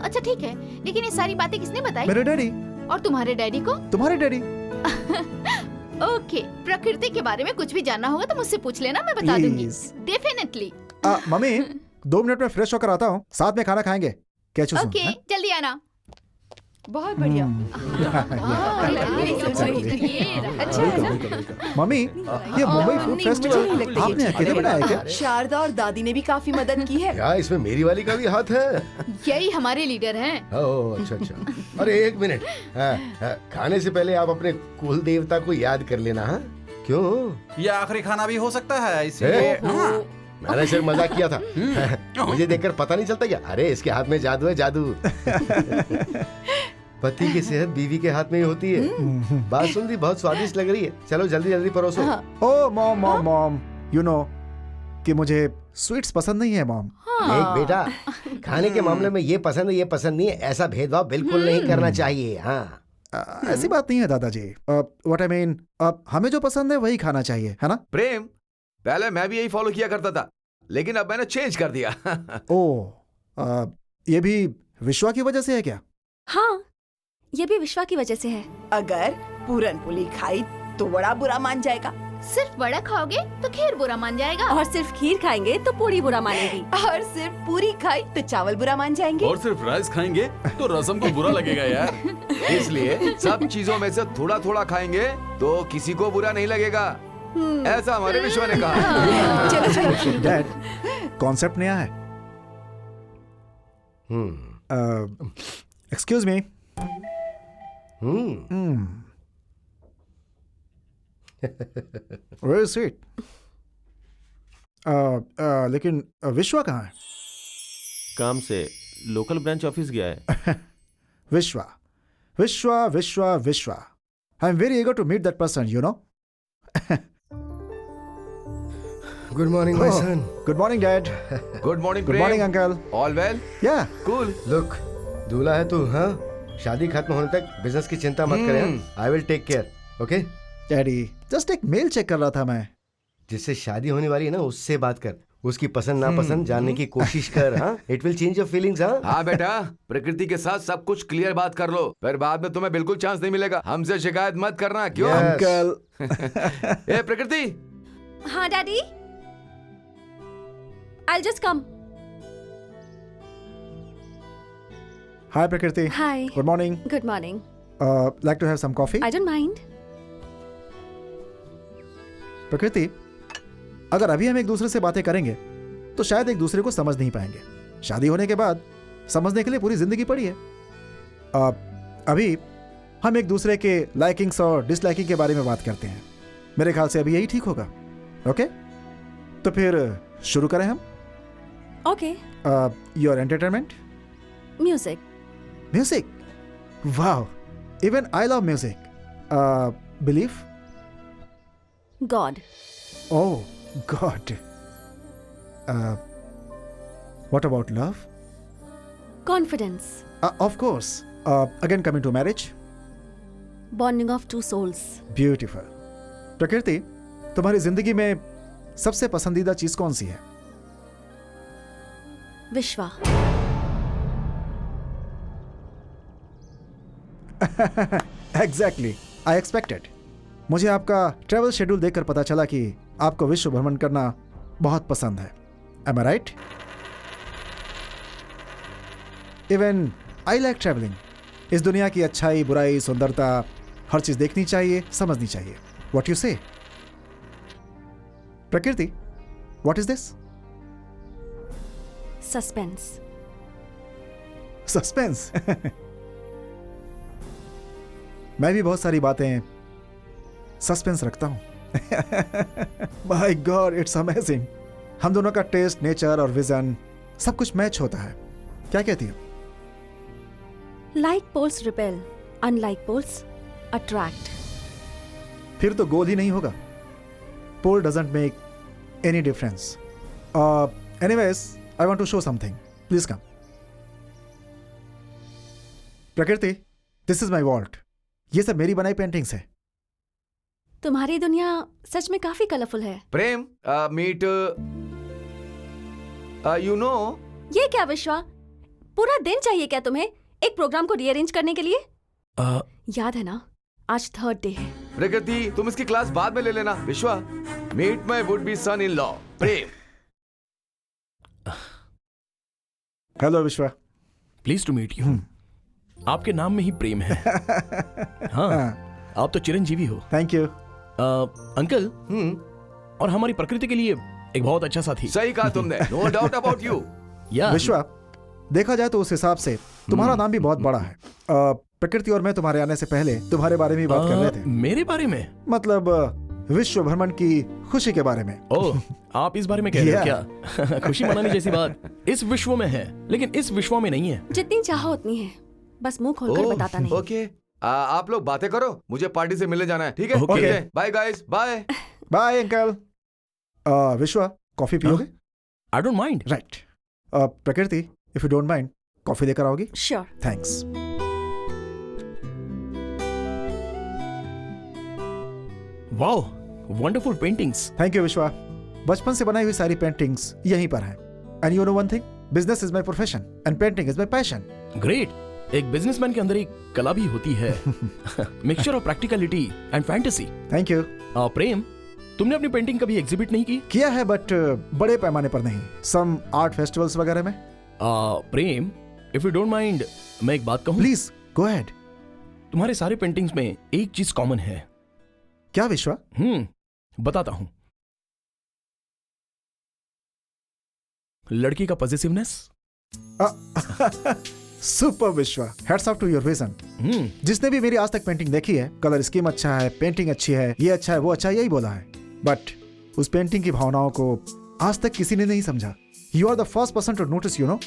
अच्छा ठीक है, लेकिन ये सारी बातें किसने बताई? मेरे डैडी. और तुम्हारे डैडी को? तुम्हारे डैडी. ओके, प्रकृति के बारे में कुछ भी जानना होगा तो मुझसे पूछ लेना, मैं बता दूंगी. डेफिनेटली. मम्मी, 2 मिनट में फ्रेश होकर आता हूँ, साथ में खाना खाएंगे. क्या चूज़? ओके, जल्दी आना. बहुत बढ़िया. अच्छा है ना? मम्मी, ये मुंबई फूड नहीं, फेस्टिवल मुझे नहीं लगता ये आपने ठीक अकेले है. बनाया क्या? शारदा और दादी ने भी काफी मदद की है. क्या इसमें मेरी वाली का भी हाथ है? यही हमारे लीडर हैं. ओह अच्छा अच्छा. अरे एक मिनट. खाने से पहले आप अपने कुल देवता को याद कर लेना. हाँ क्यों? ये आखिरी खाना भी हो सकता है, इसलिए मैंने सिर्फ मजाक किया था. मुझे देखकर पता नहीं चलता क्या? अरे इसके हाथ में जादू है, जादू. पति की सेहत बीवी के हाथ में ही होती है. बासुंदी बहुत स्वादिष्ट लग रही है. चलो जल्दी जल्दी परोसो. ओ मॉम, यू नो कि मुझे स्वीट्स पसंद नहीं है मॉम. एक बेटा, खाने के मामले में ये पसंद है ये पसंद नहीं है, ऐसा भेदभाव बिल्कुल नहीं करना चाहिए. हाँ ऐसी बात नहीं है दादाजी. व्हाट आई मीन, हमें जो पसंद है वही खाना चाहिए, है ना? प्रेम, पहले मैं भी यही फॉलो किया करता था, लेकिन अब मैंने चेंज कर दिया. ओह, ये भी विश्वा की वजह से है क्या? हाँ, ये भी विश्वा की वजह से है. अगर पूरन पुली खाई तो बड़ा बुरा मान जाएगा. सिर्फ वड़ा खाओगे तो खीर बुरा मान जाएगा. और सिर्फ खीर खाएंगे तो पूरी बुरा मानेगी. और सिर्फ पूरी खाई तो चावल बुरा मान जाएंगे. और सिर्फ राइस खाएंगे तो रसम को बुरा लगेगा यार. इसलिए सब चीजों में से थोड़ा थोड़ा खाएंगे तो किसी को बुरा नहीं लगेगा. ऐसा हमारे विश्वा ने कहा. चलो चलो. डैड, कॉन्सेप्ट नया है. Excuse me. Very sweet. लेकिन विश्वा कहाँ है? काम से लोकल ब्रांच ऑफिस गया है. विश्वा, विश्वा, विश्वा, विश्वा. I am very eager to meet that person, you know. Good morning my son. Good morning, Dad. Good morning. Good morning, Uncle. All well. Yeah. Cool. Look, दूल्हा है तू. हाँ, शादी खत्म होने तक बिजनेस की चिंता मत करें. I will take care. Okay Daddy, just एक मेल चेक कर रहा था मैं. जिससे शादी होने वाली है ना, उससे बात कर. उसकी पसंद नापसंद जानने की कोशिश कर. हाँ, it will change your feelings. हाँ हाँ बेटा, प्रकृति के साथ सब कुछ क्लियर बात कर लो, फिर बाद में तुम्हें बिल्कुल चांस नहीं मिलेगा. हमसे शिकायत मत करना. क्यों? Yes. Uncle. ए प्रकृति. हाँ daddy, I'll just come. Hi, Prakriti. Hi. Good morning. Good morning. Like to have some coffee? I don't mind. प्रकृति, अगर अभी हम एक दूसरे से बातें करेंगे तो शायद एक दूसरे को समझ नहीं पाएंगे. शादी होने के बाद समझने के लिए पूरी जिंदगी पड़ी है. अभी हम एक दूसरे के लाइकिंग्स और डिसलाइकिंग के बारे में बात करते हैं. मेरे ख्याल से अभी यही ठीक होगा. ओके, तो फिर शुरू करें हम. Okay. Your entertainment. Music. Music. Wow, even I love music. Belief. God. Oh, God. What about love? Confidence. Of course. Again, coming to marriage. Bonding of two souls. Beautiful. प्रकृति, तुम्हारी जिंदगी में सबसे पसंदीदा चीज कौन सी है? Vishwa. Exactly. I expected. मुझे आपका ट्रैवल शेड्यूल देखकर पता चला कि आपको विश्व भ्रमण करना बहुत पसंद है. Am I right? Even I like traveling. इस दुनिया की अच्छाई, बुराई, सुंदरता, हर चीज देखनी चाहिए, समझनी चाहिए. What you say? प्रकृति, what is this? Suspense. Suspense. मैं भी बहुत सारी बातें सस्पेंस रखता हूं. My God, it's amazing. हम दोनों का टेस्ट, नेचर और विजन सब कुछ मैच होता है। क्या कहती हो? Like poles repel, unlike poles attract. फिर तो गोल ही नहीं होगा। Pole doesn't make any difference. Anyways, I want to show something. Please come. Prakriti, this is my vault. ये सब मेरी बनाई पेंटिंग्स है। तुम्हारी दुनिया सच में काफी कलरफुल है। प्रेम, मीट यू नो। ये क्या विश्वा, पूरा दिन चाहिए क्या तुम्हें एक प्रोग्राम को रीअरेंज करने के लिए? याद है ना, आज थर्ड डे है। प्रकृति, तुम इसकी क्लास बाद में ले लेना। Vishwa, meet my would be son in law Prem. Hello Vishwa. Please to meet you. आपके नाम में ही प्रेम है। हाँ, आप तो चिरंजीवी हो। Thank you. अंकल, और हमारी प्रकृति के लिए एक बहुत अच्छा साथी। सही कहा तुमने, नो डाउट अबाउट यू। या विश्वा, देखा जाए तो उस हिसाब से तुम्हारा नाम भी बहुत बड़ा है। प्रकृति और मैं तुम्हारे आने से पहले तुम्हारे बारे में ही बात कर रहे थे। मेरे बारे में? मतलब विश्व भ्रमण की खुशी के बारे में। ओह, आप इस बारे में कह रहे हो क्या? खुशी मनाने जैसी बात इस विश्व में है, लेकिन इस विश्व में नहीं है। जितनी चाहो उतनी है, बस मुंह खोलकर बताता नहीं। ओके, आप लोग बातें करो, मुझे पार्टी से मिलने जाना है। ठीक है? Okay. Bye guys, bye. Bye uncle. Vishwa, coffee पियोगे? I don't mind. Right. Prakriti, if you don't mind, coffee लेकर आओगी? Sure. Thanks. Wow, wonderful paintings. Thank you Vishwa. बचपन से बनाई हुई सारी पेंटिंग्स यहीं पर हैं। And you know one thing, business is my profession and painting is my passion. Great. एक बिजनेसमैन के अंदर एक कला भी होती है। Mixture of practicality and fantasy. Thank you. Prem, तुमने अपनी पेंटिंग कभी एग्जिबिट नहीं की? किया है, बट बड़े पैमाने पर नहीं। सम आर्ट फेस्टिवल्स वगैरह में। प्रेम, इफ यू डोंट माइंड, मैं एक बात कहूं? Please go ahead. तुम्हारे सारे पेंटिंग्स में एक चीज कॉमन है। क्या विश्वा? बताता हूं। लड़की का positiveness. Super Vishwa, hats off to your vision. जिसने भी मेरी आज तक पेंटिंग देखी है, कलर स्कीम अच्छा है, पेंटिंग अच्छी है, ये अच्छा है, वो अच्छा है, यही बोला है। बट उस पेंटिंग की भावनाओं को आज तक किसी ने नहीं समझा। You are the first person to notice, you know.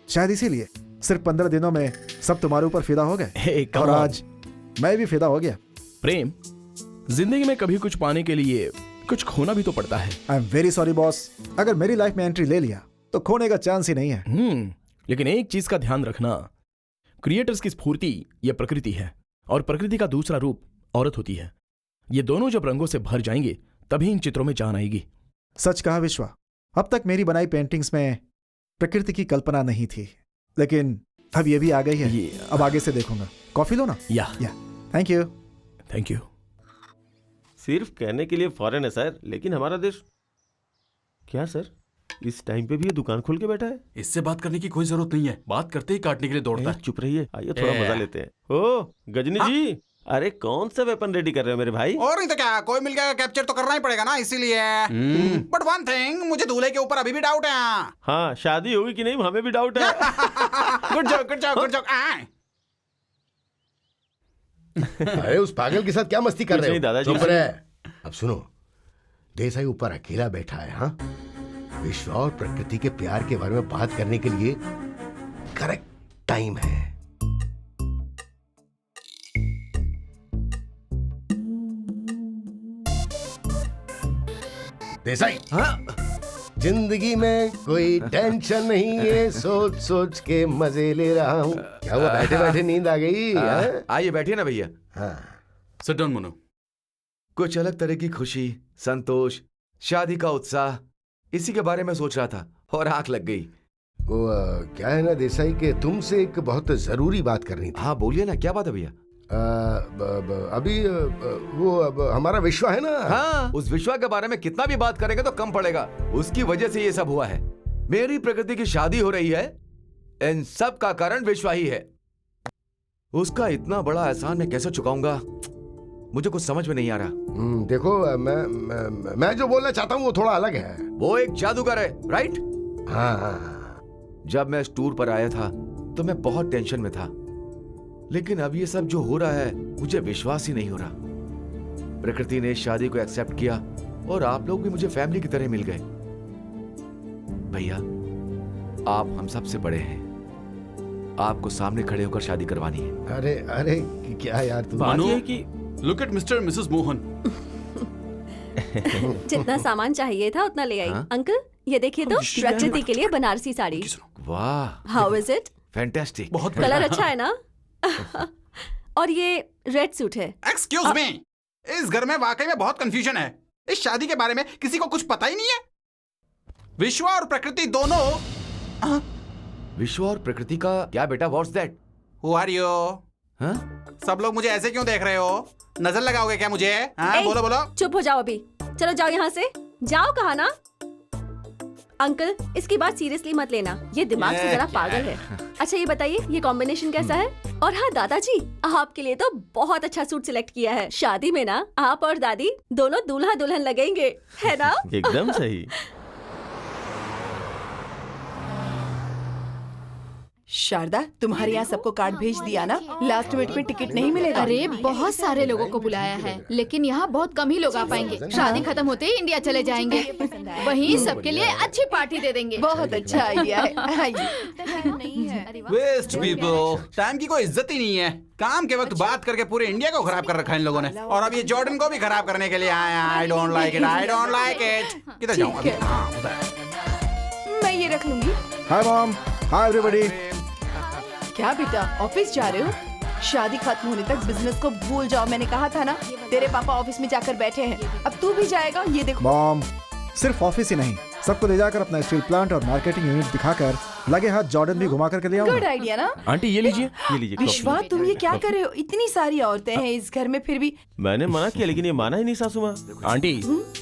शायद इसीलिए सिर्फ 15 दिनों में सब तुम्हारे ऊपर फिदा हो गए। और आज मैं भी फिदा हो गया। प्रेम, जिंदगी में कभी कुछ पाने के लिए कुछ खोना भी तो पड़ता है। I am very sorry boss, अगर मेरी लाइफ में एंट्री ले लिया तो खोने का चांस ही नहीं है। लेकिन एक चीज का ध्यान रखना, क्रिएटर्स की स्फूर्ति ये प्रकृति है, और प्रकृति का दूसरा रूप औरत होती है। ये दोनों जब रंगों से भर जाएंगे तभी इन चित्रों में जान आएगी। सच कहा विश्वा, अब तक मेरी बनाई पेंटिंग्स में प्रकृति की कल्पना नहीं थी, लेकिन अब ये भी आ गई है। अब आगे से देखूंगा। कॉफी लो ना? या थैंक यू। Thank you. सिर्फ कहने के लिए फॉरेन है सर, लेकिन हमारा देश। क्या सर, इस टाइम पे भी ये दुकान खोल के बैठा है? इससे बात करने की कोई जरूरत नहीं है, बात करते ही काटने के लिए दौड़ता है। चुप रहिए, आइए थोड़ा मजा लेते हैं। ओ गजनी जी, अरे कौन सा वेपन रेडी कर रहे हो मेरे भाई? और नहीं तो क्या, कोई मिल गया कैप्चर तो करना ही पड़ेगा ना, इसीलिए। बट वन थिंग, मुझे दूल्हे के ऊपर अभी भी डाउट है। हाँ, शादी होगी कि नहीं हमें भी डाउट है। Good job, good job, good job. अरे उस पागल के साथ क्या मस्ती कर कुछ रहे नहीं हो? दादाजी। चुप रहे। अब सुनो, देसाई ऊपर अकेला बैठा है। हाँ, विश्व और प्रकृति के प्यार के बारे में बात करने के लिए करेक्ट टाइम है। देसाई, जिंदगी में कोई टेंशन नहीं है, सोच सोच के मजे ले रहा हूँ। क्या हुआ, बैठे बैठे नींद आ गई? आइए बैठिए ना भैया। हाँ, सिट डाउन मनु। कुछ अलग तरह की खुशी, संतोष, शादी का उत्साह, इसी के बारे में सोच रहा था और आंख लग गई। वो क्या है ना देसाई के तुमसे एक बहुत जरूरी बात करनी थी। हाँ बोलिए ना, क्या बात है भैया? अभी वो हमारा विश्व है ना। हाँ, उस विश्व के बारे में कितना भी बात करेंगे तो कम पड़ेगा। उसकी वजह से ये सब हुआ है। मेरी प्रकृति की शादी हो रही है, इन सब का कारण विश्व ही है। उसका इतना बड़ा एहसान मैं कैसे चुकाऊंगा, मुझे कुछ समझ में नहीं आ रहा। देखो, मैं जो बोलना चाहता हूँ वो थोड़ा अलग है। वो एक जादूगर है, राइट? हाँ। जब मैं इस टूर पर आया था तो मैं बहुत टेंशन में था, लेकिन अब ये सब जो हो रहा है मुझे विश्वास ही नहीं हो रहा। प्रकृति ने शादी को एक्सेप्ट किया और आप लोग भी मुझे फैमिली की तरह मिल गए। भैया, आप हम सबसे बड़े हैं, आपको सामने खड़े होकर शादी करवानी है। अरे अरे क्या यार तुम। बात मनु, ये है कि look at mister Mrs Mohan. जितना सामान चाहिए था उतना ले आई। हाँ? अंकल ये देखिए तो प्रकृति के लिए बनारसी साड़ी। वाह, हाउ इज इट? बहुत फैंटास्टिक। कलर अच्छा है ना? और ये रेड सूट है। एक्सक्यूज मी, इस घर में वाकई में बहुत कंफ्यूजन है। इस शादी के बारे में किसी को कुछ पता ही नहीं है। विश्वा और प्रकृति दोनों। विश्व और प्रकृति का क्या बेटा? What's that? Who are you? सब लोग मुझे ऐसे क्यों देख रहे हो? नजर लगाओगे क्या मुझे? हाँ, ए, बोलो बोलो। चुप हो जाओ अभी। चलो जाओ यहाँ से। जाओ कहा ना। अंकल इसकी बात सीरियसली मत लेना, ये दिमाग से जरा पागल है। अच्छा ये बताइए ये कॉम्बिनेशन कैसा है? और हाँ दादाजी, आपके लिए तो बहुत अच्छा सूट सिलेक्ट किया है। शादी में ना आप और दादी दोनों दूल्हा दुल्हन लगेंगे, है ना? एकदम सही। शारदा, तुम्हारे यहाँ सबको कार्ड भेज दिया ना? लास्ट मिनट में टिकट नहीं मिलेगा। अरे बहुत सारे लोगों को बुलाया है, लेकिन यहाँ बहुत कम ही लोग आ पाएंगे। शादी खत्म होते ही इंडिया चले जाएंगे, वहीं सबके लिए अच्छी पार्टी दे देंगे। बहुत अच्छा आइडिया है। आइए। वेस्ट पीपल, टाइम की कोई इज्जत ही नहीं है। काम के वक्त बात करके पूरे इंडिया को खराब कर रखा है इन लोगों ने, और अब ये जॉर्डन को भी खराब करने के लिए आए हैं। I don't like it, I don't like it. किधर जाऊँ अभी? हाँ, उधर। मैं ये रख लूंगी। Hi mom, hi everybody. क्या बेटा ऑफिस जा रहे हो? शादी खत्म होने तक बिजनेस को भूल जाओ, मैंने कहा था ना। तेरे पापा ऑफिस में जाकर बैठे हैं, अब तू भी जाएगा। ये देखो मॉम, सिर्फ ऑफिस ही नहीं, सबको ले जाकर अपना स्टील प्लांट और मार्केटिंग यूनिट दिखाकर लगे हाथ जॉर्डन भी घुमा करके ले गुड आऊंगा। आइडिया ना। आंटी ये लीजिए। ये लीजिए विश्वा, तुम ये क्या कर रहे हो? इतनी सारी औरतें हैं इस घर में, फिर भी। मैंने मना किया लेकिन ये माना ही नहीं सासू माँ। आंटी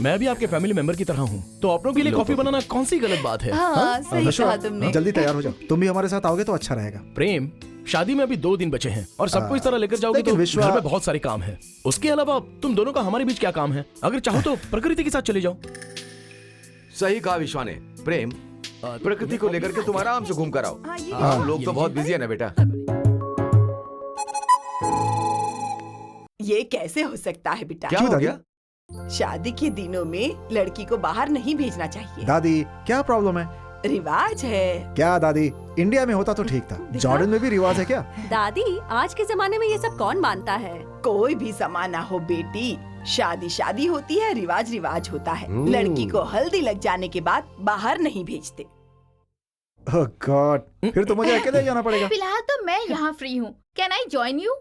मैं भी आपके फैमिली मेंबर की तरह हूँ, तो अपनों के लिए कॉफी बनाना कौन सी गलत बात है? हाँ सही कहा तुमने। जल्दी तैयार हो जाओ, तुम भी हमारे साथ आओगे तो अच्छा रहेगा। प्रेम, शादी में अभी 2 दिन बचे हैं और सबको इस तरह लेकर जाओगे लेकिन तो विश्वा- घर में बहुत सारे काम है। उसके अलावा तुम दोनों का हमारे बीच क्या काम है? अगर चाहो तो प्रकृति के साथ चले जाओ। सही कहा विश्वा ने। प्रेम, प्रकृति को लेकर के तुम आराम से घूम कर आओ। हाँ, ये हम लोग तो बहुत बिजी है ना बेटा। ये कैसे हो सकता है बेटा? क्या क्यों हो दादी? गया? शादी के दिनों में लड़की को बाहर नहीं भेजना चाहिए, दादी क्या प्रॉब्लम है? रिवाज है। क्या दादी, इंडिया में होता तो ठीक था, जॉर्डन में भी रिवाज है क्या? दादी आज के जमाने में ये सब कौन मानता है? कोई भी जमाना हो बेटी, शादी शादी होती है, रिवाज रिवाज होता है। लड़की को हल्दी लग जाने के बाद बाहर नहीं भेजते। ओह गॉड, फिर तो मुझे अकेले ही जाना पड़ेगा। फिलहाल तो मैं यहाँ फ्री हूँ। Can I join you?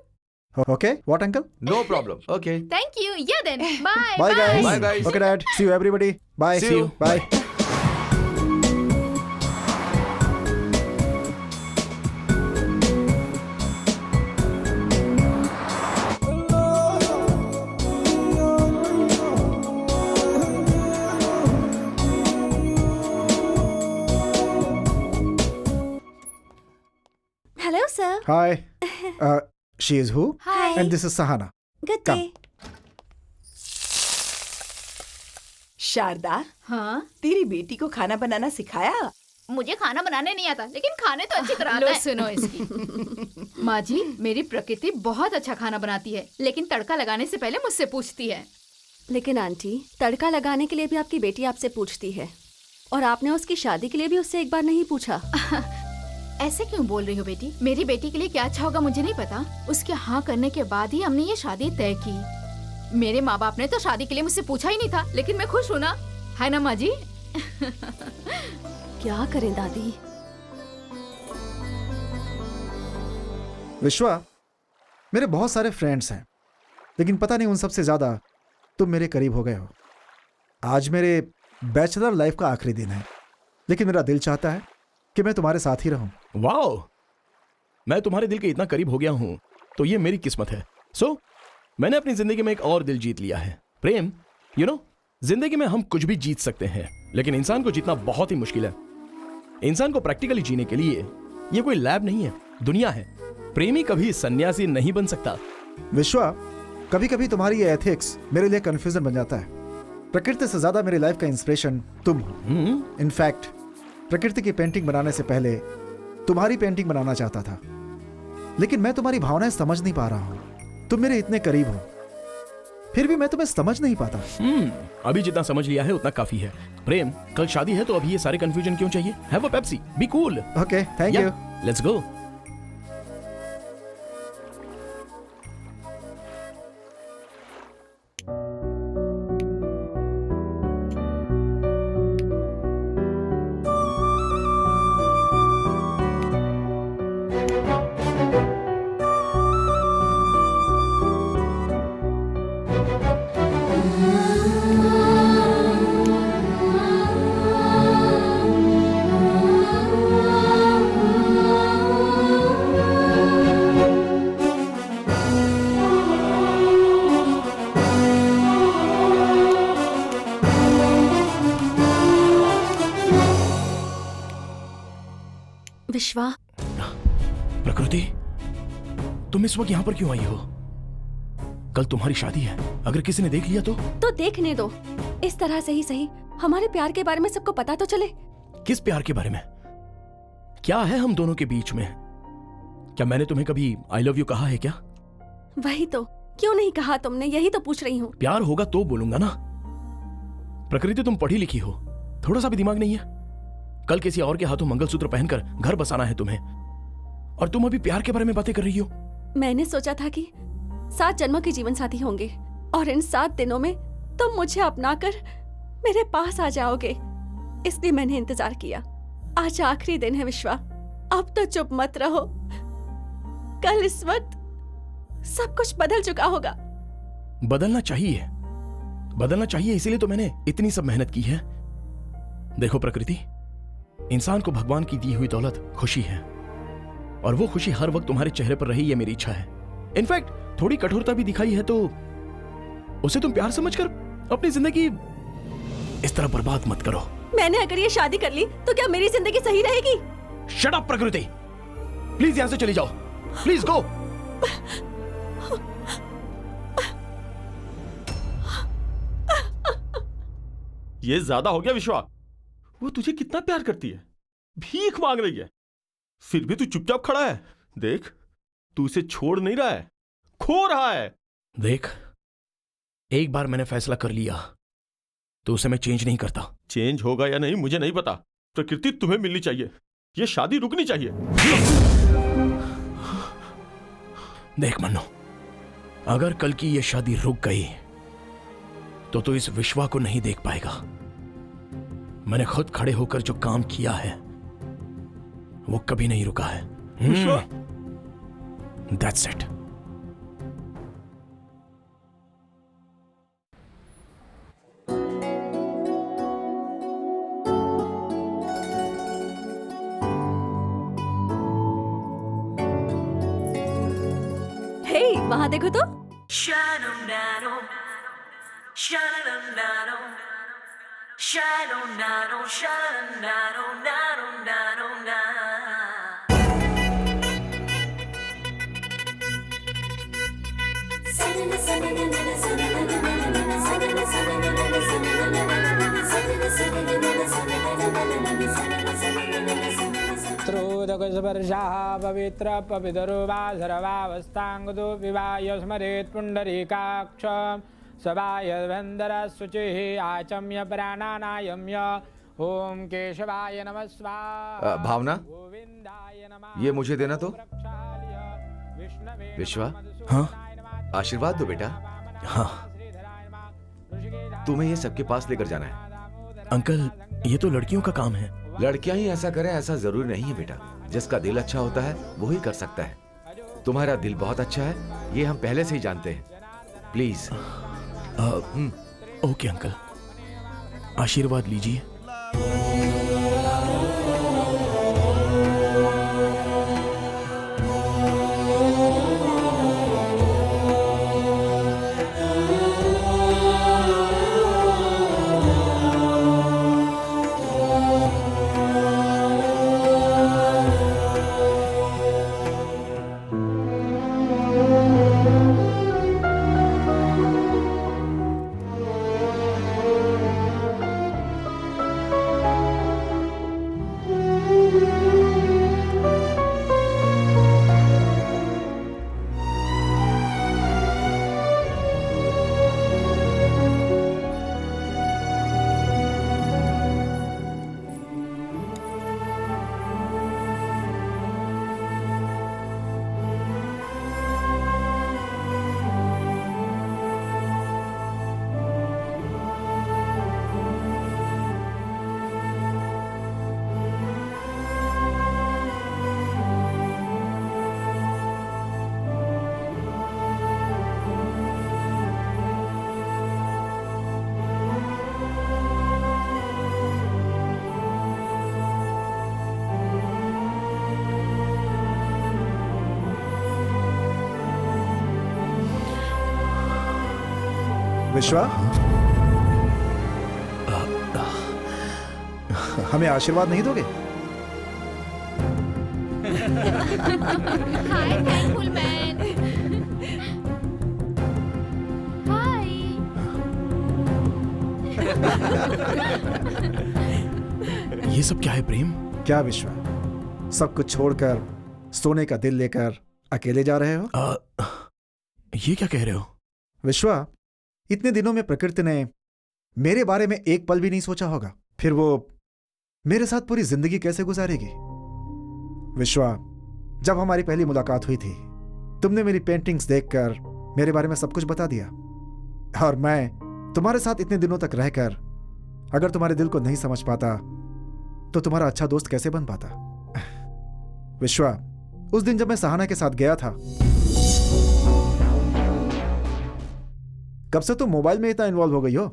Okay, what uncle? No problem. Okay, thank you. Yeah then bye bye Bye, guys. guys. Okay dad, see you everybody. Bye. See you. Bye. Hello sir. Hi, she is who? Hi. And this is Sahana. Good Come. Day. Sharda, हाँ, तेरी बेटी को खाना बनाना सिखाया? मुझे खाना बनाने नहीं आता, लेकिन खाने तो अच्छी तरह आता है। सुनो इसकी। माँ जी, मेरी प्रकृति बहुत अच्छा खाना बनाती है, लेकिन तड़का लगाने से पहले मुझसे पूछती है। लेकिन आंटी तड़का लगाने के लिए भी आपकी बेटी आपसे पूछती है, और आपने उसकी शादी के लिए भी उससे एक बार नहीं पूछा। ऐसे क्यों बोल रही हो बेटी? मेरी बेटी के लिए क्या अच्छा होगा मुझे नहीं पता। उसके हाँ करने के बाद ही हमने ये शादी तय की। मेरे माँ बाप ने तो शादी के लिए मुझसे पूछा ही नहीं था, लेकिन मैं खुश हूँ ना, है ना माँ जी? क्या करें दादी? विश्वा, मेरे बहुत सारे फ्रेंड्स हैं, लेकिन पता नहीं उन सबसे ज्यादा तुम मेरे करीब हो गए हो। आज मेरे बैचलर लाइफ का आखिरी दिन है, लेकिन मेरा दिल चाहता है कि मैं तुम्हारे साथ ही रहूं। वाओ, मैं तुम्हारे दिल के इतना करीब हो गया हूँ तो ये मेरी किस्मत है। सो मैंने अपनी जिंदगी में एक और दिल जीत लिया है। प्रेम, यू नो, जिंदगी में हम कुछ भी जीत सकते हैं, लेकिन इंसान को जीतना बहुत ही मुश्किल है। इंसान को प्रैक्टिकली जीने के लिए ये कोई लैब नहीं है, दुनिया है। प्रेमी कभी सन्यासी नहीं बन सकता। विश्वा, कभी कभी तुम्हारी ये एथिक्स मेरे लिए कंफ्यूजन बन जाता है। प्रकृति से ज्यादा मेरी लाइफ का इंस्पिरेशन तुम हो। इनफैक्ट प्रकृति की पेंटिंग बनाने से पहले तुम्हारी पेंटिंग बनाना चाहता था, लेकिन मैं तुम्हारी भावनाएं समझ नहीं पा रहा हूं। तुम मेरे इतने करीब हो, फिर भी मैं तुम्हें समझ नहीं पाता। अभी जितना समझ लिया है उतना काफी है। प्रेम, कल शादी है तो अभी ये सारे कंफ्यूजन क्यों चाहिए? Have a Pepsi, be cool. Okay, thank you. Let's go. विश्वा, प्रकृति, तुम इस वक्त यहाँ पर क्यों आई हो? कल तुम्हारी शादी है, अगर किसी ने देख लिया तो देखने दो। इस तरह से ही सही हमारे प्यार के बारे में सबको पता तो चले। किस प्यार के बारे में? क्या है हम दोनों के बीच में? क्या मैंने तुम्हें कभी आई लव यू कहा है क्या? वही तो, क्यों नहीं कहा तुमने, यही तो पूछ रही हूँ। प्यार होगा तो बोलूंगा ना। प्रकृति, तुम पढ़ी लिखी हो, थोड़ा सा भी दिमाग नहीं है? कल किसी और के हाथों मंगलसूत्र पहनकर घर बसाना है तुम्हें, और तुम अभी प्यार के बारे में बातें कर रही हो। मैंने सोचा था कि 7 जन्मों के जीवन साथी होंगे और इन 7 दिनों में तुम मुझे अपनाकर मेरे पास आ जाओगे, इसलिए मैंने इंतजार किया। आज आखिरी दिन है विश्वा, अब तो चुप मत रहो। कल इस वक्त सब कुछ बदल चुका होगा। बदलना चाहिए, बदलना चाहिए, इसीलिए तो मैंने इतनी सब मेहनत की है। देखो प्रकृति, इंसान को भगवान की दी हुई दौलत खुशी है, और वो खुशी हर वक्त तुम्हारे चेहरे पर रही, ये मेरी इच्छा है। इनफैक्ट थोड़ी कठोरता भी दिखाई है तो उसे तुम प्यार समझकर अपनी जिंदगी इस तरह बर्बाद मत करो। मैंने अगर ये शादी कर ली तो क्या मेरी जिंदगी सही रहेगी? शट अप प्रकृति, प्लीज यहां से चली जाओ, प्लीज गो। ये ज्यादा हो गया विश्वा। वो तुझे कितना प्यार करती है, भीख मांग रही है, फिर भी तू चुपचाप खड़ा है। देख, तू इसे छोड़ नहीं रहा है, खो रहा है। देख, एक बार मैंने फैसला कर लिया तो उसे मैं चेंज नहीं करता। चेंज होगा या नहीं मुझे नहीं पता। प्रकृति तुम्हें मिलनी चाहिए, ये शादी रुकनी चाहिए। देख मन्नो, अगर कल की ये शादी रुक गई तो तू इस विश्वा को नहीं देख पाएगा। मैंने खुद खड़े होकर जो काम किया है वो कभी नहीं रुका है। That's it. हे, वहां देखो तो। स्पर्शाः पवित्र पवितरो वा सर्वावस्थाङ्गतो विवाय स्मरेत् पुण्डरीकाक्ष सवाय वेन्दरः शुचिः आचम्य प्राणानायम्य ओम केशवाय नमः स्वाहा। भावना, गोविंदाय नमः। ये मुझे देना तो। विश्वा, हाँ आशीर्वाद दो बेटा। हाँ तुम्हें ये सबके पास लेकर जाना है। अंकल, ये तो लड़कियों का काम है। लड़कियां ही ऐसा करें ऐसा जरूरी नहीं है बेटा। जिसका दिल अच्छा होता है वो ही कर सकता है। तुम्हारा दिल बहुत अच्छा है, ये हम पहले से ही जानते हैं। प्लीज। ओके अंकल, आशीर्वाद लीजिए। विश्वा, हमें आशीर्वाद नहीं दोगे? हाय थैंकफुल मैन। हाय। ये सब क्या है प्रेम? क्या विश्वा, सब कुछ छोड़कर सोने का दिल लेकर अकेले जा रहे हो? ये क्या कह रहे हो? विश्वा, इतने दिनों में प्रकृति ने मेरे बारे में एक पल भी नहीं सोचा होगा, फिर वो मेरे साथ पूरी जिंदगी कैसे गुजारेगी? विश्वा, जब हमारी पहली मुलाकात हुई थी, तुमने मेरी पेंटिंग्स देखकर मेरे बारे में सब कुछ बता दिया, और मैं तुम्हारे साथ इतने दिनों तक रहकर अगर तुम्हारे दिल को नहीं समझ पाता तो तुम्हारा अच्छा दोस्त कैसे बन पाता? विश्वा, उस दिन जब मैं सहाना के साथ गया था, कब से तुम मोबाइल में इतना इन्वॉल्व हो गई हो?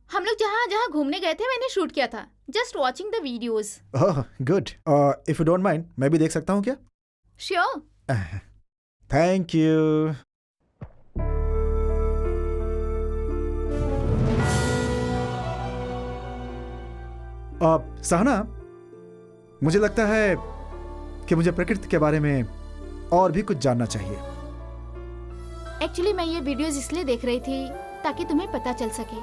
हम लोग जहाँ जहाँ घूमने गए थे मैंने शूट किया था। Just watching the videos. Oh good. If you don't mind, मैं भी देख सकता हूँ क्या? श्योर। Thank you. सहना, मुझे लगता है कि मुझे प्रकृति के बारे में और भी कुछ जानना चाहिए। एक्चुअली मैं ये वीडियोस इसलिए देख रही थी ताकि तुम्हें पता चल सके।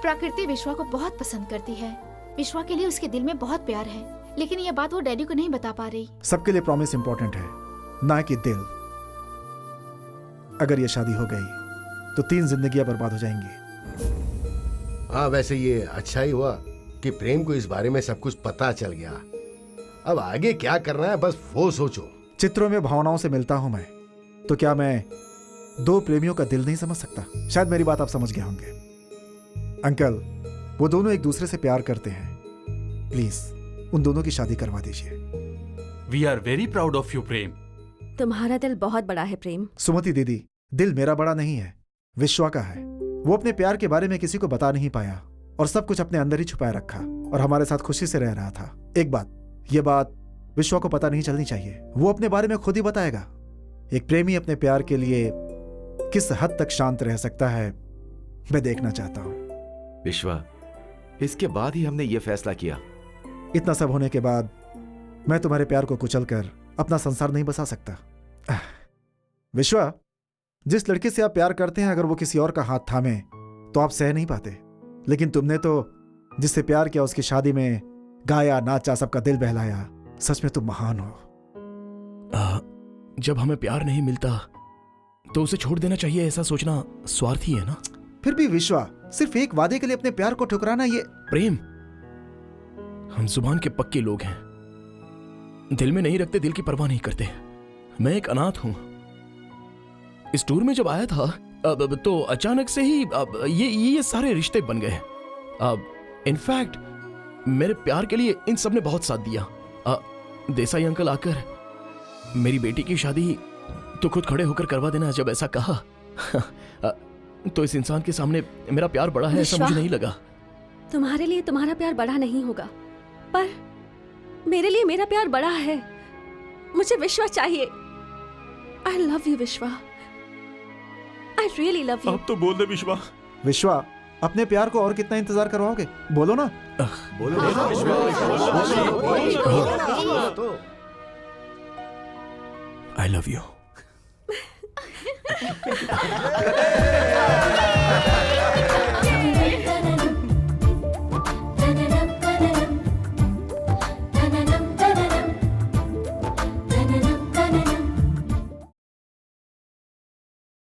प्रकृति विश्वा को बहुत पसंद करती है। विश्वा के लिए उसके दिल में बहुत प्यार है, लेकिन ये बात वो डैडी को नहीं बता पा रही। सबके लिए प्रॉमिस इंपॉर्टेंट है, ना कि दिल। अगर ये शादी हो गई तो 3 जिंदगियां बर्बाद हो जाएंगी। हाँ, वैसे ये अच्छा ही हुआ कि प्रेम को इस बारे में सब कुछ पता चल गया। अब आगे क्या करना है बस वो सोचो। चित्रों में भावनाओं से मिलता हूं मैं, तो क्या मैं 2 प्रेमियों का दिल नहीं समझ सकता? शायद मेरी बात आप समझ गए होंगे। अंकल, वो दोनों एक दूसरे से प्यार करते हैं, प्लीज उन दोनों की शादी करवा दीजिए। We are very proud of you Prem. तुम्हारा दिल बहुत बड़ा है प्रेम। सुमति दीदी, दिल मेरा बड़ा नहीं है, विश्वा का है। वो अपने प्यार के बारे में किसी को बता नहीं पाया और सब कुछ अपने अंदर ही छुपाए रखा और हमारे साथ खुशी से रह रहा था। एक बात, ये बात विश्वा को पता नहीं चलनी चाहिए। वो अपने बारे में खुद ही बताएगा। एक प्रेमी अपने प्यार के लिए किस हद तक शांत रह सकता है, मैं देखना चाहता हूं। विश्वा, इसके बाद ही हमने ये फैसला किया। इतना सब होने के बाद मैं तुम्हारे प्यार को कुचलकर अपना संसार नहीं बसा सकता। विश्वा, जिस लड़के से आप प्यार करते हैं, अगर वो किसी और का हाथ थामे तो आप सह नहीं पाते, लेकिन तुमने तो जिससे प्यार किया उसकी शादी में गाया, नाचा, सबका दिल बहलाया। सच में तुम महान हो। जब हमें प्यार नहीं मिलता तो उसे छोड़ देना चाहिए, ऐसा सोचना स्वार्थी है ना? फिर भी विश्वा, सिर्फ एक वादे के लिए अपने प्यार को ठुकराना, ये प्रेम, हम जुबान के पक्के लोग हैं, दिल में नहीं रखते, दिल की परवाह नहीं करते। मैं एक अनाथ हूं। इस टूर में जब आया था तो अचानक से ही ये सारे रिश्ते बन गए। इनफैक्ट मेरे प्यार के लिए इन सब ने बहुत साथ दिया। देसाई अंकल आकर मेरी बेटी की शादी तो खुद खड़े होकर करवा देना, जब ऐसा कहा तो इस इंसान के सामने मेरा प्यार बड़ा है ऐसा मुझे नहीं लगा। तुम्हारे लिए तुम्हारा प्यार बड़ा नहीं होगा, पर मेरे लिए मेरा प्यार बड़ा है। मुझे विश्वा चाहिए। आई लव यू विश्वा, आई रियली लव यू। अब तो बोल दे विश्वा। विश्वा, अपने प्यार को और कितना इंतजार करवाओगे? बोलो ना। बोलो तो। आई लव यू।